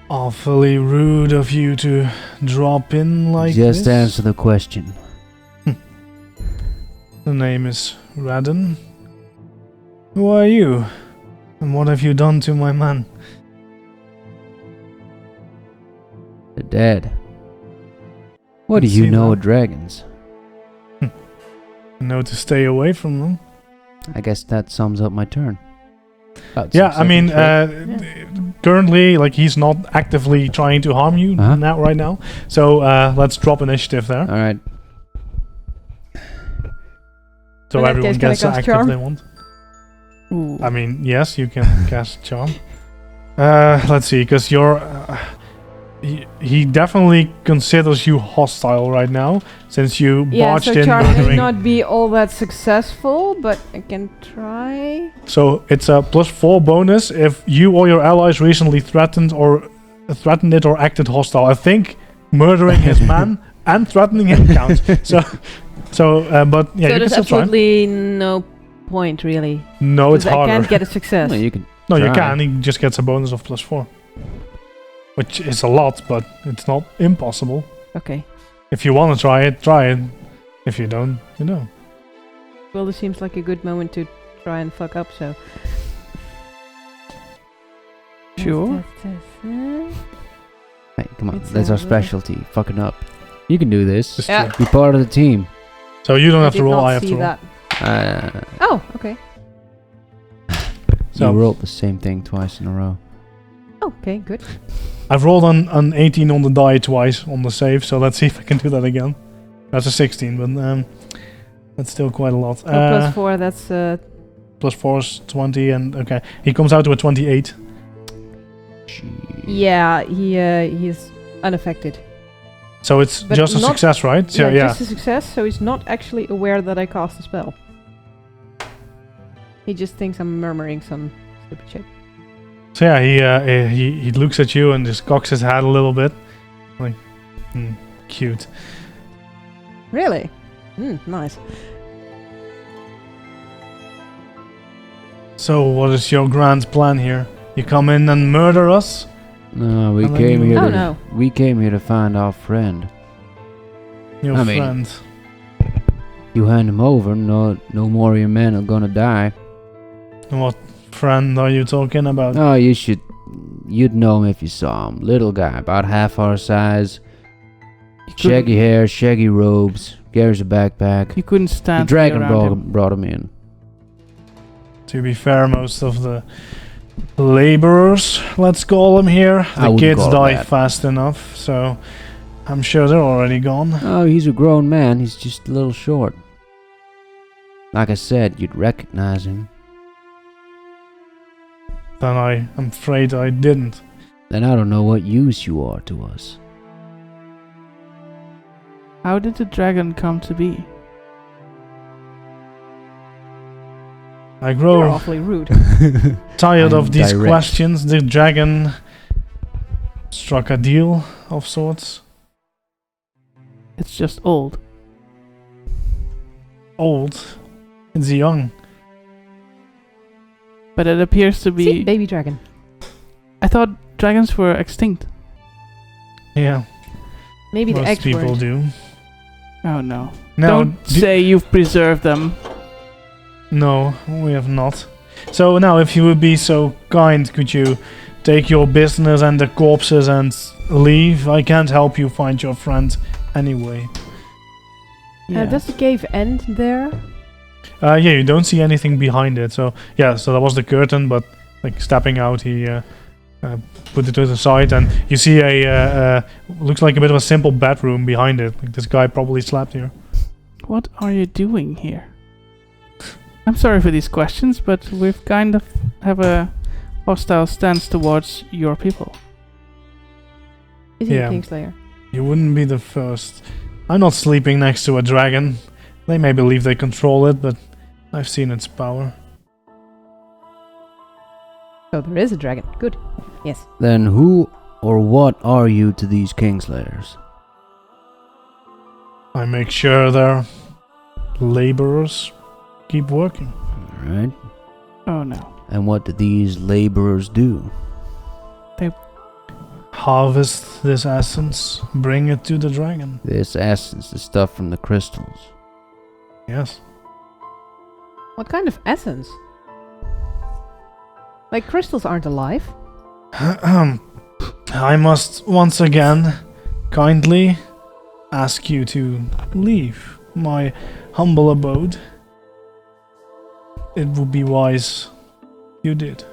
Awfully rude of you to drop in like Just this. answer the question. The name is Radon. Who are you? And what have you done to my man? They're dead. What do Let's you see know that. of dragons? Know to stay away from them. I guess that sums up my turn. About Yeah, 6 I mean, seconds, currently, like, he's not actively trying to harm you Uh-huh. right now. So, let's drop initiative there. Alright. So In that everyone case, can I gets the cast active Charm? they want. Ooh. I mean, yes, you can cast Charm. Let's see, because you're... he definitely considers you hostile right now, since you Yeah, botched so in Charm may murdering. not be all that successful, but I can try. So it's a +4 bonus if you or your allies recently threatened it or acted hostile. I think murdering his man and threatening him counts. But yeah, so you can there's still try. absolutely no point, really. No, it's 'Cause I harder. can't get a success. Well, you can No, you try. can. He just gets a bonus of +4. Which is a lot, but it's not impossible. Okay. If you want to try it, try it. If you don't, you know. Well, this seems like a good moment to try and fuck up, so... Sure. Hey, come on. It's That's our not really- specialty. Fucking up. You can do this. Just Yeah. to- Be part of the team. So you don't have did to roll, not I have see to roll. that. Oh, okay. So- You rolled the same thing twice in a row. Okay, good. I've rolled an 18 on the die twice on the save, so let's see if I can do that again. That's a 16, but that's still quite a lot. So plus 4, that's Plus 4 is 20, and okay. He comes out to a 28. yeah. He's unaffected. So it's But just a not- success, right? So yeah. Just a success. So he's not actually aware that I cast a spell. He just thinks I'm murmuring some stupid shit. So yeah, he looks at you and just cocks his head a little bit. Like, cute. Really? Nice. So what is your grand plan here? You come in and murder us? No, we And then came you- here. Oh to, no. We came here to find our friend. Your I mean- friend. You hand him over, no more of your men are gonna die. What friend are you talking about? Oh, you'd know him if you saw him. Little guy, about half our size. Shaggy hair, shaggy robes, carries a backpack. You couldn't The stand dragon around him. brought him in. To be fair, most of the laborers, let's call them here, I the wouldn't kids call die that. fast enough, so I'm sure they're already gone. Oh, he's a grown man. He's just a little short. Like I said, you'd recognize him. Then I'm afraid I didn't. Then I don't know what use you are to us. How did the dragon come to be? I You're grow awfully rude. tired I'm of these direct. questions. The dragon struck a deal of sorts. It's just old. Old. It's young. But it appears to See, be... baby dragon. I thought dragons were extinct. Yeah, Maybe the most X people word. do. Oh no. Now, Don't say you've preserved them. no, we have not. So now, if you would be so kind, could you take your business and the corpses and leave? I can't help you find your friend anyway. Yeah. Does the cave end there? Yeah, you don't see anything behind it. So yeah, so that was the curtain, but like stepping out, he put it to the side, and you see a looks like a bit of a simple bedroom behind it. Like this guy probably slept here. What are you doing here? I'm sorry for these questions, but we've kind of have a hostile stance towards your people. Is he Yeah. a Kingslayer? You wouldn't be the first. I'm not sleeping next to a dragon. They may believe they control it, but I've seen its power. So there is a dragon. Good. Yes. Then who or what are you to these Kingslayers? I make sure their laborers keep working. Alright. Oh no. And what do these laborers do? Harvest this essence, bring it to the dragon. This essence, the stuff from the crystals. Yes. What kind of essence? Like crystals aren't alive. I must once again kindly ask you to leave my humble abode. It would be wise you did.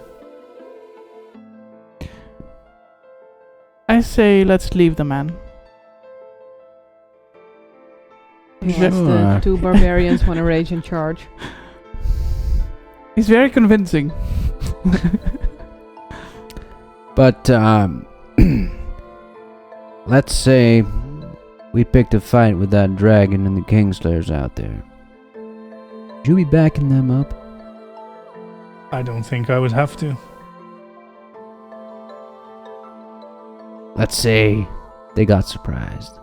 I say let's leave the man. Unless the Sure. two barbarians want to rage in charge. He's very convincing. But, let's say we picked a fight with that dragon and the Kingslayers out there. Would you be backing them up? I don't think I would have to. Let's say they got surprised.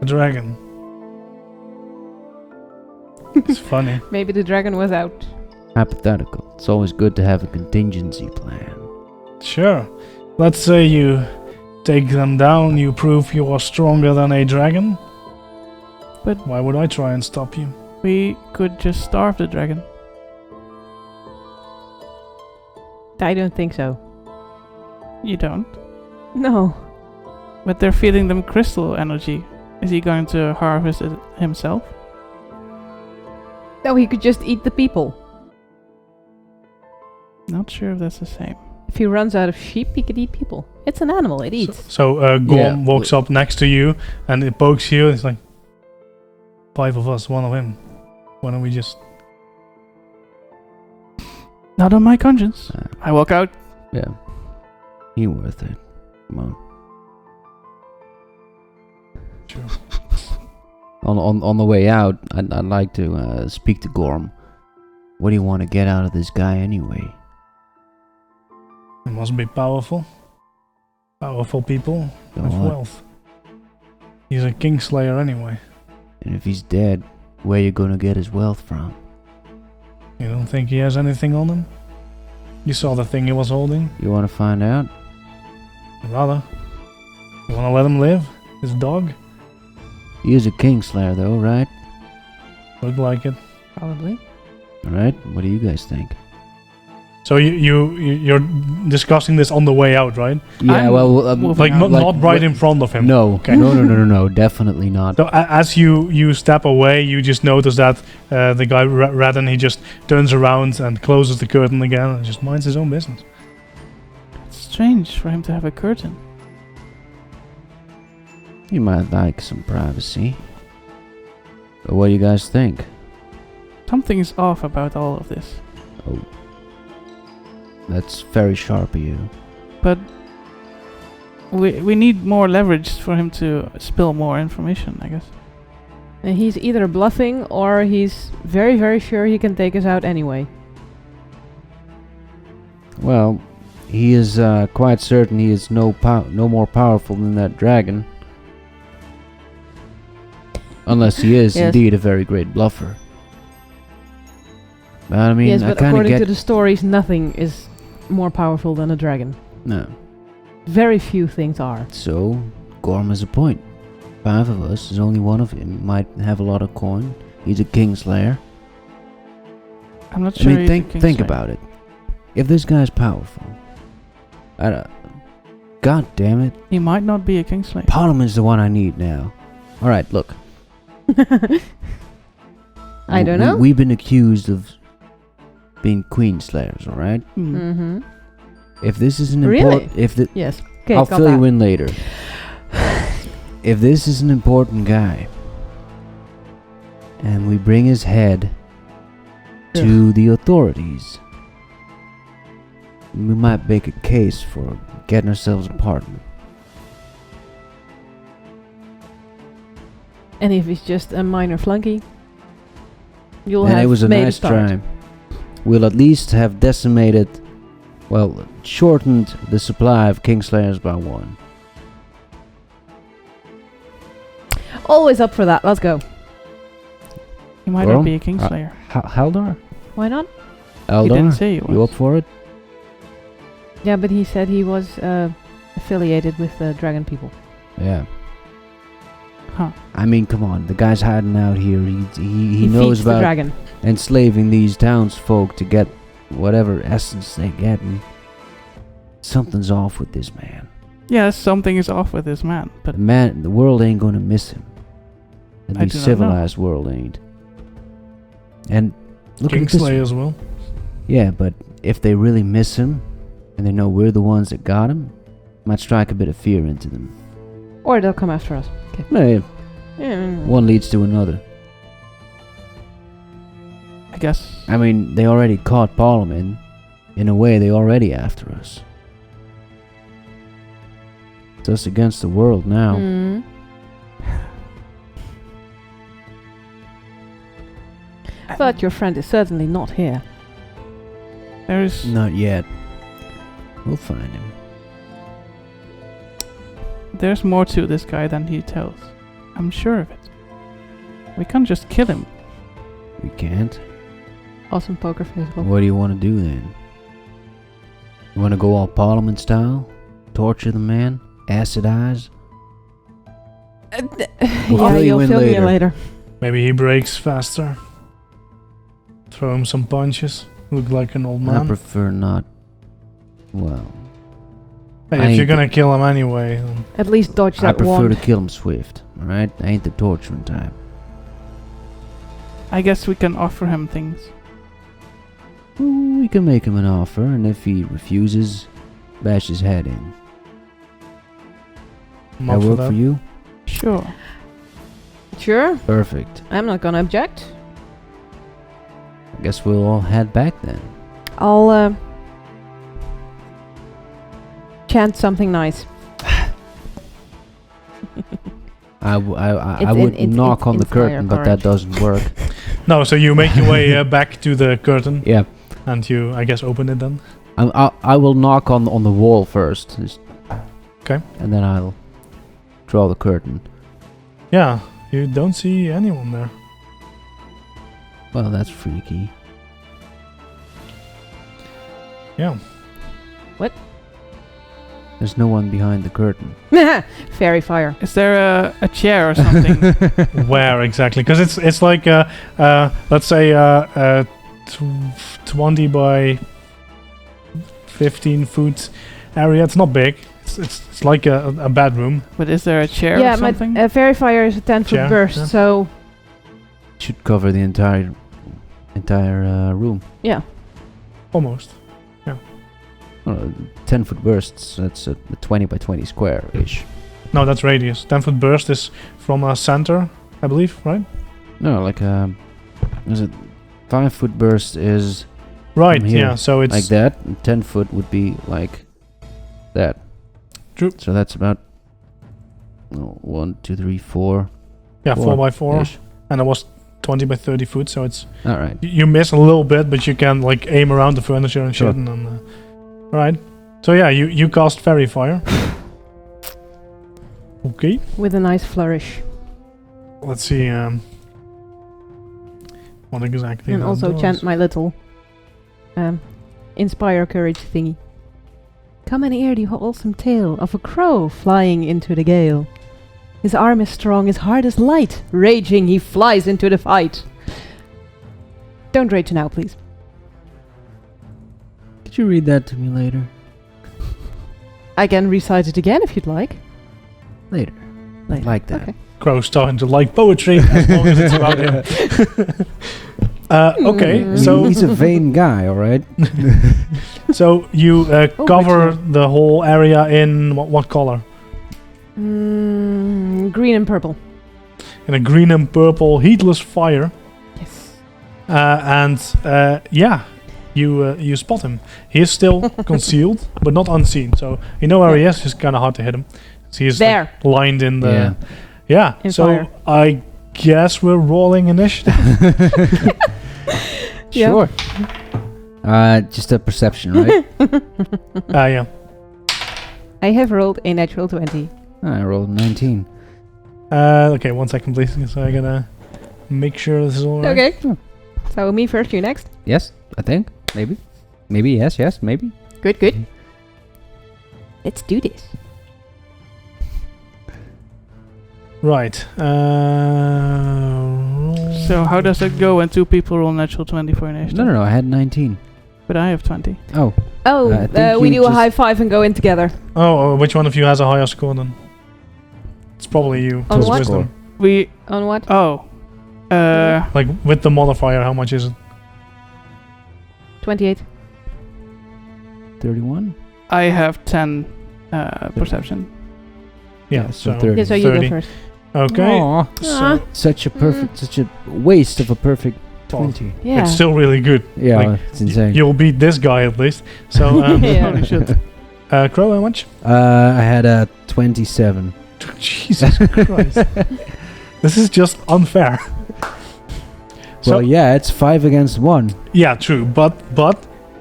A dragon. It's funny. Maybe the dragon was out. Hypothetical. It's always good to have a contingency plan. Sure. Let's say you take them down, you prove you are stronger than a dragon. But- why would I try and stop you? We could just starve the dragon. I don't think so. You don't. No. But they're feeding them crystal energy. Is he going to harvest it himself? No, he could just eat the people. Not sure if that's the same. If he runs out of sheep, he could eat people. It's an animal, it eats. So Gorm walks up next to you and it pokes you. And it's like, 5 of us, 1 of him. Why don't we just... Not on my conscience. I walk out. Yeah. You worth it. Come on. Sure. On the way out, I'd like to speak to Gorm. What do you want to get out of this guy anyway? It must be powerful. Powerful people with wealth. He's a kingslayer anyway. And if he's dead, where you gonna get his wealth from? You don't think he has anything on him? You saw the thing he was holding? You want to find out? Rather. You want to let him live? His dog? He is a kingslayer though, right? Look like it. Probably. Alright, what do you guys think? So you're discussing this on the way out, right? Yeah, I'm well... moving Like out. not right in front of him. No, Okay. no, definitely not. So as you step away, you just notice that the guy Radden, he just turns around and closes the curtain again and just minds his own business. It's strange for him to have a curtain. You might like some privacy. But what do you guys think? Something is off about all of this. Oh. That's very sharp of you. But we need more leverage for him to spill more information, I guess. And he's either bluffing or he's very, very sure he can take us out anyway. Well, he is quite certain he is no more powerful than that dragon. Unless he is Yes. indeed a very great bluffer. But I mean, Yes, I but kind of according get... to the stories, nothing is more powerful than a dragon. No. Very few things are. So, Gorm has a point. 5 of us, there's only 1 of him. Might have a lot of coin. He's a kingslayer. I'm not I sure. mean, think about it. If this guy's powerful, God damn it, He might not be a kingslayer. Parliament's the one I need now. All right, look. I don't know. We've been accused of being queen slayers. All right. Mm-hmm. If this is an Really? important, Yes. Okay, I'll got fill that. you in later. If this is an important guy, and we bring his head to the authorities, we might make a case for getting ourselves a partner. And if he's just a minor flunky, you'll And have it was a made nice start. try. We'll at least have decimated, well, shortened the supply of Kingslayers by 1. Always up for that. Let's go. He might Well, not be a kingslayer. Haldor? Why not? He didn't Eldar? say he was. You up for it? Yeah, but he said he was affiliated with the dragon people. Yeah. Huh. I mean, come on. The guy's hiding out here. He He knows feeds the about dragon. enslaving these townsfolk to get whatever essence they get. And something's off with this man. Yes, something is off with this man, but The world ain't gonna miss him. At I least do not civilized world ain't. And look at this. Kingslayers will. Yeah, but if they really miss him, and they know we're the ones that got him, might strike a bit of fear into them. Or they'll come after us. Okay. No, Mm. one leads to another. I guess I mean, they already caught Parliament. In a way, they already after us. It's us against the world now. Mm. But your friend is certainly not here. there is. Not yet. We'll find him. There's more to this guy than he tells. I'm sure of it. We can't just kill him. We can't. Awesome poker face. Bob. What do you want to do then? You want to go all Parliament style? Torture the man? Acid eyes? Yeah, fill you you'll in fill me later. in later. Maybe he breaks faster. Throw him some punches. Look like an old I man. prefer not. Well, Hey, if you're gonna kill him anyway. Then At least dodge I that prefer wand. to kill him swift. Alright? I ain't the torturing type. I guess we can offer him things. Ooh, we can make him an offer, and if he refuses, bash his head in. I'm up That work for you? Sure. Sure, Perfect. I'm not gonna object. I guess we'll all head back then. I'll chant something nice. I It's would in- knock on the inspire curtain, but that courage. doesn't work. No, so you make your way back to the curtain, Yeah. and you, I guess, open it then. I will knock on the wall first. Okay. And then I'll draw the curtain. Yeah, you don't see anyone there. Well, that's freaky. Yeah. There's no one behind the curtain. Fairy fire. Is there a chair or something? Where exactly? Because it's like let's say 20 by 15 foot area. It's not big. It's like a bedroom. But is there a chair Yeah, or something? my fairy fire is a 10-foot Chair, burst, yeah. so Should cover the entire room. Almost. 10-foot bursts. That's a 20 by 20 square-ish. No, that's radius. 10-foot burst is from a center, I believe, right? No, like is it 5-foot burst is Right. From here, Yeah. So it's like that. And 10-foot would be like that. True. So that's about 1, 2, 3, 4. yeah 4 by 4, -ish. and it was 20 by 30 foot. So it's All right. you miss a little bit, but you can like aim around the furniture and Sure. shit. And all right. So yeah, you cast fairy fire. Okay. with a nice flourish. Let's see. What exactly? And that also does. chant my little inspire courage thingy. Come and hear the wholesome tale of a crow flying into the gale. His arm is strong, his heart is light. Raging, he flies into the fight. Don't rage now, please. Could you read that to me later? I can recite it again if you'd like. Later. Later. Like that. Okay. Crow's starting to like poetry as long as it's about him. Okay, Mm. so He's a vain guy, all right? so you cover which the whole area in what color? Green and purple. In a green and purple heatless fire, Yes. and yeah, you spot him. He is still concealed, but not unseen. So you know where he is. It's kind of hard to hit him. So he's like, There. lined in the Yeah. yeah. In So fire. I guess we're rolling initiative. Yeah. Sure. Just a perception, right? Yeah. I have rolled a natural 20. I rolled 19. Okay, 1 second, please. So I gotta make sure this is all right. Okay. So me first, you next. Yes, I think. Maybe. Maybe, yes, maybe. Good, good. Let's do this. Right. So how does it go when two people roll natural 20 for initiative? No, I had 19. But I have 20. Oh, Oh, I think we you do a just- high five and go in together. Oh, which one of you has a higher score then? It's probably you. On It's what? wisdom. We... On what? Oh. Like with the modifier, how much is it? 28. 31? I have 10 perception. Yeah, so so 30. Yeah, so you 30. go first. Okay. Aw, So such a perfect, such a waste of a perfect 20. Yeah. it's still really good. Yeah, Like, it's insane. You'll beat this guy at least. So, Yeah. Holy shit. Crow, how much? I had a 27. Jesus Christ. This is just unfair. So, Well, yeah, it's 5 against 1. yeah, true. But,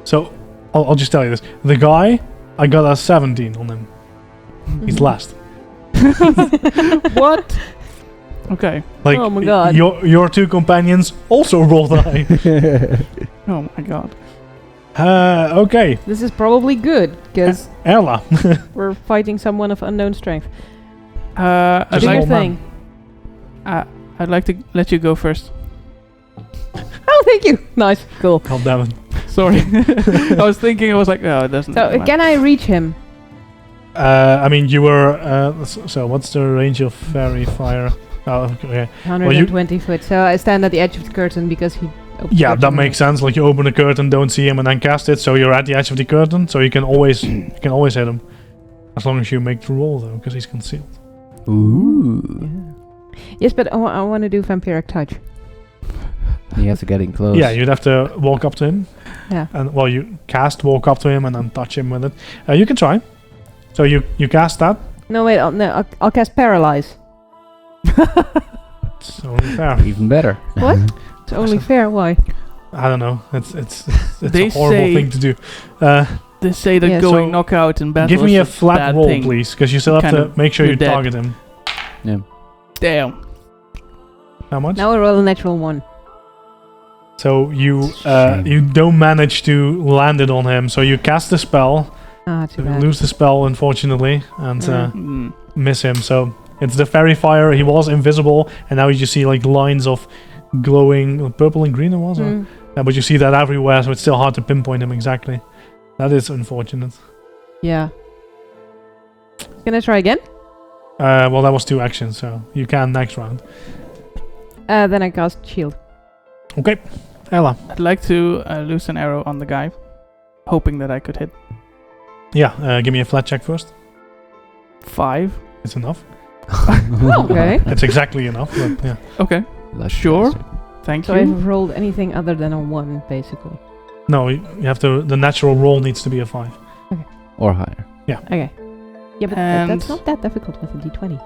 so I'll just tell you this. The guy, I got a 17 on him. He's last. What? Okay. Like, Oh my God. Your two companions also rolled high. Oh my god. Okay. This is probably good, because Erla. we're fighting someone of unknown strength. I'd Just Do your roll man. thing. I'd like to let you go first. Oh, thank you. Nice. Cool. God damn it. Sorry. I was thinking, I was like, oh, it doesn't So, matter. can I reach him? I mean, you were. So, what's the range of fairy fire? Oh, okay. 120 foot. So I stand at the edge of the curtain because he. Yeah, that makes sense. Like you open the curtain, don't see him, and then cast it. So you're at the edge of the curtain, so you can always hit him, as long as you make the roll though, because he's concealed. Ooh. Yeah. Yes, but I want to do vampiric touch. You have to get in close. Yeah, you'd have to walk up to him. Yeah. And well, you walk up to him, and then touch him with it. You can try. So you cast that. No, wait. I'll cast paralyze. It's only fair. Even better. What? It's only fair. Why? I don't know. It's They a horrible say- thing to do. They say that Yeah, going so knockout in battle Give me is a flat bad roll, thing. please, because you still have Kind to of- make sure you're you dead. target him. Damn. How much? Now I roll a natural 1. So you Shame. you don't manage to land it on him. So you cast the spell, Ah, too you bad. lose the spell unfortunately, and Mm. miss him. So it's the fairy fire. He was invisible, and now you just see like lines of glowing purple and green. It was, Mm. but you see that everywhere. So it's still hard to pinpoint him exactly. That is unfortunate. Yeah. Can I try again? Well, that was 2 actions, so you can next round. Then I cast shield. Okay, Ella. I'd like to loose an arrow on the guy, hoping that I could hit. Yeah, give me a flat check first. 5. It's enough. Okay. It's exactly enough. But yeah. Okay. Lush Sure. bastard. Thank So you. I've rolled anything other than a 1, basically. No, you have to. The natural roll needs to be a 5. Or higher. Okay. Yeah, but And- that's not that difficult with a d20.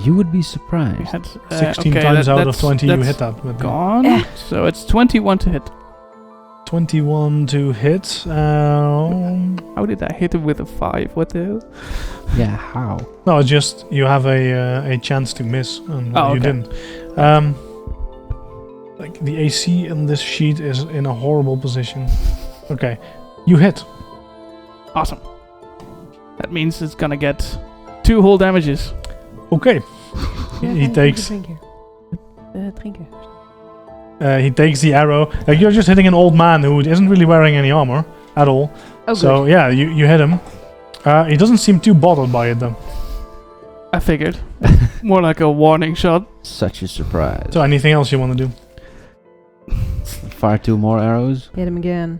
You would be We surprised. had 16 okay, times out of that's- 20 you that's hit that. With Gone. So it's 21 to hit. 21 to hit. How did I hit him with a 5? What the hell? Yeah, how? No, it's just you have a chance to miss, and Oh, you okay. didn't. Like the AC in this sheet is in a horrible position. Okay, you hit. Awesome. That means it's gonna get 2 whole damages. Okay, he takes Drink here. Drink here. he takes the arrow. Like you're just hitting an old man who isn't really wearing any armor at all. Oh, So good. yeah, you hit him. He doesn't seem too bothered by it though. I figured. More like a warning shot. Such a surprise. So anything else you want to do? Fire 2 more arrows. Hit him again.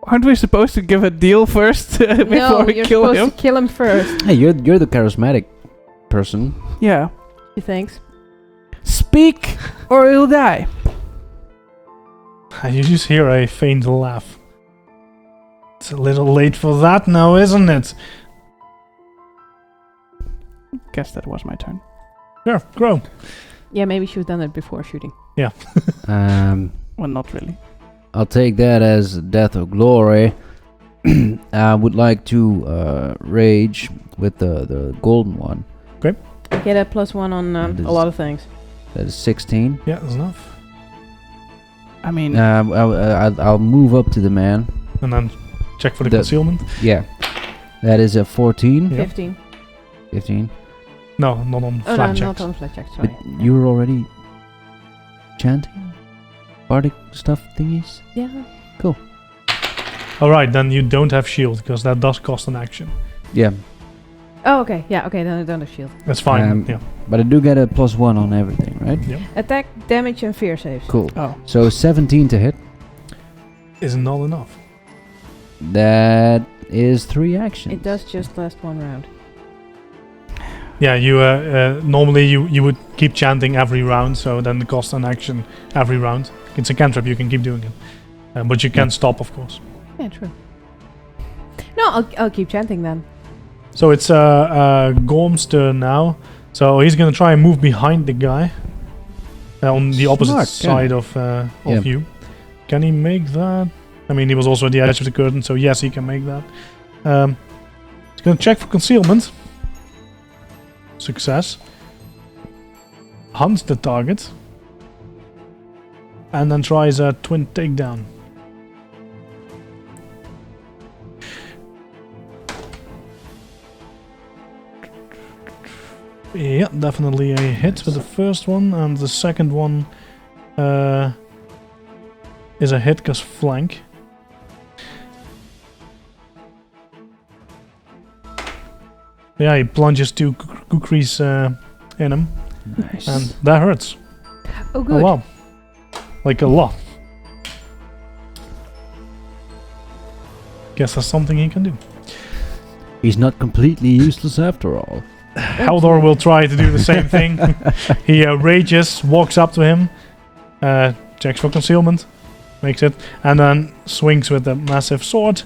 Aren't we supposed to give a deal first before No, we you're kill supposed him? to kill him first. Hey, you're the charismatic person. Yeah. He thinks. Speak or you'll die. You just hear a faint laugh. It's a little late for that now, isn't it? Guess that was my turn. Sure, grow. Yeah, maybe she should have done it before shooting. Well, not really. I'll take that as death or glory. I would like to rage with the golden one. Get a +1 on That a lot of things. That is 16. Yeah, that's enough. I mean, I'll move up to the man. And then check for the The- concealment. Yeah. That is a 14. Yeah. 15. 15. No, not on Oh, flat no, checks. not on flat check, sorry. But you were already chanting? Bardic stuff thingies? Yeah. Alright, then you don't have shield, because that does cost an action. Yeah. Oh, okay. Yeah, okay, then I don't have shield. That's fine, Um, yeah. But I do get a +1 on everything, right? Attack, damage, and fear saves. Cool. oh, So 17 to hit. Is not enough. That is 3 actions. It does just last 1 round. Yeah, you normally you would keep chanting every round, so then it costs an action every round. It's a cantrip, you can keep doing it. But you can stop, of course. Yeah, true. No, I'll keep chanting then. So it's Gorm's turn now. So he's gonna try and move behind the guy on the opposite Smart, yeah. side of Yeah. you. Can he make that? I mean, he was also at the edge of the curtain, so yes, he can make that. He's gonna check for concealment. Success. Hunts the target. And then tries a twin takedown. Yeah, definitely a hit with the first one, and the second one is a hit because flank. Yeah, he plunges 2 kukris in him, Nice. and that hurts. Oh, Oh good. wow. Like a lot. Guess that's something he can do. He's not completely useless after all. Haldor will try to do the same thing. He rages, walks up to him, checks for concealment, makes it, and then swings with a massive sword.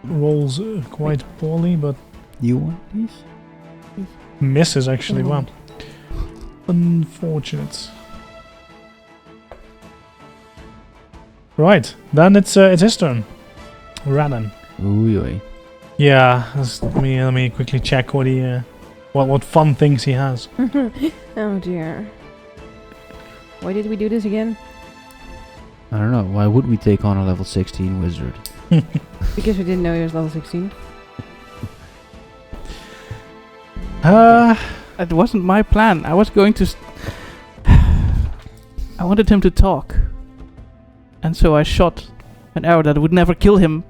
Rolls quite poorly, but You want these? misses actually. Oh. Wow. Unfortunate. Right, then it's his turn. Radan. Ooh, Yeah, let me quickly check what he what fun things he has. Oh dear. Why did we do this again? I don't know. Why would we take on a level 16 wizard? Because we didn't know he was level 16. It wasn't my plan. I was going to. I wanted him to talk, and so I shot an arrow that would never kill him.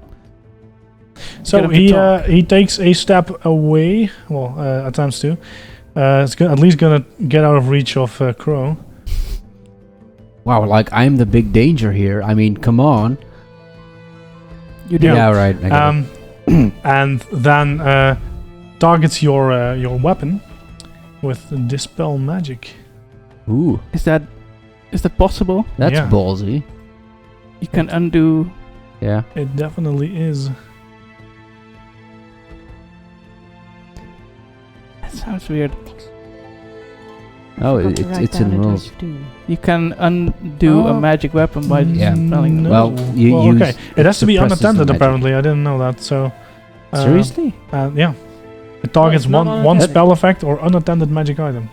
So Get him to talk. he takes a step away. Well, attempts to. It's at least gonna get out of reach of Crow. Wow, like I'm the big danger here. I mean, come on. You did. Yeah, right. I get it. And then targets your weapon with dispel magic. Ooh, Is that possible? that's Yeah. ballsy. You can undo. Yeah. It definitely is. That sounds weird. Oh, Forgot to write it's down in a rules. dose of doom. You can undo a Oh. magic weapon by Yeah. dispelling them. No. Well, you use okay. It has to be suppresses the unattended magic. apparently. I didn't know that. So Seriously? yeah. It targets it's not one unattended. spell effect or unattended magic item.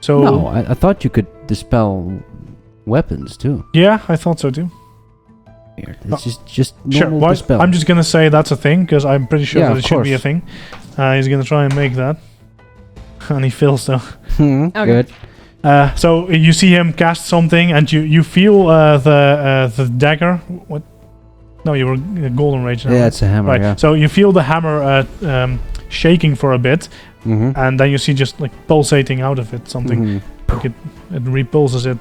So No, I thought you could dispel weapons too. yeah, I thought so too. Weird. It's just Sure. normal Well, dispel. I'm just gonna say that's a thing because I'm pretty sure Yeah, that of it should be a course. thing. He's gonna try and make that, and he fails though. Okay. Good. So you see him cast something, and you feel the dagger. What? No, you were golden rage now. Yeah, right? it's a hammer. Right. Yeah. So you feel the hammer shaking for a bit, Mm-hmm. and then you see just like pulsating out of it something. Like it repulses it,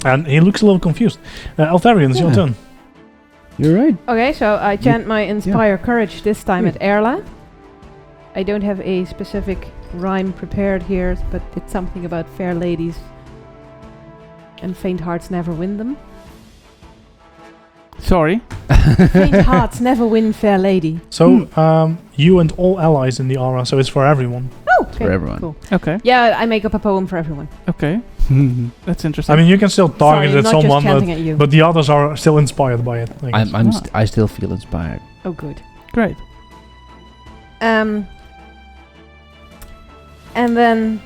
and he looks a little confused. Altharian, it's your Yeah. turn. You're right. Okay, so I chant my Inspire Courage this time Yeah. at Erla. I don't have a specific rhyme prepared here, but it's something about fair ladies and faint hearts never win them. Sorry. Faint hearts never win fair lady. So you and all allies in the aura, so it's for everyone. Oh, okay, for everyone. cool. Okay. Yeah, I make up a poem for everyone. Okay. That's interesting. I mean, you can still target Sorry, at not someone, just chanting at you. but the others are still inspired by it. I guess. I still feel inspired. Oh, good. Great. And then...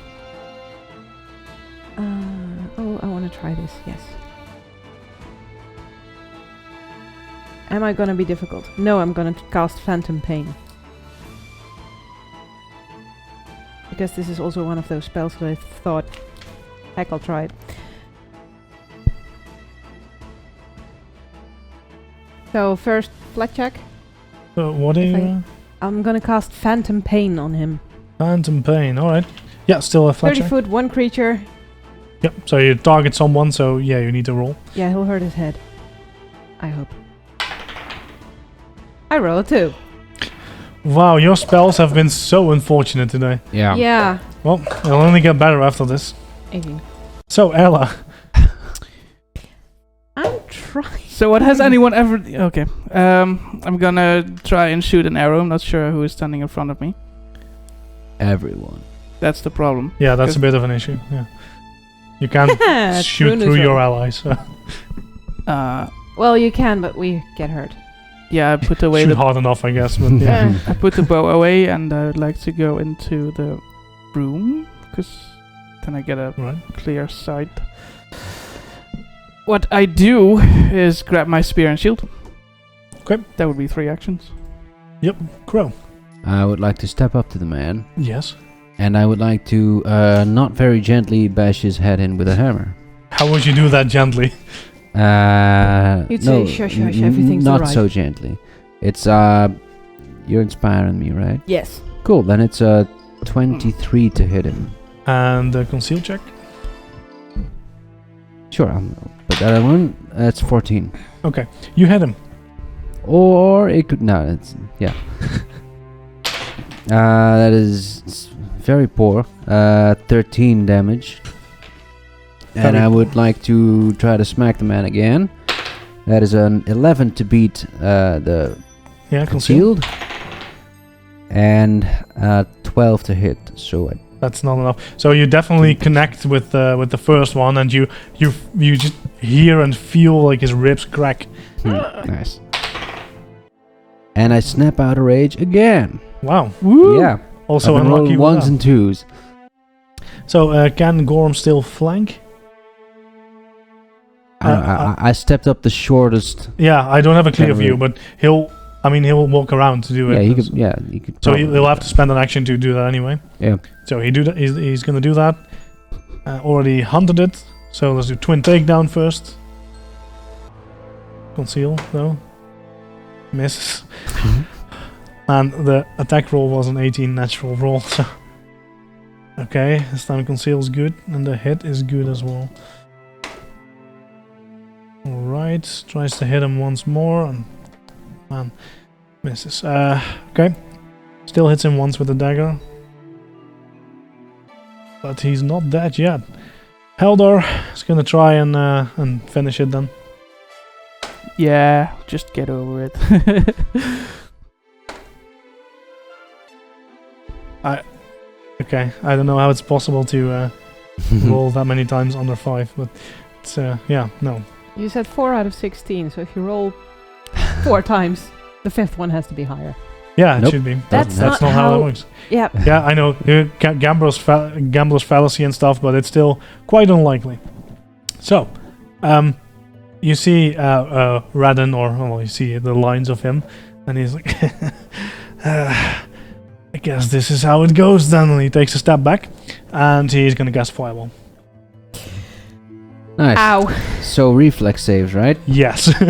oh, I want to try this, yes. Am I going to be difficult? No, I'm going to cast Phantom Pain. Because this is also one of those spells that I thought, heck, I'll try it. So, first, flat check. What are If you? I'm going to cast Phantom Pain on him. Phantom Pain, alright. Yeah, still a flat 30 check. foot, one creature. Yep, so you target someone, so yeah, you need to roll. Yeah, he'll hurt his head. I hope. I roll a 2. Wow, your spells have been so unfortunate today. Yeah. Yeah. Well, it'll only get better after this. 18. So, Ella. I'm trying. So what has anyone ever... Okay. I'm gonna try and shoot an arrow. I'm not sure who is standing in front of me. Everyone. That's the problem. Yeah, that's a bit of an issue. Yeah. You can't shoot True through your neutral. allies. So Well, you can, but we get hurt. Yeah, I put away shoot the... hard enough, I guess. But yeah. I put the bow away and I would like to go into the room. Because then I get a Right. clear sight. What I do is grab my spear and shield. Okay. That would be 3 actions. Crow. I would like to step up to the man, Yes. and I would like to not very gently bash his head in with a hammer. How would you do that gently? You'd no, say, shush, shush, everything's not alright. so gently. It's you're inspiring me, right? Yes. Cool. Then it's a 23 to hit him. And the conceal check. Sure, I'll put that one. That's 14. Okay, you hit him. Or it could... No, that's... Yeah. That is very poor. 13 damage. And Very I would like to try to smack the man again. That is an 11 to beat the Yeah, conceal. concealed. And 12 to hit. So That's not enough. So you definitely connect with the first one, and you just hear and feel like his ribs crack. nice. And I snap out of rage again. Wow. Woo! Yeah. Also I've been unlucky rolling with ones that. and twos. So can Gorm still flank? I stepped up the shortest. Yeah, I don't have a clear Can we- view, but he'll walk around to do it. Yeah, he could. Yeah, he could. So probably he'll have do to spend an action to do that anyway. Yeah. So he's gonna do that. Already hunted it. So let's do twin takedown first. Conceal though. Misses. And the attack roll was an 18 natural roll. So okay, this time conceal is good, and the hit is good as well. Alright, tries to hit him once more, and man, misses. Okay, still hits him once with the dagger, but he's not dead yet. Heldor is gonna try and finish it then. Yeah, just get over it. Okay, I don't know how it's possible to roll that many times under 5, but it's yeah, no. You said 4 out of 16, so if you roll 4 times, the 5th one has to be higher. Yeah, it Nope. should be. That's That's not not how how- it works. Yeah. Yeah, I know. Gambler's fallacy and stuff, but it's still quite unlikely. So, you see Radin, or you see the lines of him, and he's like, I guess this is how it goes then. And he takes a step back, and he's gonna cast Fireball. Nice. Ow. So reflex saves, right? Yes. Does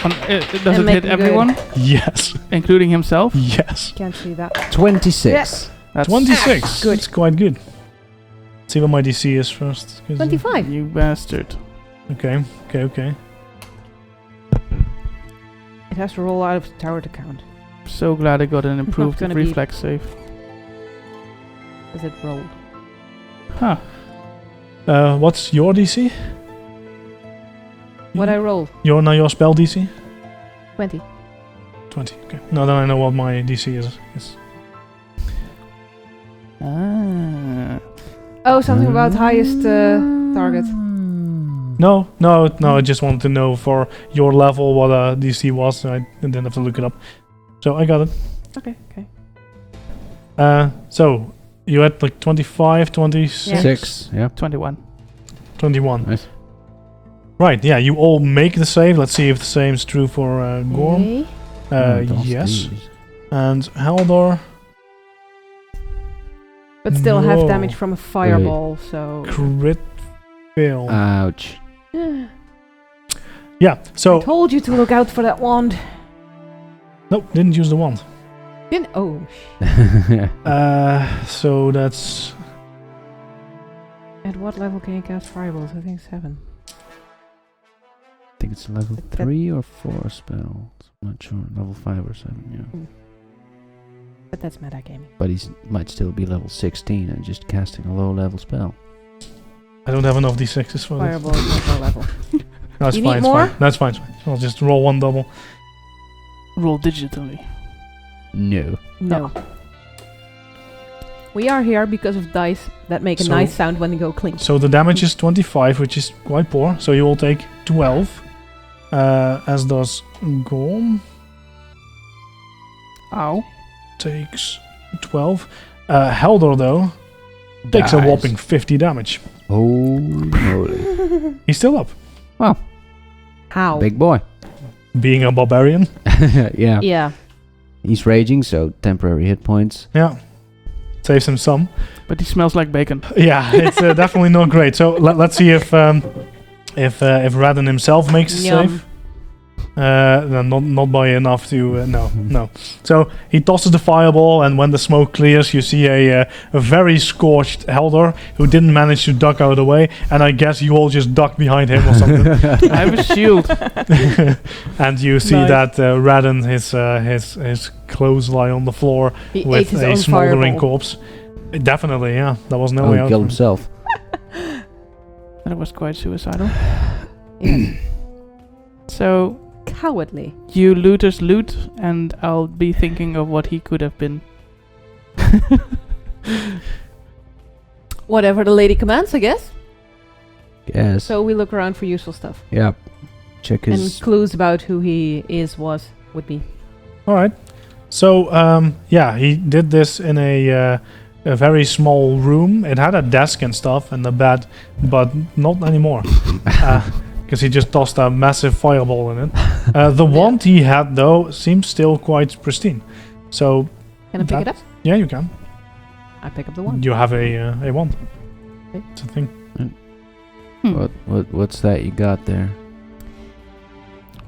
And it make hit them everyone, Yes. including himself? Yes. Can't see that. 26. Yes. That's 26. Good. It's quite good. Let's see what my DC is first. 'cause- 25. You bastard. Okay. Okay. It has to roll out of the tower to count. So glad I got an not improved gonna be- reflex save. Because it rolled. Huh. What's your DC? What I rolled? Your spell DC? 20. 20. Okay. Now then I know what my DC is. Yes. Ah. Oh, something about highest target. No. I just wanted to know for your level what DC was. So I didn't have to look it up. So I got it. Okay. So you had like 25, 26, Yeah. 6. Yeah. 21. 21. Nice. Right. Yeah. You all make the save. Let's see if the same is true for Gorm. Okay. Yes. And Haldor. But still have No. damage from a fireball, so... Crit fail. Ouch. Yeah. So I told you to look out for that wand. nope. Didn't use the wand. Oh, So that's at what level can you cast fireballs? I think 7. I think it's a level That- 3 or 4 spell. I'm not sure. Level 5 or 7, yeah. But that's metagaming. But he might still be level 16 and just casting a low level spell. I don't have enough d6s for this. Fireball is not low level. That's You fine. need It's more? fine. That's fine. I'll just roll one double. Roll digitally. No. No. We are here because of dice that make a So- nice sound when they go clink. So the damage is 25, which is quite poor. So you will take 12, as does Gorm. Ow. Takes 12. Haldor though takes a Dies. whopping 50 damage. Holy moly. He's still up, How? Big boy. being a barbarian. Yeah. Yeah. He's raging, so temporary hit points. Yeah, saves him some. But he smells like bacon. Yeah, it's definitely not great. So let's see if Radin himself makes a Yum. save. Not by enough to no. So he tosses the fireball, and when the smoke clears, you see a very scorched Helder who didn't manage to duck out of the way, and I guess you all just duck behind him or something. I have a shield. And you see Nice. that Radden, his clothes lie on the floor He ate with his a own smoldering fireball. corpse. Definitely, yeah. There was no Oh, way he out. killed for him. himself. That was quite suicidal. Yes. So Cowardly. you looters loot, and I'll be thinking of what he could have been. Whatever the lady commands, I guess. Yes. So we look around for useful stuff. Yeah. Check And his. clues about who he would be. All right. So he did this in a very small room. It had a desk and stuff and a bed, but not anymore. Because he just tossed a massive fireball in it. The wand he had, though, seems still quite pristine. So, Can I pick it up? yeah, you can. I pick up the wand. You have a wand. Okay. It's a thing. What's that you got there?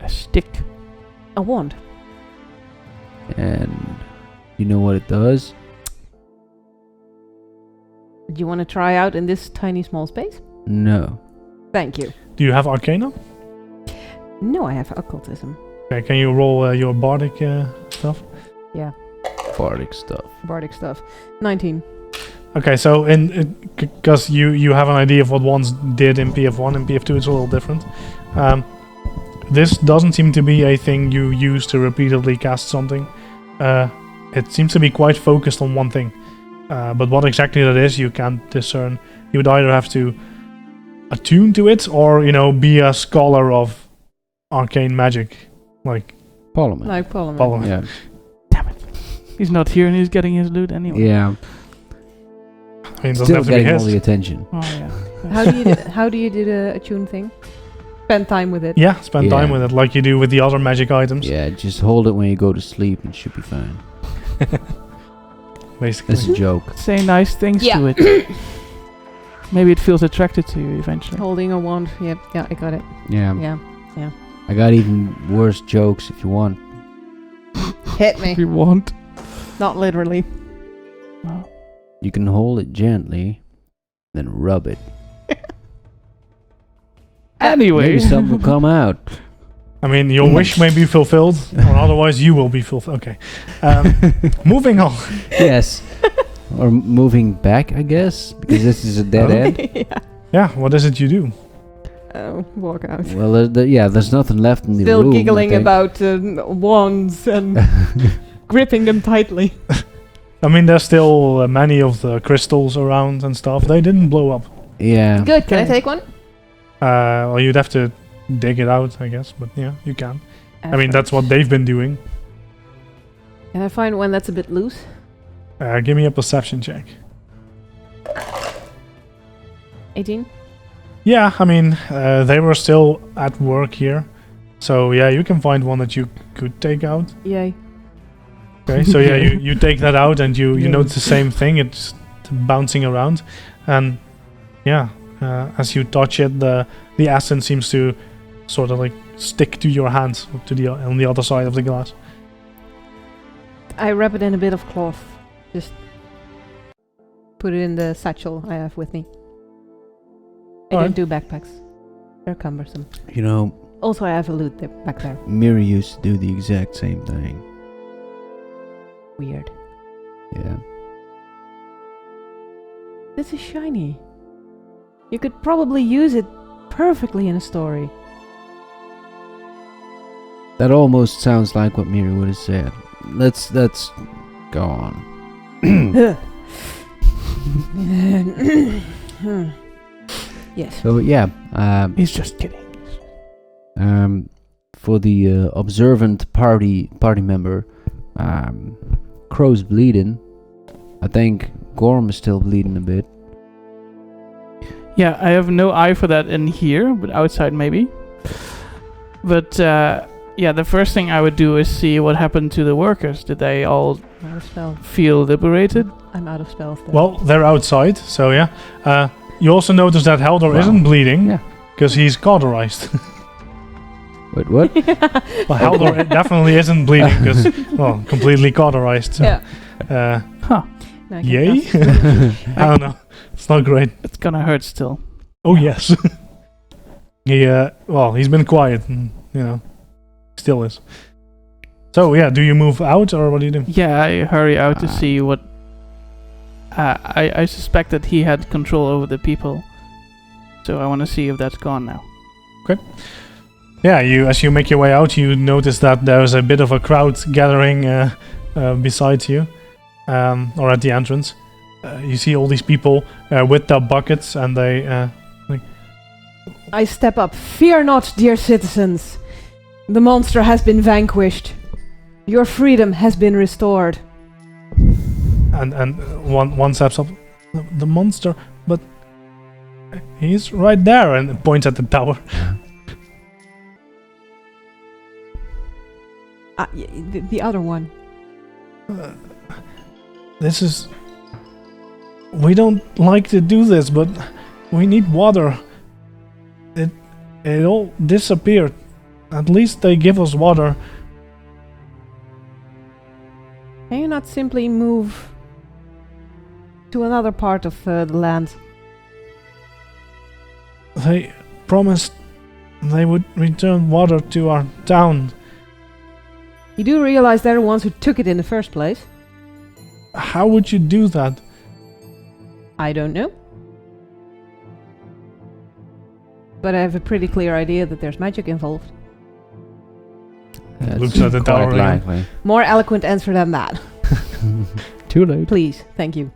A stick. A wand. And you know what it does? Do you want to try out in this tiny small space? No. Thank you. Do you have Arcana? No, I have occultism. Okay, can you roll your bardic stuff? Yeah, Bardic stuff. bardic stuff. 19. Okay, so because you have an idea of what wands did in PF1 and PF2, it's a little different. This doesn't seem to be a thing you use to repeatedly cast something. It seems to be quite focused on one thing. But what exactly that is, you can't discern. You would either have to attune to it, or be a scholar of arcane magic, like Parliament. Like polymer. Polymer. Yeah. Damn it. He's not here and he's getting his loot anyway. Yeah. I mean, it doesn't Still have to be getting all the his. attention. Oh yeah. How do you do the attune thing? Spend time with it. Yeah, spend time Yeah. with it like you do with the other magic items. Yeah, just hold it when you go to sleep and it should be fine. Basically. It's a joke. Say nice things Yeah. to it. Maybe it feels attracted to you eventually. Holding a wand. Yep. Yeah, I got it. Yeah. Yeah. I got even worse jokes if you want. Hit If me. you want. Not literally. Oh. You can hold it gently, then rub it. Anyway. Maybe something will come out. I mean, your wish may be fulfilled, or otherwise you will be fulfilled. Okay. Moving on. Yes. Or moving back, I guess, because this is a dead Oh. end. Yeah. Yeah, what is it you do? Oh, walk out. Well, there's nothing left in the Still room. I giggling think. about wands and gripping them tightly. I mean, there's still many of the crystals around and stuff. They didn't blow up. Yeah. Good. Can I Okay. take one? Well, you'd have to dig it out, I guess. But yeah, you can. I mean, that's what they've been doing. Can I find one that's a bit loose? Give me a perception check. 18. Yeah, I mean, they were still at work here. So yeah, you can find one that you could take out. Yay. Okay, so yeah, you take that out and you Yeah. notice the same thing. It's bouncing around, and yeah, as you touch it, the essence seems to sort of like stick to your hands on the other side of the glass. I wrap it in a bit of cloth. Just put it in the satchel I have with me. I Alright. don't do backpacks. They're cumbersome. You know, Also, I have a loot back there. Miri used to do the exact same thing. Weird. Yeah. This is shiny. You could probably use it perfectly in a story. That almost sounds like what Miri would have said. Let's go on. Yes. So yeah, He's just kidding. for the observant party member, Crow's bleeding. I think Gorm is still bleeding a bit. Yeah, I have no eye for that in here, but outside maybe. But yeah, the first thing I would do is see what happened to the workers. Did they all I'm out of spell. feel liberated? I'm out of spells. There. Well, they're outside, so yeah. You also notice that Haldor Wow. isn't bleeding Yeah. because he's cauterized. Wait, what? Well, Haldor it definitely isn't bleeding because, well, completely cauterized. So. Yeah. Huh. No, I can Yay? cast- I don't know. It's not great. It's gonna hurt still. Oh yes. He's been quiet and, still is. So yeah, do you move out or what do you do? Yeah, I hurry out to Ah. see what. I suspect that he had control over the people, so I want to see if that's gone now. Yeah, as you make your way out, you notice that there's a bit of a crowd gathering beside you, or at the entrance. You see all these people with their buckets, and they. I step up. Fear not, dear citizens. The monster has been vanquished. Your freedom has been restored. And one steps up. The monster, but he's right there, and points at the tower. The other one. This is. We don't like to do this, but we need water. It all disappeared. At least they give us water. Can you not simply move to another part of the land? They promised they would return water to our town. You do realize they're the ones who took it in the first place? How would you do that? I don't know. But I have a pretty clear idea that there's magic involved. That's Looks at the quite tower again. likely. More eloquent answer than that. Too late. Please, thank you.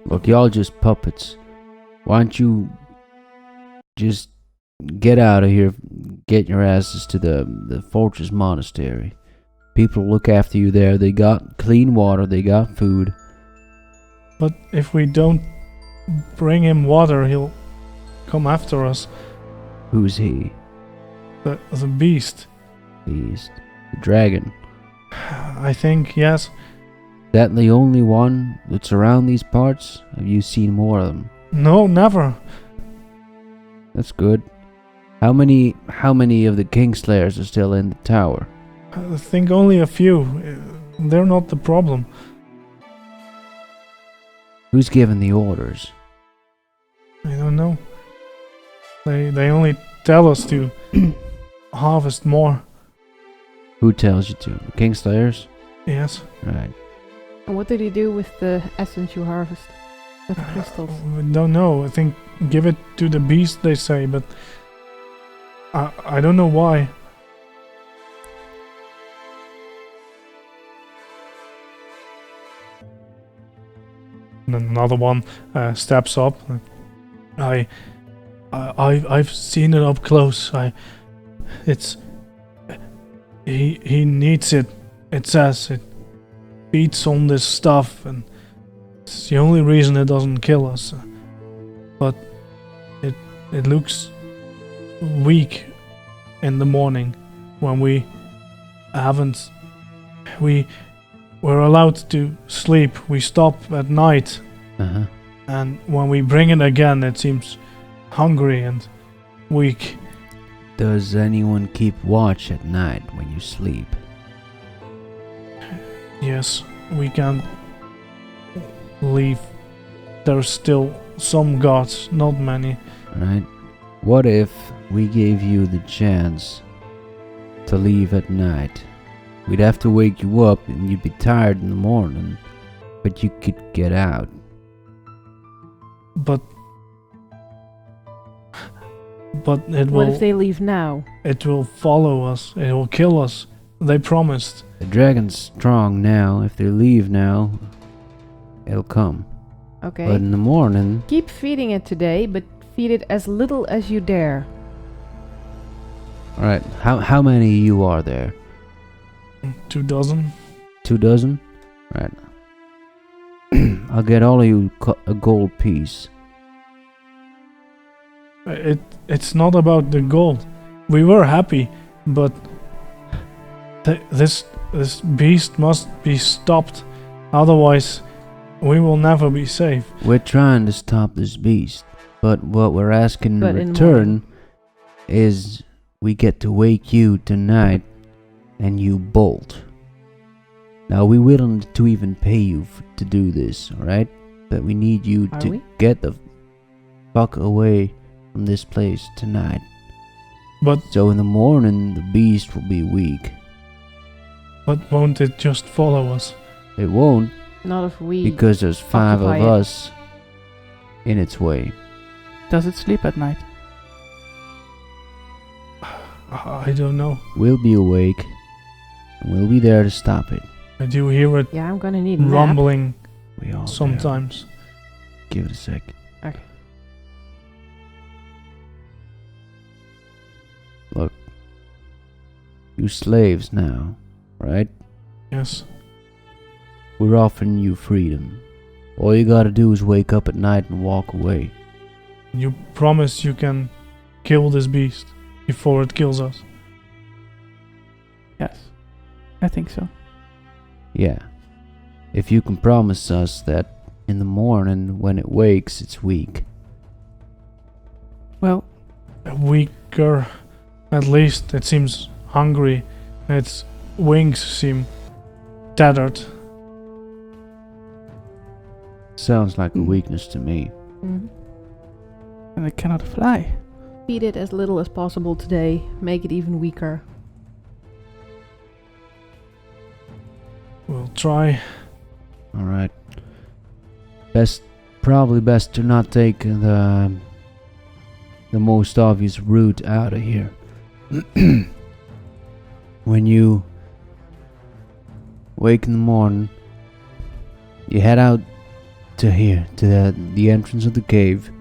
Look, y'all just puppets. Why don't you just get out of here, get your asses to the fortress monastery. People look after you there. They got clean water, they got food. But if we don't bring him water, he'll come after us. Who's he? The beast. He's the dragon. I think, yes. That the only one that's around these parts? Have you seen more of them? No, never. That's good. How many of the Kingslayers are still in the tower? I think only a few. They're not the problem. Who's giving the orders? I don't know. They only tell us to harvest more. Who tells you to? The Kingslayers? Yes. Right. And what did he do with the essence you harvest? With the crystals? We don't know. I think give it to the beast, they say, but I don't know why. And then another one steps up. I've seen it up close. He needs it. It says it feeds on this stuff, and it's the only reason it doesn't kill us. But it looks weak in the morning when we're allowed to sleep. We stop at night, Uh-huh. and when we bring it again, it seems hungry and weak. Does anyone keep watch at night when you sleep? Yes, we can't leave. There's still some gods, not many. Right? What if we gave you the chance to leave at night? We'd have to wake you up and you'd be tired in the morning, but you could get out. But it What if will they leave now? it will follow us. It will kill us. They promised. The dragon's strong now. If they leave now, it'll come. Okay. But in the morning, Keep feeding it today, but feed it as little as you dare. alright, how many of you are there? 2 dozen. 2 dozen? Right. I'll get all of you a gold piece. It's not about the gold. We were happy, but this beast must be stopped. Otherwise, we will never be safe. We're trying to stop this beast, But what we're asking But in in the return is we get to wake you tonight and you bolt. Now, we're willing to even pay you to do this, alright? But we need you Are to we? get the fuck away from this place tonight. But So in the morning, the beast will be weak. won't it just follow us? It won't, Not if we. because there's 5 of occupy it. us in its way. Does it sleep at night? I don't know. We'll be awake, and we'll be there to stop it. I do hear it Yeah, I'm gonna need a nap. rumbling We all do. sometimes. Give it a sec. Okay. Look, you slaves now, right? Yes. We're offering you freedom. All you gotta do is wake up at night and walk away. You promise you can kill this beast before it kills us. Yes. I think so. Yeah. If you can promise us that in the morning when it wakes, it's weak. Well, Weaker. At least it seems hungry. Its wings seem tattered. Sounds like a weakness to me. Mhm. and it cannot fly. Feed it as little as possible today. Make it even weaker. We'll try. Alright. Probably best to not take the most obvious route out of here. When you wake in the morning, you head out to here, to the entrance of the cave.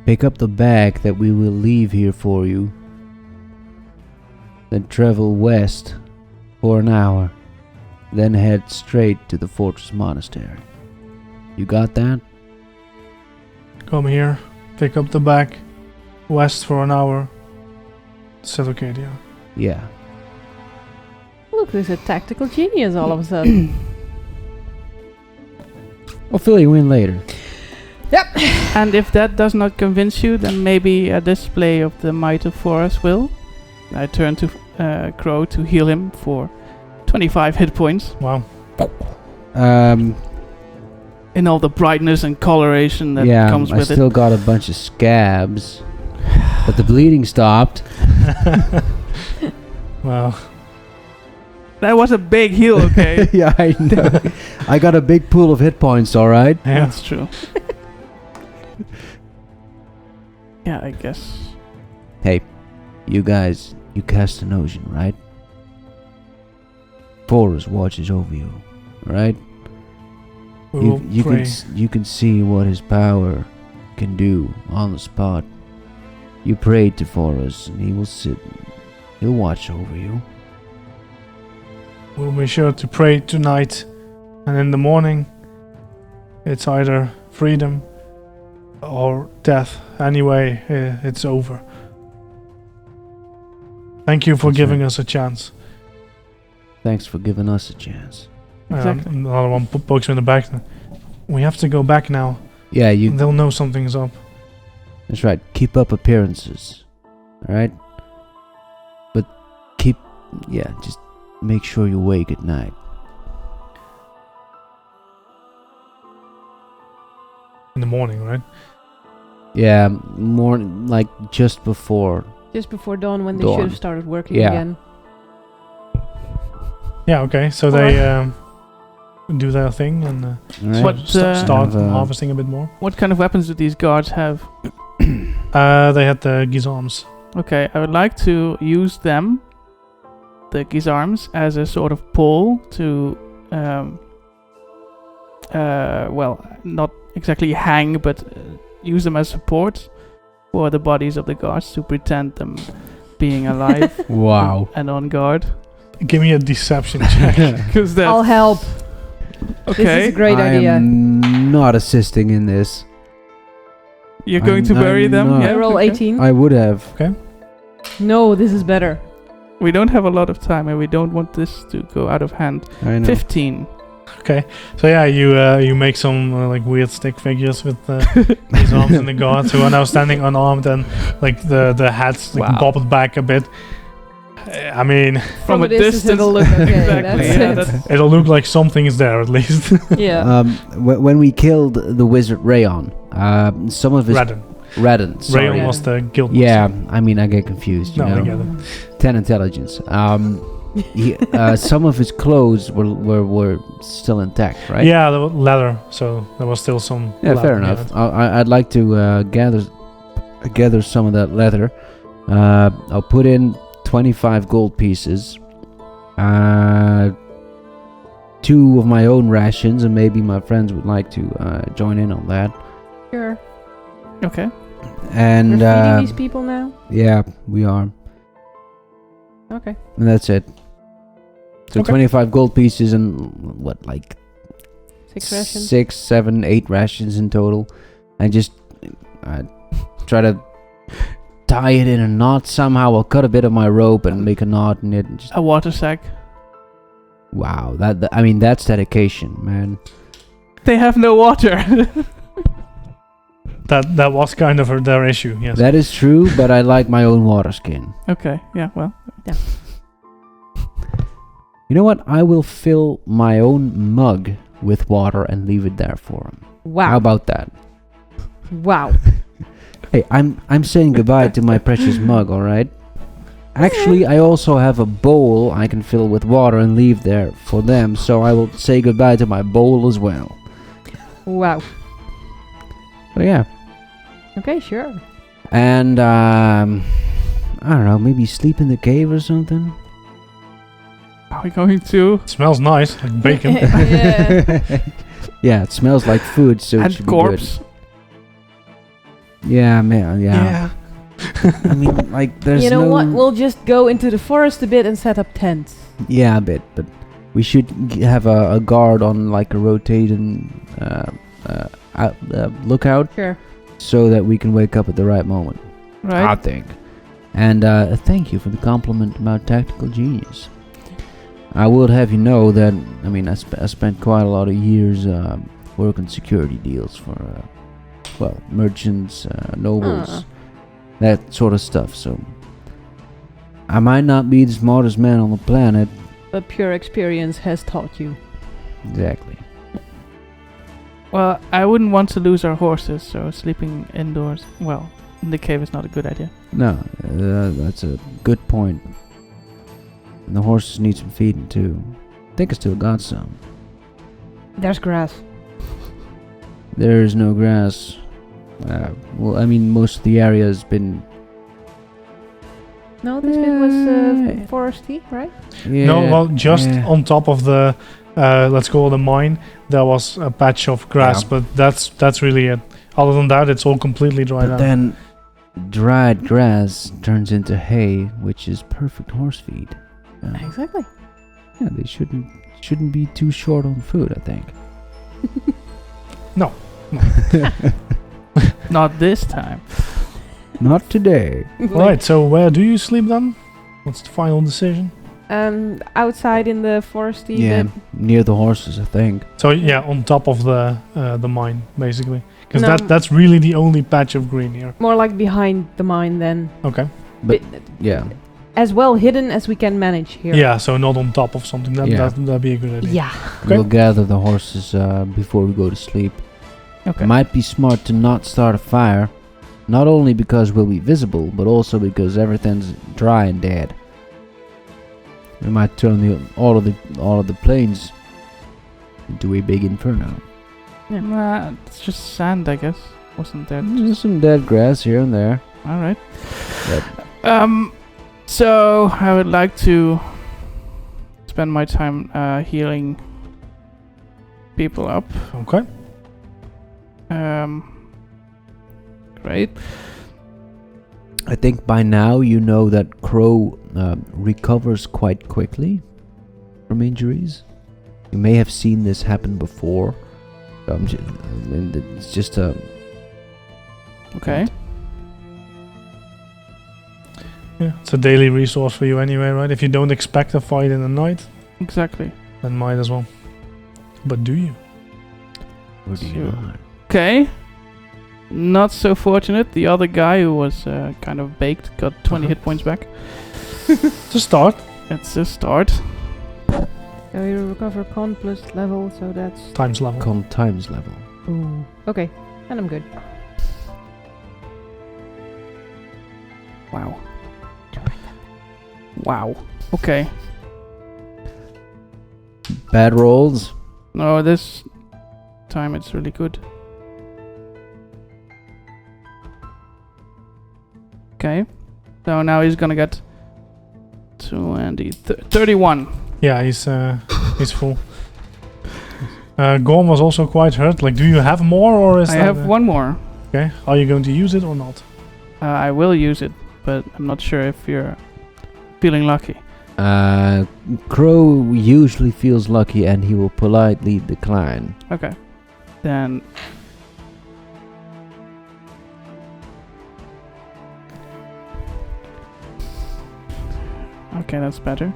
Pick up the bag that we will leave here for you. Then travel west for an hour. Then head straight to the fortress monastery. You got that? Come here. Pick up the bag. West for an hour. Selocadia. Yeah. Look, who's a tactical genius all of a sudden. I'll fill you in later. And if that does not convince you, then maybe a display of the might of Forest will. I turn to Crow to heal him for 25 hit points. Wow. In all the brightness and coloration that yeah, comes I with still got a bunch of scabs, but the bleeding stopped. Wow. it. That was a big heal, okay? Yeah, I know. I got a big pool of hit points, alright? Yeah. That's true. Yeah, I guess. Hey, you guys, you cast an ocean, right? Forest watches over you, right? We will pray. You can see what his power can do on the spot. You pray to Forest, and he'll watch over you. We'll be sure to pray tonight. And in the morning, it's either freedom or death. Anyway, it's over. Thank you for That's giving right. us a chance. Thanks for giving us a chance. Exactly. Another one pokes me in the back. We have to go back now. Yeah, They'll know something's up. that's right. Keep up appearances, alright? But just make sure you wake at night. In the morning, right? Yeah, more like just before. Just before dawn, when they Dawn. should have started working Yeah. again. Yeah, okay. So they do their thing and Alright? What, start Have, harvesting a bit more. What kind of weapons do these guards have? They had the gizarms. Okay, I would like to use them, the Gizarms, as a sort of pole to, not exactly hang, but use them as support for the bodies of the guards to pretend them being alive Wow. and on guard. Give me a deception check. Because that's I'll help. This is okay. a great I idea. am not assisting in this. You're going to I'm bury them. not. Yeah, I roll okay. 18. I would have. No, this is better. We don't have a lot of time, and we don't want this to go out of hand. I know. 15. Okay, so yeah, you make some like weird stick figures with these arms and the guards who are now standing unarmed, and like the hats like, Wow. bobbed back a bit. I mean, From a distance. it'll look okay. Exactly. That's Yeah, it. that's it'll look like something is there at least. Yeah. When we killed the wizard Rayon, some of his Radon, sorry. Rayon was the guild Yeah, master. I mean I get confused. You No, I know? get it. 10 intelligence. Some of his clothes were still intact, right? Yeah, there was leather, so there was still some. Yeah, leather fair in enough. it. I'd like to gather some of that leather. I'll put in 25 gold pieces, 2 of my own rations, and maybe my friends would like to join in on that. Sure. okay. And We're feeding these people now? yeah, we are, Okay. and that's it. So Okay. 25 gold pieces and what, like 6 rations? 6, 7, 8 rations in total, and just try to tie it in a knot somehow. I'll cut a bit of my rope and make a knot in it. And just, A water sack. wow, I mean that's dedication, man. They have no water. That was kind of their issue. Yes. That is true, but I like my own water skin. Okay. Yeah. Well. You know what? I will fill my own mug with water and leave it there for him. Wow. How about that? Wow. Hey, I'm saying goodbye to my precious mug, all right? Actually, I also have a bowl I can fill with water and leave there for them, so I will say goodbye to my bowl as well. Wow. So yeah, Okay, sure. and I don't know, maybe sleep in the cave or something. Are we going to? It smells nice, like bacon. Yeah. Yeah, it smells like food, so it And should corpse. be good. Yeah, man, yeah. I mean, like, there's You know no... what? We'll just go into the forest a bit and set up tents. Yeah, a bit, but we should have a guard on, like, a rotating lookout, Sure. so that we can wake up at the right moment. Right. I think. And thank you for the compliment about tactical genius. I would have you know that, I mean, I spent quite a lot of years working security deals for, well, merchants, nobles, that sort of stuff. So I might not be the smartest man on the planet. But pure experience has taught you. Exactly. Well, I wouldn't want to lose our horses, so sleeping indoors, well, in the cave is not a good idea. No, that's a good point. And the horses need some feeding too. I think I still got some. There's grass. There's no grass. Well, I mean, most of the area has been... No, this bit was foresty, right? Yeah, No, well, just yeah. on top of the, let's call it a mine, there was a patch of grass, Yeah. but that's really it. Other than that, it's all completely dried But out. then dried grass turns into hay, which is perfect horse feed. Exactly. Yeah, they shouldn't be too short on food, I think. Not this time. Not today. Right, so where do you sleep then? What's the final decision? Outside in the foresty Yeah, bit. near the horses, I think. So yeah, on top of the mine, basically, because No. that's really the only patch of green here. More like behind the mine then. Okay. But Bit- yeah, as well hidden as we can manage here. Yeah, so not on top of something. Yeah. That'd be a good idea. Yeah. Okay. we'll gather the horses before we go to sleep. Okay. Might be smart to not start a fire, not only because we'll be visible, but also because everything's dry and dead. We might turn all of the plains into a big inferno. Nah, it's just sand, I guess. Wasn't there? There's some dead grass here and there. All right. But So I would like to spend my time healing people up. Okay. Great. I think by now you know that Crow recovers quite quickly from injuries. You may have seen this happen before. It's just a... Okay. Yeah, it's a daily resource for you anyway, right? If you don't expect a fight in the night, Exactly. then might as well. But do you? Or do you Sure. not? Okay. Not so fortunate. The other guy who was kind of baked got 20 hit points back. To start. That's a start. So you recover con plus level, so that's... Times level. Con times level. Ooh. Okay, and I'm good. Wow. Wow. Okay. Bad rolls. No, this time it's really good. Okay. So now he's gonna get 31. Yeah, he's full. Gorm was also quite hurt. Like, do you have more, or is I that... have one more. Okay. Are you going to use it or not? I will use it, but I'm not sure if you're feeling lucky. Crow usually feels lucky and he will politely decline. Okay. Then... Okay, that's better.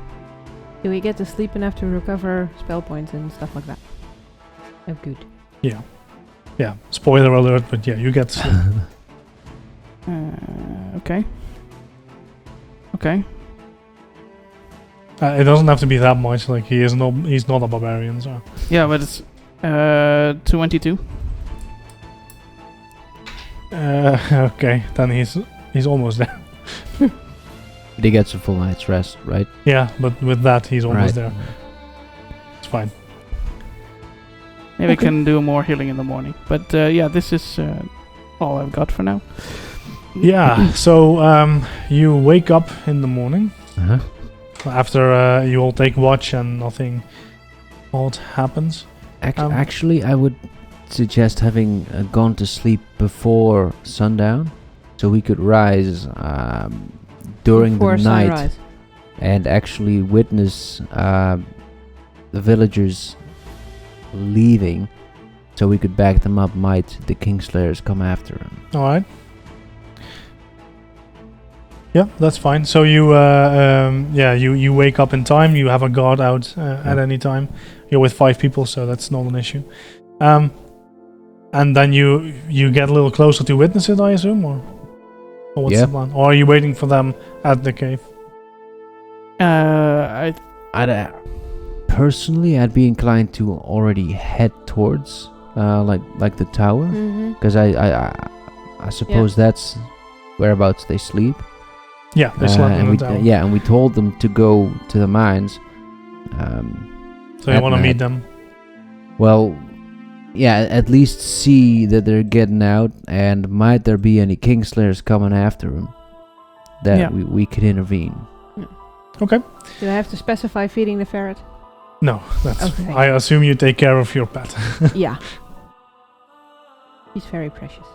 Do we get to sleep enough to recover spell points and stuff like that? Oh, good. Yeah. Yeah. Spoiler alert, but yeah, you get... Okay. Okay. it doesn't have to be that much. Like, he's not a barbarian, so... Yeah, but it's 22. Okay, then he's almost there. But he gets a full night's rest, right? Yeah, but with that, he's almost Right. there. It's fine. Maybe Okay. I can do more healing in the morning. But yeah, this is all I've got for now. Yeah, so you wake up in the morning Uh-huh. after you all take watch and nothing odd happens. Actually, I would suggest having gone to sleep before sundown, so we could rise during Before the night sunrise. and actually witness the villagers leaving, so we could back them up might the Kingslayers come after them. All right. Yeah, that's fine. So you, you wake up in time. You have a guard out at any time. You're with 5 people, so that's not an issue. And then you get a little closer to witness it, I assume, or what's Yeah. the plan? Or are you waiting for them at the cave? Personally, I'd be inclined to already head towards like the tower, Mm-hmm. because I suppose that's whereabouts they sleep. Yeah, they slept in the tower. and we told them to go to the mines. So you at want to night. meet them? Well, yeah, at least see that they're getting out, and might there be any Kingslayers coming after them, that Yeah. we could intervene. Okay. Do I have to specify feeding the ferret? No, that's. Okay. I assume you take care of your pet. Yeah. He's very precious.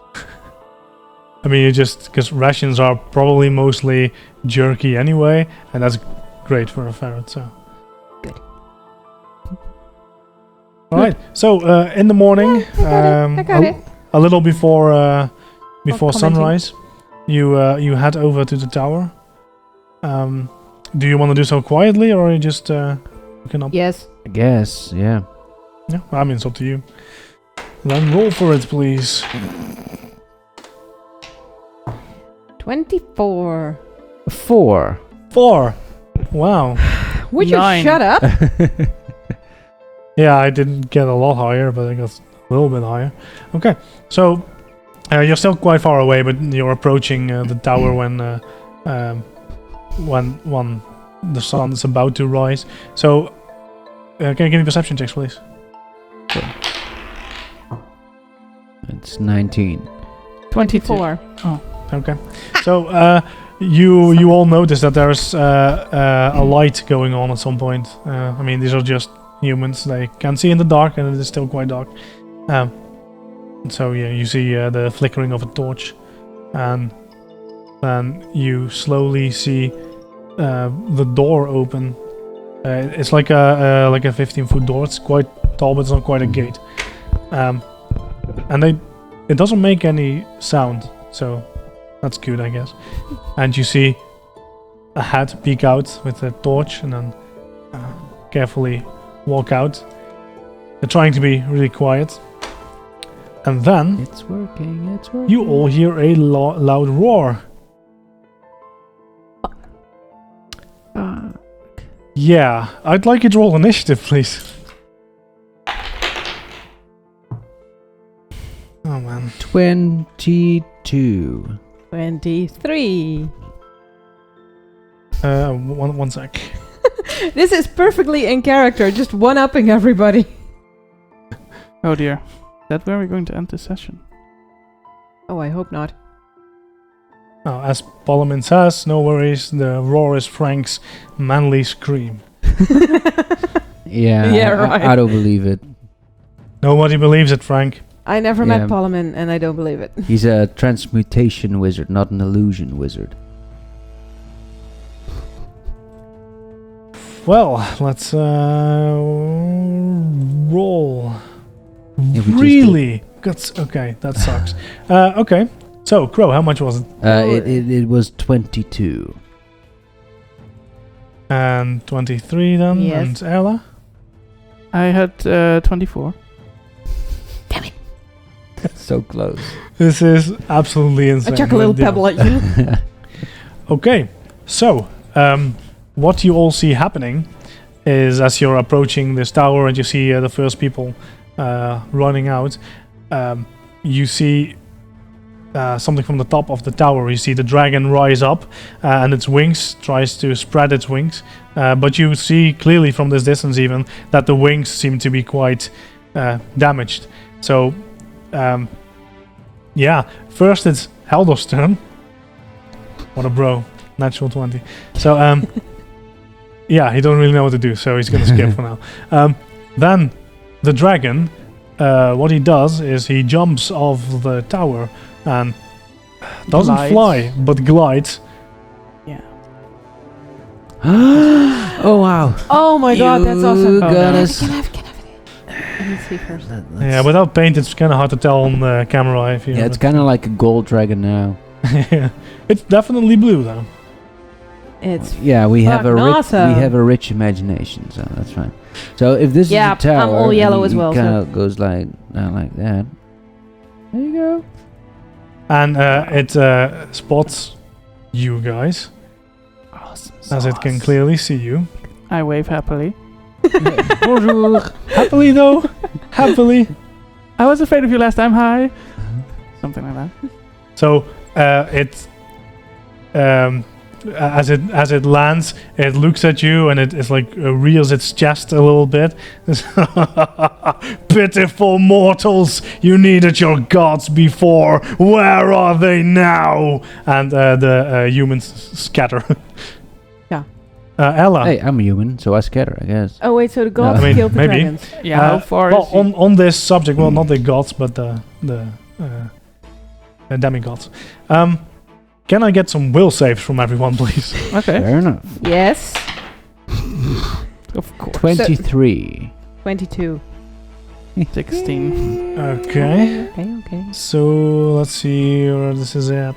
I mean, you just because rations are probably mostly jerky anyway, and that's great for a ferret. So. Good. All right. So in the morning, I got it. a little before commenting. sunrise, you head over to the tower. Do you want to do so quietly, or are you just looking up? Yes. I guess, yeah. Yeah, I mean, it's up to you. Then roll for it, please. 24. 4. 4. Wow. Would you 9. shut up? Yeah, I didn't get a lot higher, but I got a little bit higher. Okay, so you're still quite far away, but you're approaching the tower when the sun is about to rise. So, can you give me perception checks, please? It's 19. 22. 24. Okay. So you all notice that there's a light going on at some point. I mean, these are just humans. They can see in the dark, and it is still quite dark. So yeah, you see the flickering of a torch, and then you slowly see the door open. It's like a 15-foot door. It's quite tall, but it's not quite a gate. And it doesn't make any sound, so that's good, I guess. And you see a head peek out with a torch, and then carefully walk out. They're trying to be really quiet. And then It's working. you all hear a loud roar. Yeah, I'd like you to roll initiative, please. Oh man. 22. 23. One sec. This is perfectly in character, just one-upping everybody. Oh dear. Is that where we're going to end this session? Oh, I hope not. Oh, as Parliament says, no worries, the roar is Frank's manly scream. Yeah, Yeah, right. I don't believe it. Nobody believes it, Frank. I never Yeah. met Parliament, and I don't believe it. He's a transmutation wizard, not an illusion wizard. Well, let's roll. If we just Really? Okay, that sucks. Okay, so Crow, how much was it? It was 22. And 23 then, Yes. and Ella? I had 24. So close. This is absolutely I insane. chuck a little Deal. pebble at you. Okay, so what you all see happening is as you're approaching this tower and you see the first people running out, you see something from the top of the tower. You see the dragon rise up and its wings tries to spread its wings, but you see clearly from this distance even that the wings seem to be quite damaged. So yeah, first it's Haldor's turn. What a bro. Natural 20. So yeah, he don't really know what to do, so he's gonna skip for now. Then the dragon, what he does is he jumps off the tower and doesn't Glides. fly, but glides. Yeah. Oh wow. Oh my god, that's awesome. Oh, Gonna no. s- Can I have it? Let me see first. Yeah, without paint, it's kind of hard to tell on the camera if you. Yeah, it's kind of like a gold dragon now. Yeah, it's definitely blue though. It's Yeah, we have fucking awesome. we have a rich imagination, so that's fine. So if this Yeah, is a tower, I'm all yellow as well, so- Kind of goes like that. There you go. And it spots you guys Awesome. as it can clearly see you. I wave happily. Bonjour. Happily though, happily. I was afraid of you last time. Hi. Something like that. So it as it lands, it looks at you and it's like rears its chest a little bit. Pitiful mortals, you needed your gods before. Where are they now? And the humans scatter. Yeah. Ella. Hey, I'm a human, so I scatter, I guess. Oh wait, so the gods I mean, killed the maybe. dragons. Yeah. How far well, is he? on this subject, well, not the gods, but the demigods. Can I get some will saves from everyone, please? Okay. Fair enough. Yes. Of course. 23. 22. 16. Okay. Okay. So let's see where this is at.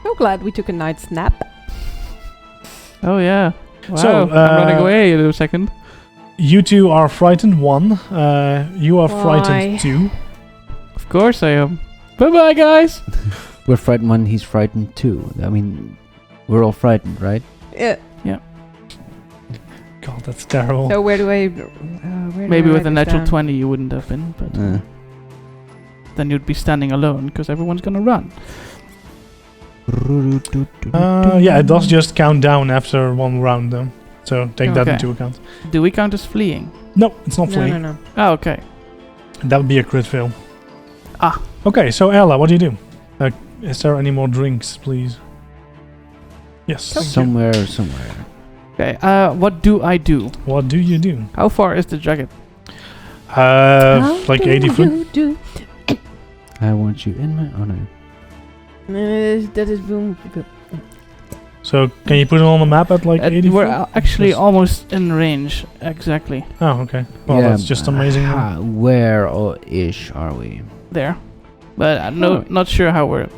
So glad we took a night's nap. Oh yeah. Wow. So, I'm running away in a second. You two are frightened 1. You are Why? frightened 2. Of course I am. Bye bye, guys. We're frightened when he's frightened too. I mean, we're all frightened, right? Yeah. God, that's terrible. So where do I? Where Maybe do I with a write this natural down? 20 you wouldn't have been, but then you'd be standing alone because everyone's gonna run. Yeah, it does just count down after 1 round though. So take that Okay. into account. Do we count as fleeing? No, it's not No, fleeing. no. Oh, okay. That would be a crit fail. Ah. Okay, so Ella, what do you do? Is there any more drinks, please? Yes. thank you. Somewhere. Okay. What do I do? What do you do? How far is the dragon? Like 80 foot. You do? I want you in my honor. That is boom. So can you put it on the map at like 80 We're foot? actually Yes. almost in range. Exactly. Oh, okay. Well, that's just amazing. then. Where ish are we? There. But Oh. not sure how we're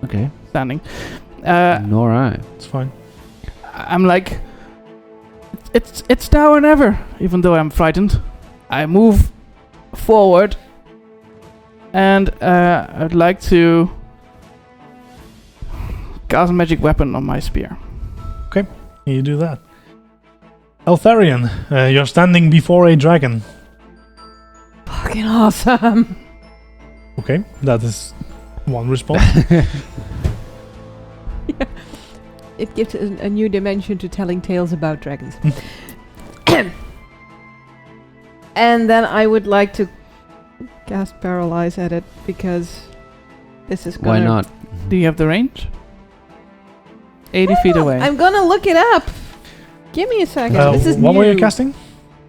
Okay. standing. Nor I. It's fine. I'm like, it's now or never. Even though I'm frightened. I move forward, and I'd like to cast a magic weapon on my spear. You do that. Eltharion, you're standing before a dragon. Fucking awesome. Okay, that is one response. It gives a new dimension to telling tales about dragons. And then I would like to cast Paralyze at it because this is gonna... Why not? Do you have the range? 80 feet away. I'm gonna look it up. Give me a second. This is what new. were you casting?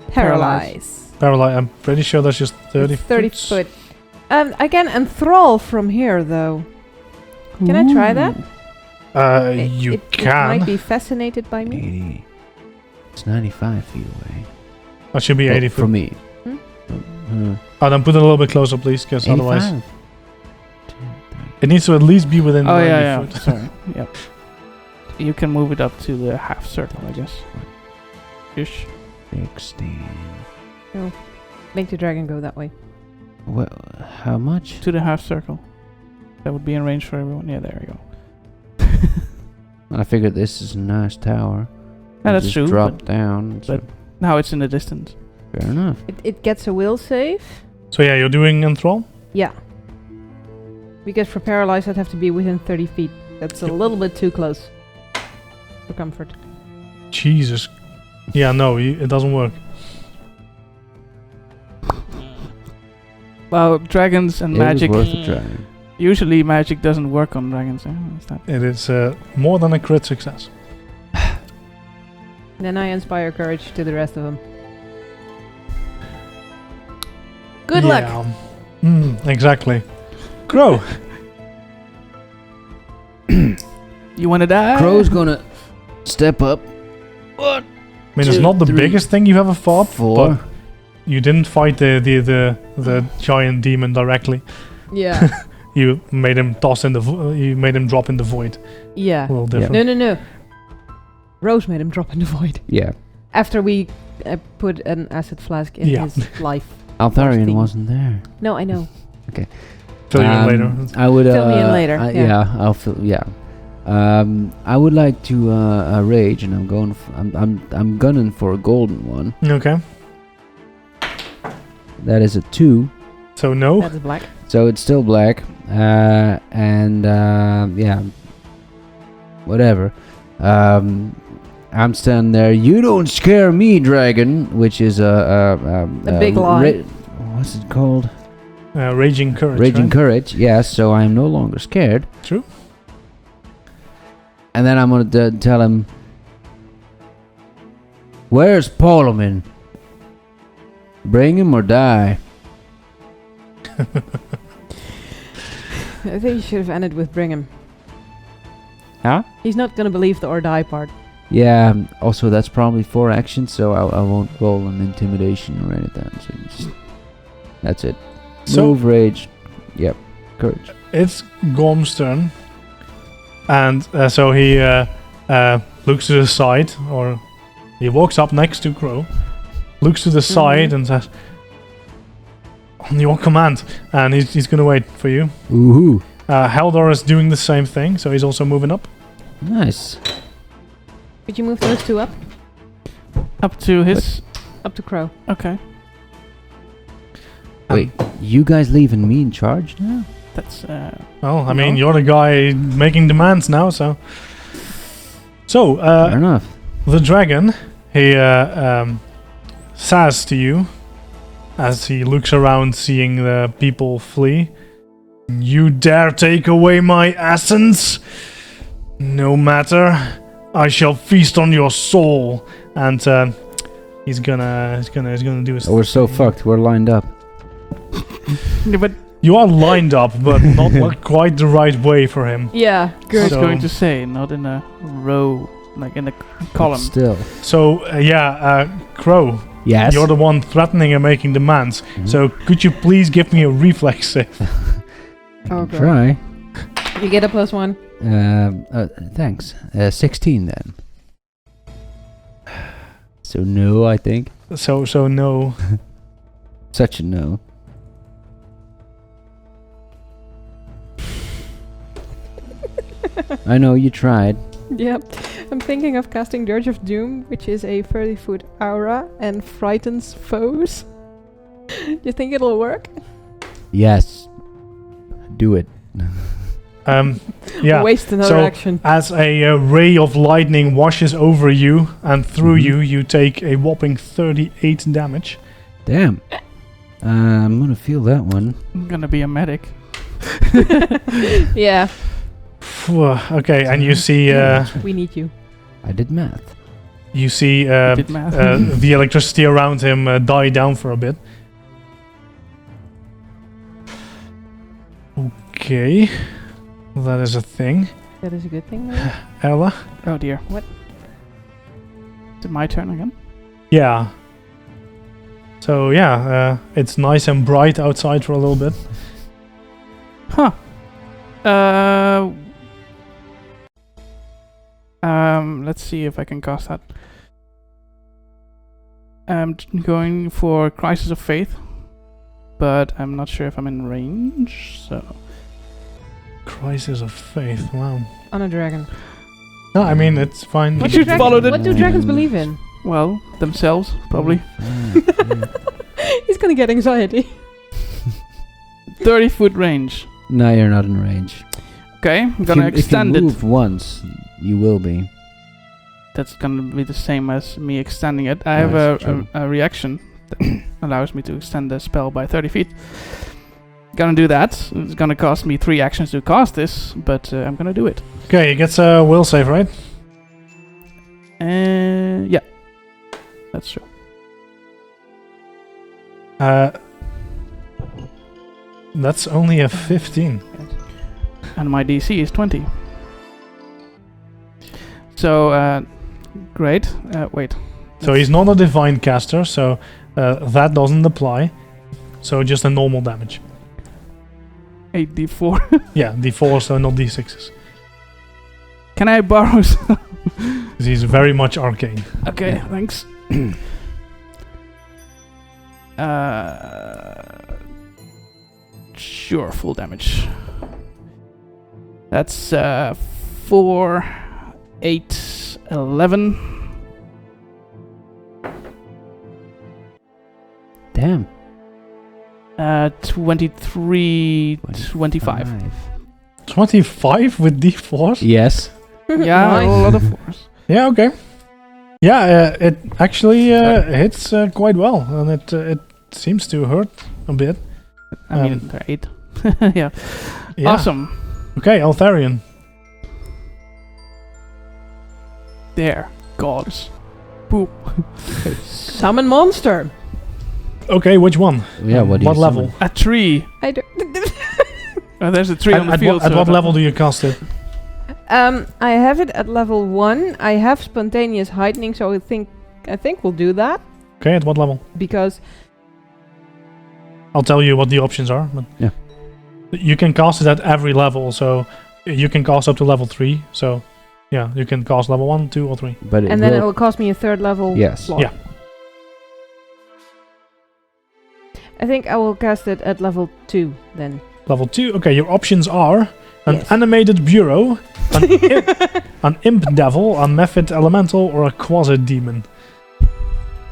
Paralyze. Paralyze. I'm pretty sure that's just 30 It's 30 foot. foot. I can enthrall from here though. Can I try that? You It can. might be fascinated by me. 80. It's 95 feet away. That should be 80 foot. From me. Oh, then put it a little bit closer, please, because otherwise 85? it needs to at least be within 90 yeah. foot. Sorry. Yep. You can move it up to the half circle, I guess. Ish. 16. Make the dragon go that way. Well, how much? To the half circle. That would be in range for everyone. Yeah, there we go. I figured this is a nice tower. Yeah, that's Just true. drop down. So but- Now it's in the distance. fair enough. It gets a will save. So yeah, you're doing enthrall? Yeah. Because for paralyzed, I'd have to be within 30 feet. That's a Yep. little bit too close. For comfort. Jesus. Yeah, no, it doesn't work. Well, dragons and It was magic. worth a try. Usually magic doesn't work on dragons. It's not. It is more than a crit success. Then I inspire courage to the rest of them. Good luck! Exactly. Crow. You wanna die? Crow's gonna step up. I mean, it's Two, not the three, biggest thing you've ever fought, 4. but you didn't fight the giant demon directly. Yeah. You made him toss in the you made him drop in the void. Yeah. A little different. No. Rose made him drop in the void. Yeah. After we put an acid flask in Yeah. his life. Altharion thing. wasn't there. No, I know. Fill you in later. I would Fill me in later, yeah. Yeah, I'll fill. Yeah. I would like to rage, and I'm going. I'm gunning for a golden one. Okay. That is a 2, So no. That's black. so it's still black. And yeah, whatever. I'm standing there. You don't scare me, dragon. Which is a big lie. What's it called? Raging courage. Raging right? courage. Yes. So I am no longer scared. True. And then I'm gonna tell him, "Where's Parliament? Bring him or die." I think you should have ended with bring him. Huh? He's not gonna believe the or die part. Yeah. Also, that's probably 4 actions, so I won't roll an intimidation or anything. So just, that's it. So Move, rage. Yep. Courage. it's Gorm's turn, and so he looks to the side, or he walks up next to Crow, looks to the side, and says, "On your command," and he's gonna wait for you. Ooh. Haldor is doing the same thing, so he's also moving up. Nice. Could you move those two up? Up to his. Up to Crow. Okay. Wait, you guys leaving me in charge now? That's. Well, I mean, No. you're the guy making demands now, so. So, Fair enough. the dragon, he says to you, as he looks around seeing the people flee, "You dare take away my essence? No matter, I shall feast on your soul." And he's gonna do his. Oh, we're so fucked. We're lined up. Yeah, but You are lined up, but not quite the right way for him. Yeah. I was So- going to say, not in a row, like in a column. Still. So Crow, Yes. you're the one threatening and making demands. Mhm. So could you please give me a reflex save? Oh, God. Try. You get a +1. Thanks. 16 then. So no, I think. So no. Such a no. I know you tried. Yep. I'm thinking of casting Dirge of Doom, which is a 30-foot aura and frightens foes. Do you think it'll work? Yes. Do it. Yeah. Waste another So, action. as a ray of lightning washes over you and through you, you take a whopping 38 damage. Damn. I'm gonna feel that one. I'm gonna be a medic. Yeah, Okay, and you see we need you. I did math. you see Did math. the electricity around him die down for a bit. Okay, that is a thing. That is a good thing. Maybe? Ella? Oh dear. What? Is it my turn again? Yeah. So yeah, it's nice and bright outside for a little bit. Huh. Let's see if I can cast that. I'm going for Crisis of Faith, but I'm not sure if I'm in range, so... Crisis of Faith, wow. On a dragon. No, I mean, it's fine. What you followed it. What do dragons believe in? Well, themselves, probably. He's gonna get anxiety. 30-foot range. No, you're not in range. Okay, I'm gonna extend if you it. move once, you will be. That's gonna be the same as me extending it. I Oh, have that's true. a reaction that allows me to extend the spell by 30 feet. Gonna do that. It's gonna cost me 3 actions to cast this, but I'm gonna do it. Okay, it gets a will save, right? Yeah, that's true. That's only a 15. And my DC is 20. So, great. Wait. So he's not a divine caster, so that doesn't apply. So just a normal damage. 8d4. Yeah, d4, so not d6s. Can I borrow some? 'Cause he's very much arcane. Okay, thanks. Sure, full damage. That's 4, 8, 11. Damn. 23, 25. 25 with d4s? Yes. Yeah, Nice. a lot of force. Yeah, okay. Yeah, it actually hits quite well, and it seems to hurt a bit. I mean, they're 8. Yeah. Yeah. Awesome. Okay, Altharion. There. Gods. Boop. Summon monster. Okay, which one? Yeah, what do you What level? A tree. I do. There's a tree on the At field. what so that- level do you cast it? I have it at level 1. I have spontaneous heightening, so I think we'll do that Okay, at what level? because I'll tell you what the options are. But Yeah. You can cast it at every level, so you can cast up to level 3. So, yeah, you can cast level 1, 2, or 3. But it and then will, it will cost me a third level Yes. slot. Yeah. I think I will cast it at level 2 then. Level 2. Okay, your options are an Yes. animated bureau, an imp devil, a mephit elemental, or a quasi demon.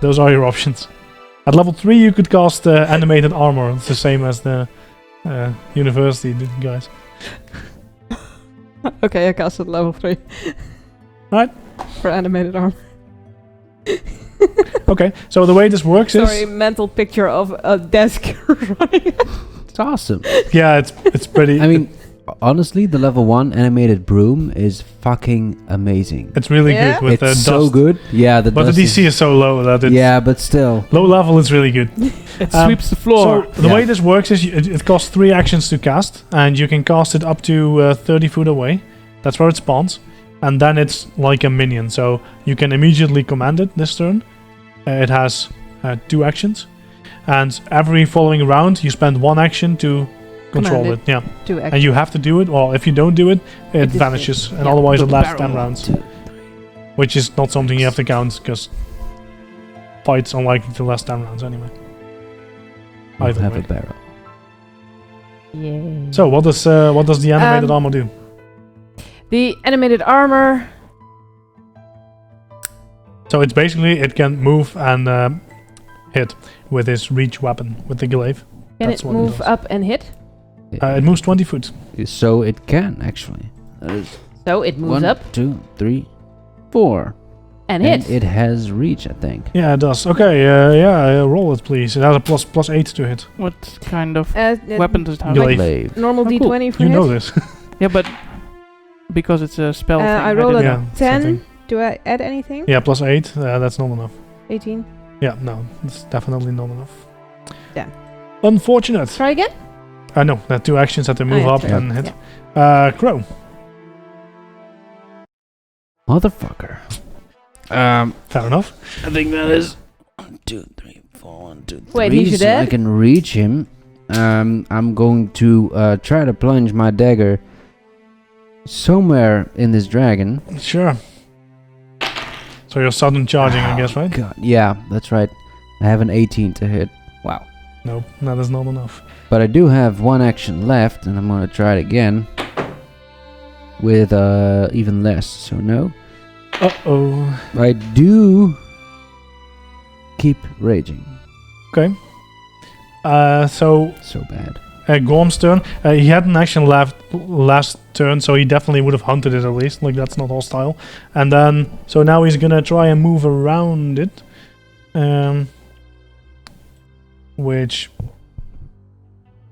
Those are your options. At level 3, you could cast animated armor. It's the same as the university guys. Okay, I cast it at level 3. Right. For animated arm. Okay, so the way this works Sorry, is... mental picture of a desk running. It's awesome. Yeah, it's pretty... I mean, honestly, the level 1 animated broom is fucking amazing. it's really Yeah? good with It's dust. so good. Yeah, the But the dust DC is so low that it's... Yeah, but still. Low level is really good. It sweeps the floor. So the Yeah. way this works is it costs 3 actions to cast, and you can cast it up to 30 foot away. That's where it spawns, and then it's like a minion. So you can immediately command it this turn. It has 2 actions, and every following round you spend 1 action to control Command it. Yeah, 2 and you have to do it. Well, if you don't do it, it disappears. vanishes, and Yeah. otherwise it The lasts 10 barrel. rounds, which is not something you have to count because fights unlikely to last 10 rounds anyway. You Either have way. a barrel. Yay. So what does the animated armor do? The animated armor. So it's basically it can move and hit with his reach weapon with the glaive. Can That's it what it move does. up and hit? It moves 20 foot. So it can actually. So it moves 1, up 2, 3, 4. and And hits. it has reach, I think. Yeah, it does. Okay, roll it please. It has a plus 8 to hit. What kind of Uh, weapon does it have? Glaive. Glaive. Normal Oh, cool. D20 for You hit. know this. Yeah, but because it's a spell thing. I rolled didn't a Yeah, know. 10. something. Do I add anything? Yeah, plus 8. That's not enough. 18. Yeah, no, it's definitely not enough. Damn. Unfortunate. Try again? No, there are 2 actions that they move yeah, up true. and hit. Crow. Motherfucker. Fair enough. I think that is 1, 2, 3, 4, 1, 2, 3. Wait, he's your so I dad? can reach him. I'm going to try to plunge my dagger somewhere in this dragon. Sure. So you're sudden charging, I guess, right? God, yeah, that's right. I have an 18 to hit. Wow. No, that is not enough. But I do have 1 action left, and I'm gonna try it again with even less. So no, Uh-oh. I do keep raging. Okay. So So bad. Gorm's turn. He had an action left last turn, so he definitely would have hunted it at least. Like, that's not hostile. And then, so now he's gonna try and move around it. Which...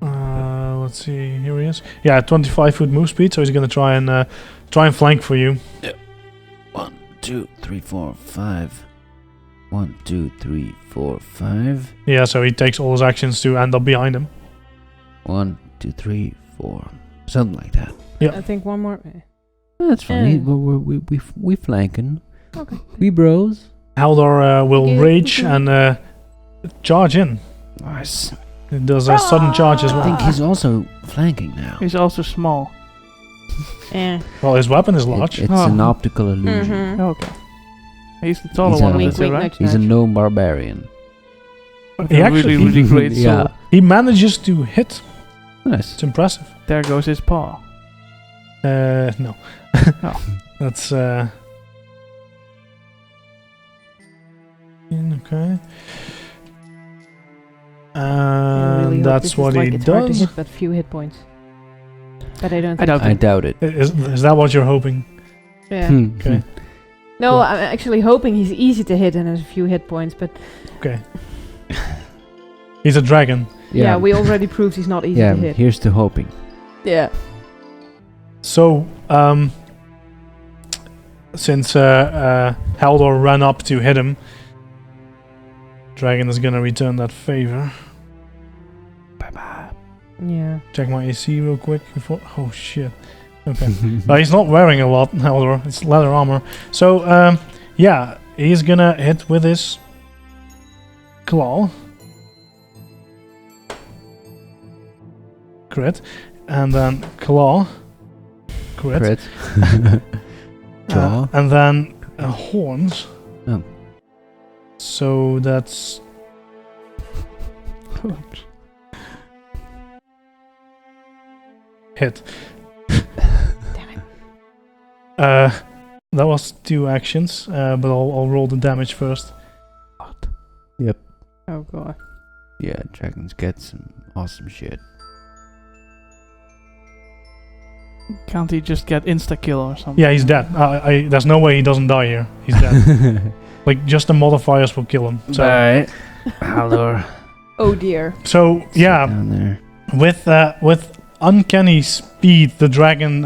let's see, here he is. Yeah, 25 foot move speed, so he's gonna try and flank for you. 1, 2, 3, 4, 5. 1, 2, 3, 4, 5. Yeah, so he takes all his actions to end up behind him. 1, 2, 3, 4. Something like that. Yeah. I think one more. That's fine. Yeah. We flanking. Okay. We bros. Haldor will Okay. rage and charge in. Nice. It does a sudden charge as I well. think he's also flanking now. He's also small. Yeah. Well, his weapon is large. It's Oh. an optical illusion. Mhm. Okay. He's the taller He's one a- of Wink, the two, wink, right? nudge, He's a nudge. gnome barbarian. He actually- really, really great Yeah. sword. He manages to hit. Nice. It's impressive. There goes his paw. No. Oh. That's okay. I really hope That's this is what like he it's hard to does. hit, but few hit points. But I don't. I Think doubt so. I doubt it. Is that what you're hoping? Yeah. Okay. No, Cool. I'm actually hoping he's easy to hit and has a few hit points, but Okay. He's a dragon. yeah, we already proved he's not easy Yeah, to hit. here's to hoping. Yeah. So, since Haldor ran up to hit him, dragon is gonna return that favor. Bye-bye. Yeah. Check my AC real quick before. Oh shit. Okay. He's not wearing a lot, Haldor. It's leather armor. So, yeah, he's gonna hit with his claw. Crit. And then claw. Crit. Crit. Jaw. And then horns. Oh. So that's hit. Damn it. That was 2 actions, but I'll roll the damage first. Oh god. Yeah, dragons get some awesome shit. Can't he just get insta-kill or something? Yeah, he's dead. There's no way he doesn't die here. He's dead. Like, just the modifiers will kill him. So, Bye. Haldor. Oh dear. so yeah, Down there. with uncanny speed, the dragon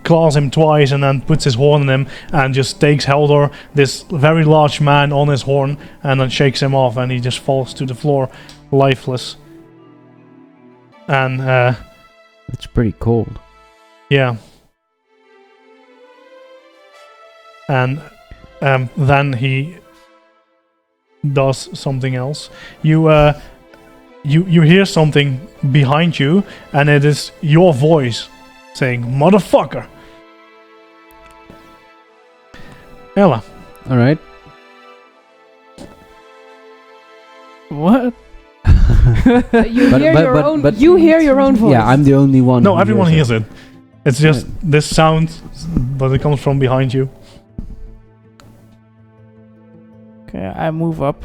claws him twice and then puts his horn in him and just takes Haldor, this very large man, on his horn and then shakes him off, and he just falls to the floor, lifeless. And It's pretty cold. yeah, and then he does something else. You hear something behind you, and it is your voice saying "motherfucker." Ella, All right. What? You But- hear but- your but- own. but- You hear your own voice. Yeah, I'm the only one. No, who everyone hears it. it. It's just this sound, but it comes from behind you. Okay, I move up.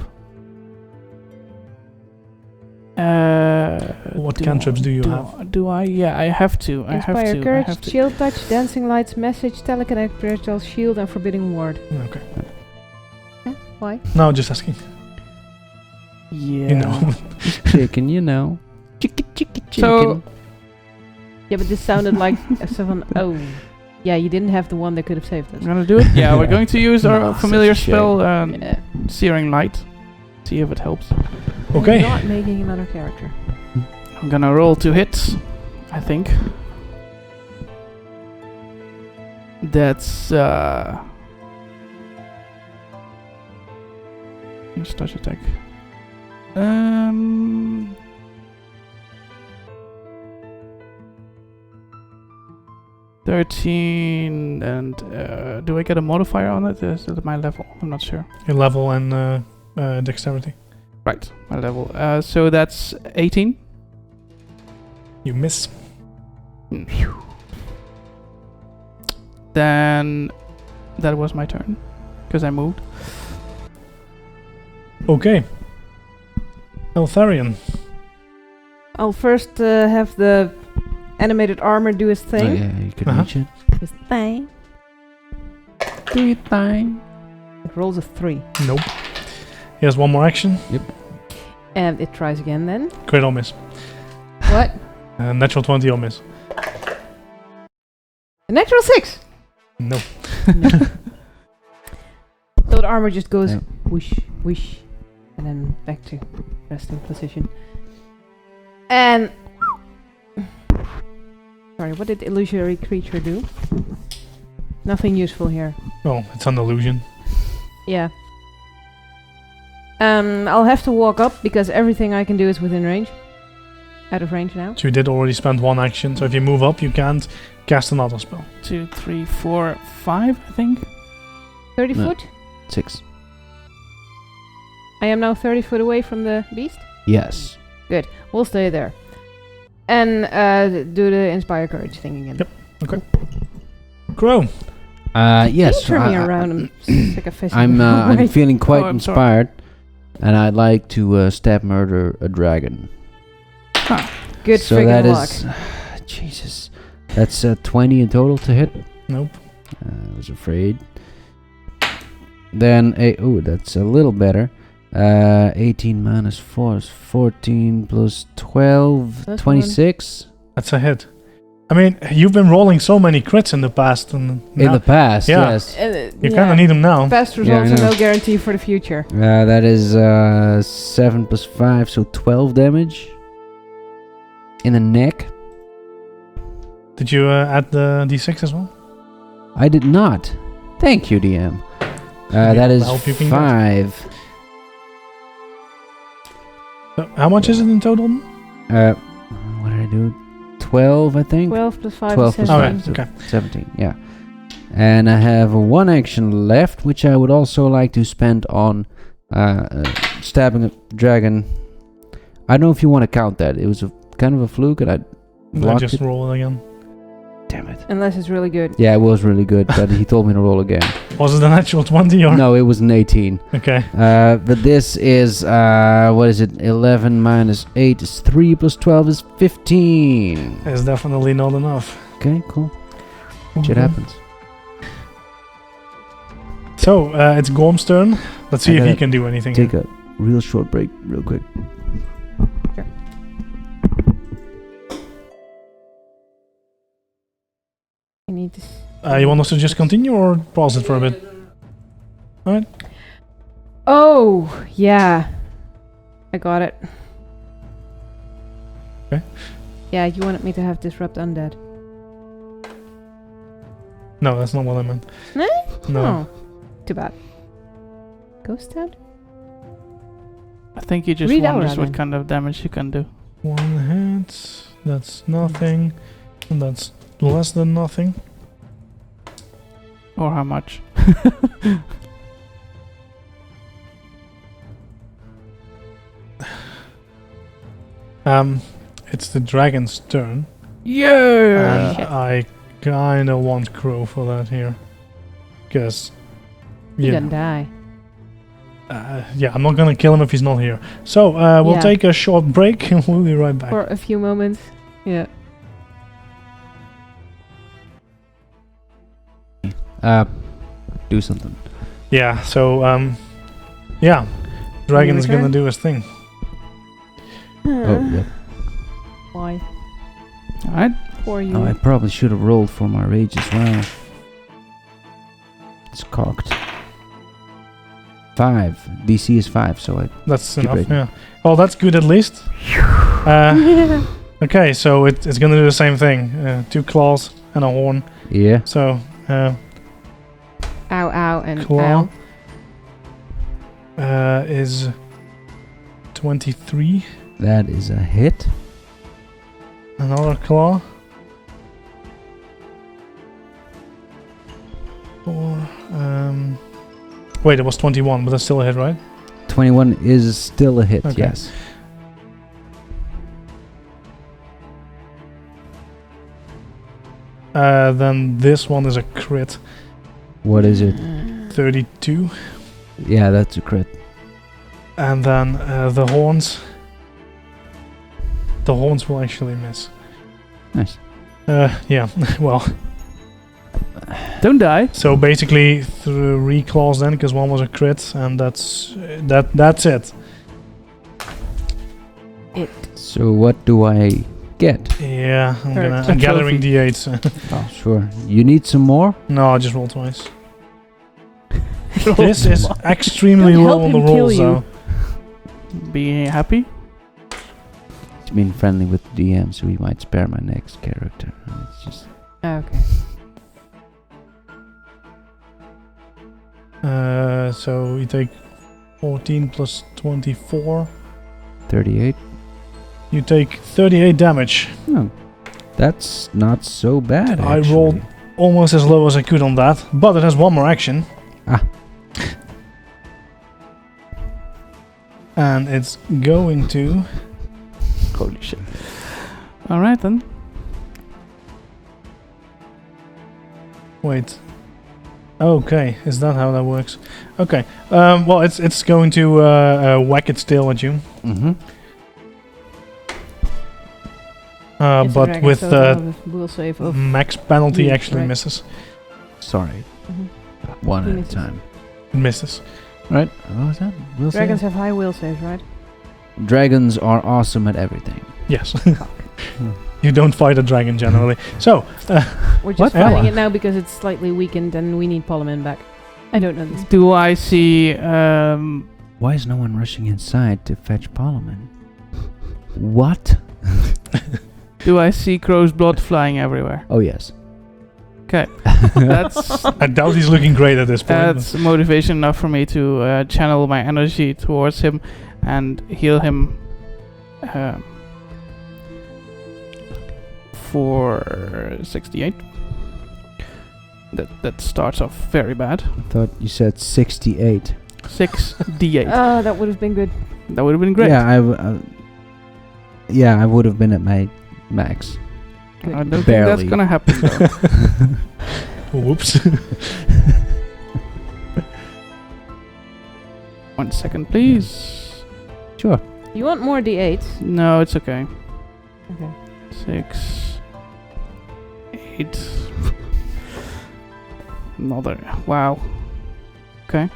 What cantrips do you have? Do I? Yeah, I have to. I have Inspire to. I courage, have to. shield touch, dancing lights, message, telekinetic projectile, shield, and forbidding ward. Okay. Why? No, just asking. Yeah. You know. Chicken, you know. Chicken. So- Yeah, but this sounded like someone. Oh, yeah, you didn't have the one that could have saved us. I'm gonna do it. Yeah, we're going to use our Nah, familiar such a shame. spell, Yeah. Searing Light. See if it helps. Okay. I'm not making another character. I'm gonna roll 2 hits, I think. That's touch attack. 13 and do I get a modifier on it? Is it my level? I'm not sure. Your level and dexterity. Right, my level. So that's 18. You miss. Then that was my turn because I moved. Okay. Eltharion. I'll first have the animated armor do his Oh, thing. yeah, you could Uh-huh. reach it. His thing. Do your thing. It rolls a 3. Nope. He has one more action. And it tries again then. Crit or miss. What? Natural 20 or miss. A natural 6! Nope. So the armor just goes Yeah. whoosh, whoosh, and then back to resting position. And... Sorry, what did the illusory creature do? Nothing useful here. Oh, it's an illusion. Yeah. I'll have to walk up because everything I can do is within range. Out of range now. So you did already spend one action, so if you move up, you can't cast another spell. 2, 3, 4, 5, I think. 30 No. foot? 6. I am now 30 foot away from the beast. Yes. We'll stay there. And do the Inspire Courage thing again. Yep. Crow. Yes. Can you turn me I- around? I'm sick of fishing. I'm feeling quite Oh, I'm sorry. inspired, and I'd like to stab murder a dragon. Good So friggin' that luck. is, Jesus, that's 20 in total to hit. Nope. I was afraid. Then that's a little better. 18 minus 4 is 14 plus 12, That's 26. That's a hit. I mean, you've been rolling so many crits in the past, and In now the past, yeah. yes. you kind of need them now. Past Yeah, I results are know. no guarantee for the future. That is 7 plus 5, so 12 damage. In the neck. Did you add the d6 as well? I did not. Thank you, DM. Yeah, That is help you can get. 5. So how much is it in total? What did I do? 12, I think. 12 plus 5 12 is plus 17. five. Okay. 17, yeah. And I have one action left, which I would also like to spend on stabbing a dragon. I don't know if you want to count that. It was a kind of a fluke, and I I blocked just it. roll it again. Damn it. Unless it's really good. Yeah, it was really good, but he told me to roll again. Was it a natural 20 or? No, it was an 18. Okay. But this is, what is it? 11 minus 8 is 3 plus 12 is 15. It's definitely not enough. Okay, cool. Shit Mhm. happens. So, it's Gorm's turn. Let's see I if he gotta can do anything. Take a real short break, real quick. I need to... You want us to just continue or pause it for a bit? Alright. Oh, yeah. I got it. Okay. Yeah, you wanted me to have Disrupt Undead. No, that's not what I meant. No? No. Oh, too bad. Ghost Town? I think he just Read out wonders loud what then. kind of damage you can do. 1 hit. That's nothing. And that's less than nothing. Or how much. It's the dragon's turn. Yeah. And I kinda want Crow for that here. Because, You're gonna die. yeah, I'm not gonna kill him if he's not here. So, we'll Yeah. take a short break and we'll be right back. For a few moments. Yeah. Do something. Yeah, so, yeah. Dragon's return? gonna do his thing. Oh, yeah. Why? Alright. For you. Oh, I probably should have rolled for my rage as well. It's cocked. 5. DC is 5, so I... That's Keep enough, rating. yeah. Well, that's good at least. Okay, so it's gonna do the same thing. 2 claws and a horn. Yeah. So, Ow, ow, and claw ow. is 23. That is a hit. Another claw. 4. Wait, it was 21, but that's still a hit, right? 21 is still a hit, Okay. yes. Then this one is a crit. What is it? 32. Yeah, that's a crit. And then the horns. The horns will actually miss. Nice. Yeah, well. Don't die. So basically 3 claws then, because one was a crit, and that's it. So what do I get? Yeah, I'm Alright, gathering trophy. D8s. Oh, sure. You need some more? No, I just rolled twice. This is extremely Don't low help on the him kill rolls, you. though. Be happy. He's been friendly with the DM, so he might spare my next character. It's just... Okay. So you take 14 plus 24. 38. You take 38 damage. Oh, that's not so bad, I actually. rolled almost as low as I could on that, but it has one more action. Ah. And it's going to... Holy shit. Alright then. Wait. Okay, is that how that works? Okay. Well, it's going to whack its tail at you. Mm-hmm. It's a But dragon, with so the will save of max penalty you, actually right. misses. Sorry. Mhm. One He at a misses. time. It misses. Right? What was that? Will Dragons save? have high will saves, right? Dragons are awesome at everything. Yes. You don't fight a dragon generally. So, We're just What? fighting Ella? it now because it's slightly weakened and we need Polyman back. I don't know this. Do I see Why is no one rushing inside to fetch Parliament? What? do I see crow's blood flying everywhere? Oh, yes. Okay. That's I doubt he's looking great at this point. that's motivation enough for me to channel my energy towards him and heal him for 68. That starts off very bad. I thought you said 68. 6d8. Ah, that would have been good. That would have been great. Yeah, I would have been at my max. I don't think Barely. that's gonna happen though. Whoops. 1 second, please. Sure. You want more d8s? No, it's okay. Okay. 6, 8. Another. Wow. Okay.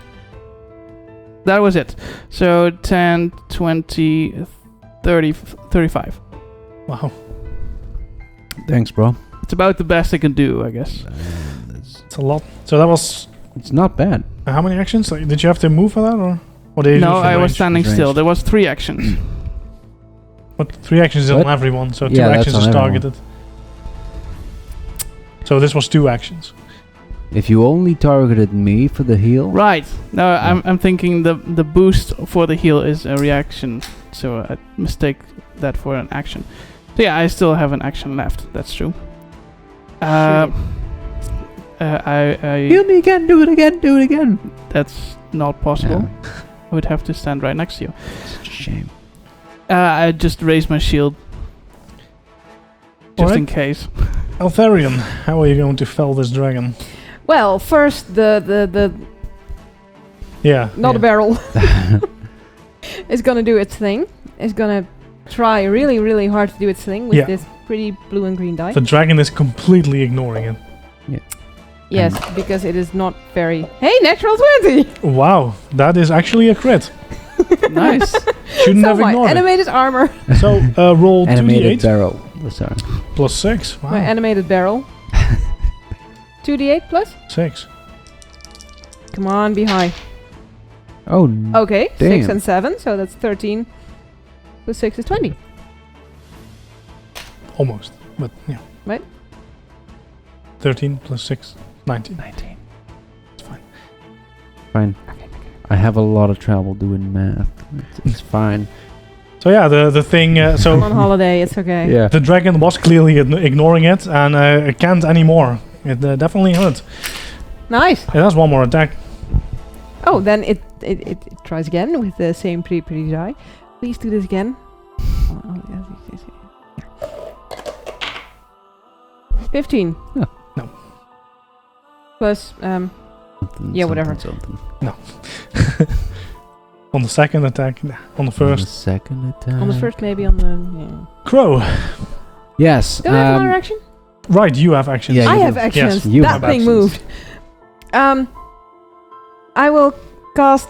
That was it. So 10, 20, 30, 35. Wow. Thanks, bro. It's about the best I can do, I guess. It's a lot. So that was... It's not bad. how many actions? Like, did you have to move for that, or did you No, do it from I was range? standing Range. still. There was 3 actions. But 3 actions is What? on everyone, so 2 Yeah, that's actions on is everyone. targeted. So this was 2 actions. If you only targeted me for the heal... Right. No, I'm thinking the boost for the heal is a reaction, so I mistake that for an action. So yeah, I still have an action left. That's true. I Heal me again, do it again, do it again. that's not possible. I would have to stand right next to you. Such a shame. I just raised my shield. Just in case. Altharion, how are you going to fell this dragon? Well, first the Yeah. not a barrel is gonna do its thing. It's gonna try really, really hard to do its thing with this pretty blue and green die. The dragon is completely ignoring it. Yes, because it is not very... Hey, natural 20! Wow, that is actually a crit. Nice. Shouldn't So have my ignored it. animated armor. So roll Animated 2d8 barrel. Oh, sorry. plus 6. Wow. My animated barrel. 2d8 plus? 6. Come on, be high. Oh, Okay, 6 damn. and 7, so that's 13. Plus 6 is 20. Almost. But yeah. Right. 13 plus 6, 19. 19. It's fine. Fine. I have a lot of trouble doing math. It's fine. So yeah, the thing... I'm on so holiday, it's okay. Yeah. the dragon was clearly ignoring it and it can't anymore. It definitely hurt. Nice. It has one more attack. Oh, then it tries again with the same pretty die. Please do this again. 15. Yeah. No. Plus, Yeah, whatever. Something. On the second attack, nah. On the On the first. second attack. on the first, maybe on the... Crow. Yes. Do I have another action? Right, you have actions. Yeah, I you have do. actions. Yes, you that have thing actions. moved. I will cast...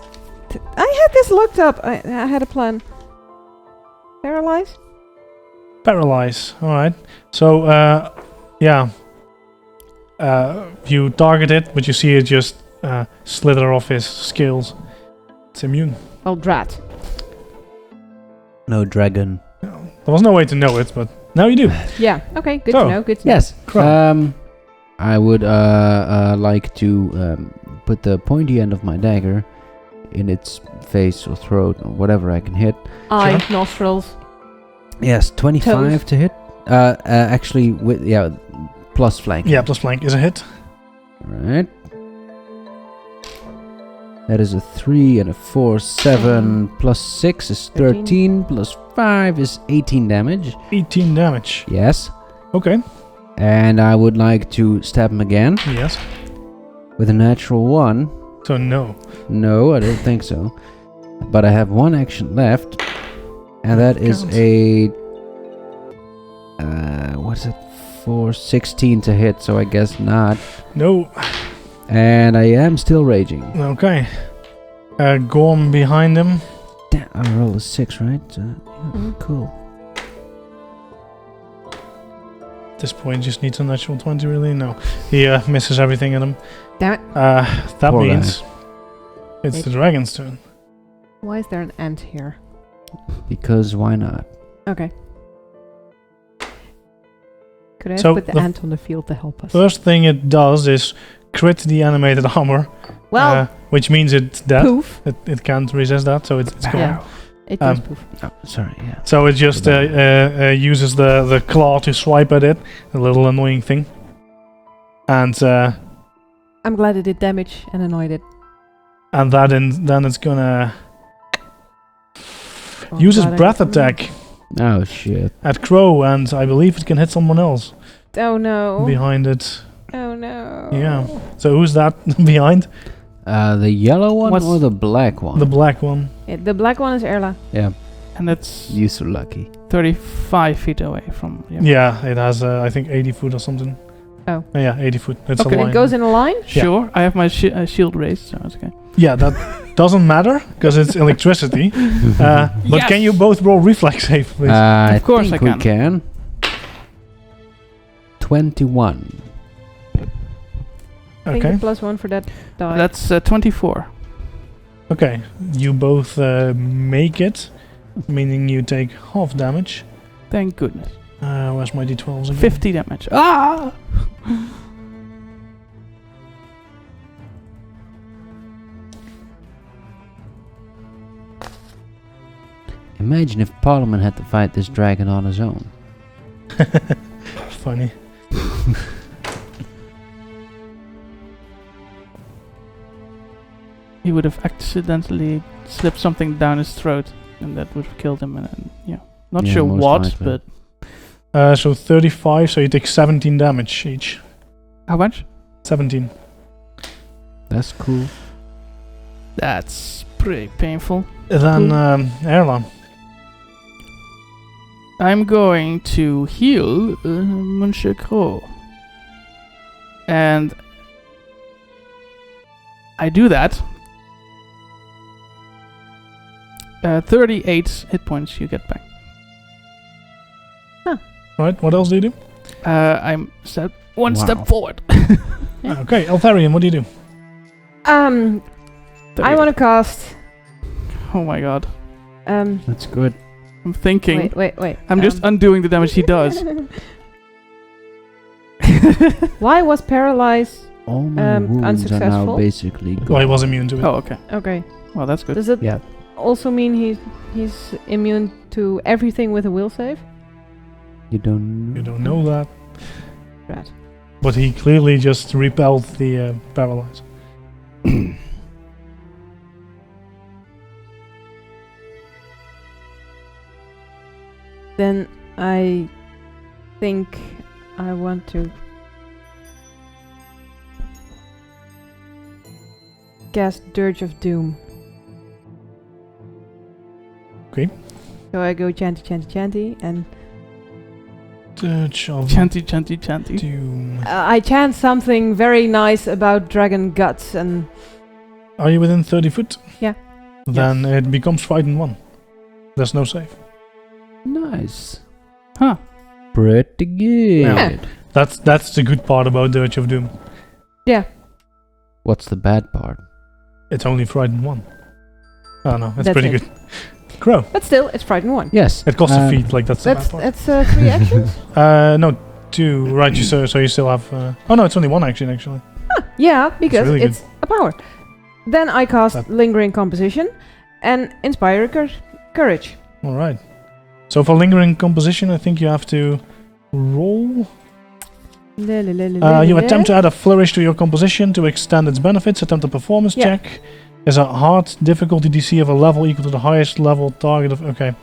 I had this looked up. I had a plan. Paralyze? Paralyze. Alright. So, yeah. You target it, but you see it just slither off his scales. It's immune. Well, drat. No dragon. There was no way to know it, but now you do. Yeah. Okay. Good So, to know. Good to know. Yes. Crow. I would like to put the pointy end of my dagger in its face or throat or whatever I can hit. Eye, Sure. nostrils. Yes, 25 Toes. to hit. Actually, with plus flank. Yeah, plus flank is a hit. Alright. That is a 3 and a 4, 7 plus 6 is 13 plus 5 is 18 damage. 18 damage. Yes. Okay. And I would like to stab him again Yes. with a natural 1. So no. No, I don't think so. But I have one action left. And that is Counts. a... what's it? 16 to hit, so I guess not. No. And I am still raging. Okay. Gorm behind him. Damn, I rolled a 6, right? Cool. At this point, just needs a natural 20, really. No. He misses everything at him. Damn it. That Poor means it's the dragon's turn. Why is there an ant here? Because why not? Okay. Could I have So put the the ant on the field to help us? First thing it does is crit the animated armor. Well, Which means it's dead. poof. It can't resist that, so it's gone. Yeah. It does Um, poof. Oh, sorry, yeah. So it just uses the claw to swipe at it, a little annoying thing. And I'm glad it did damage and annoyed it. then it's gonna Oh, use its glad I breath did something. attack Oh, shit. at Crow, and I believe it can hit someone else Oh no. behind it. Oh no. Yeah. So who's that behind? The yellow one What's- or the black one? The black one. The black one is Erla. Yeah, And that's you so lucky. 35 feet away from... Yeah, it has I think 80 foot or something. Oh. Yeah, 80 foot. It's Okay. a line. It goes in a line? Sure, I have my shield raised, so it's okay. Yeah, that doesn't matter because it's electricity. But Yes! can you both roll reflex save, please? I Of course think I we can. 21. I think Okay. the +1 for that die. That's 24. Okay. You both make it, meaning you take half damage. Thank goodness. Where's my d12s again? 50 damage. Ah! Imagine if Parliament had to fight this dragon on his own. Funny. He would have accidentally slipped something down his throat. and that would have killed him. And yeah, not Yeah, sure most what, likely. but So 35, so you take 17 damage each. how much? 17. That's cool. That's pretty painful. Then Erlan. I'm going to heal Monsieur Crow. And I do that. 38 hit points you get back. Right, what else do you do? I'm one Wow. step forward. Okay, Altharian, what do you do? I want to cast. Oh my god. That's good. I'm thinking. Wait. I'm just undoing the damage he does. Why was paralyzed? All my wounds are now unsuccessful? basically gone. Well, he was immune to it. Oh, okay. Okay. Well, that's good. Does it Yeah. also mean he's immune to everything with a will save? You don't. You don't know that. Right. But he clearly just repelled the paralyze. Then I think I want to cast Dirge of Doom. Okay. So I go chanty, and Dirge of Chanty. Doom. I chant something very nice about dragon guts, and Are you within 30 foot? Yeah. Then it becomes frightened 1. There's no save. Nice. Huh. Pretty good. Yeah. That's the good part about Dirge of Doom. What's the bad part? It's only frightened 1. Oh no, it's That's pretty it. good. Crow. but still, it's frightened 1. Yes. It costs a feat, like that's the bad That's part. 3 actions. No, 2. Right, so you still have. Oh no, it's only 1 action actually. Yeah, because really it's a power. Then I cast That- Lingering Composition and Inspire Courage. All right. So for lingering composition, I think you have to roll. You attempt to add a flourish to your composition to extend its benefits. Attempt a performance Yeah. check. Is a hard difficulty DC of a level equal to the highest level target of. Okay.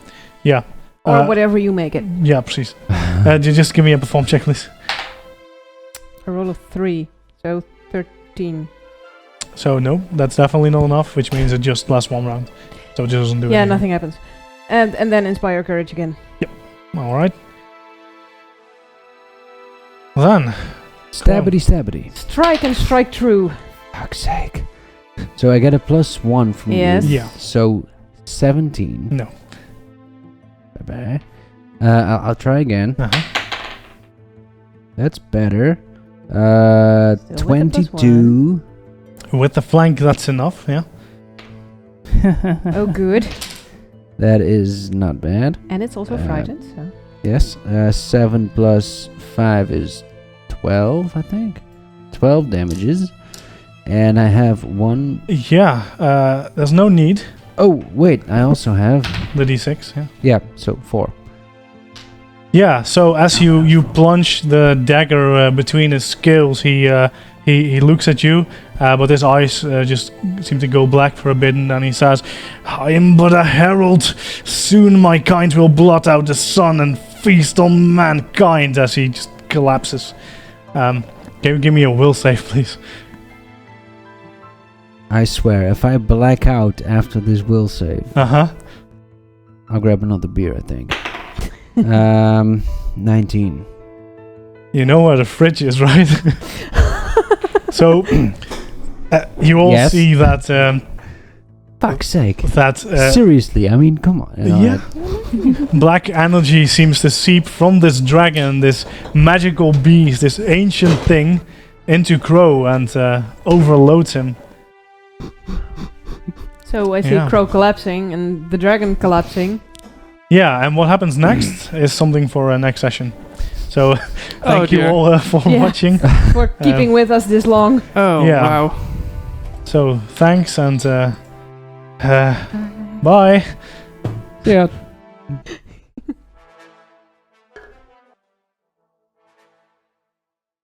Yeah. Or whatever you make it. Yeah, precies. Just give me a perform check, please. A roll of 3, so 13. So no, that's definitely not enough, which means it just lasts 1 round. So it just doesn't do Yeah, anything. nothing happens. And then Inspire Courage again. All right. Then Stabbity. Strike and strike true. Fuck's sake. So I get a +1 from Yes. you. Yeah. So 17. No. Bye-bye. I'll try again. That's better. with the 22. With the flank, that's enough. Yeah. Oh, good. That is not bad. And it's also frightened, so. Yes. 7 plus 5 is 12, I think. 12 damages. And I have 1. Yeah. There's no need. Oh, wait. I also have. The D6. Yeah. Yeah, so 4. Yeah. So as you plunge the dagger between his scales, he looks at you, but his eyes just seem to go black for a bit, and then he says, "I am but a herald. Soon my kind will blot out the sun and feast on mankind." As he just collapses. Give me a will save, please. I swear, if I black out after this will save, I'll grab another beer, I think. 19. You know where the fridge is, right? So you all Yes. see that. Fuck's sake. That Seriously, I mean, come on. yeah, black energy seems to seep from this dragon, this magical beast, this ancient thing, into Crow and overloads him. So I see Yeah. Crow collapsing and the dragon collapsing. Yeah, and what happens next is something for next session. So thank you dear. all for Yeah. watching. For keeping with us this long. Oh, Yeah. wow. So thanks and bye. Yeah.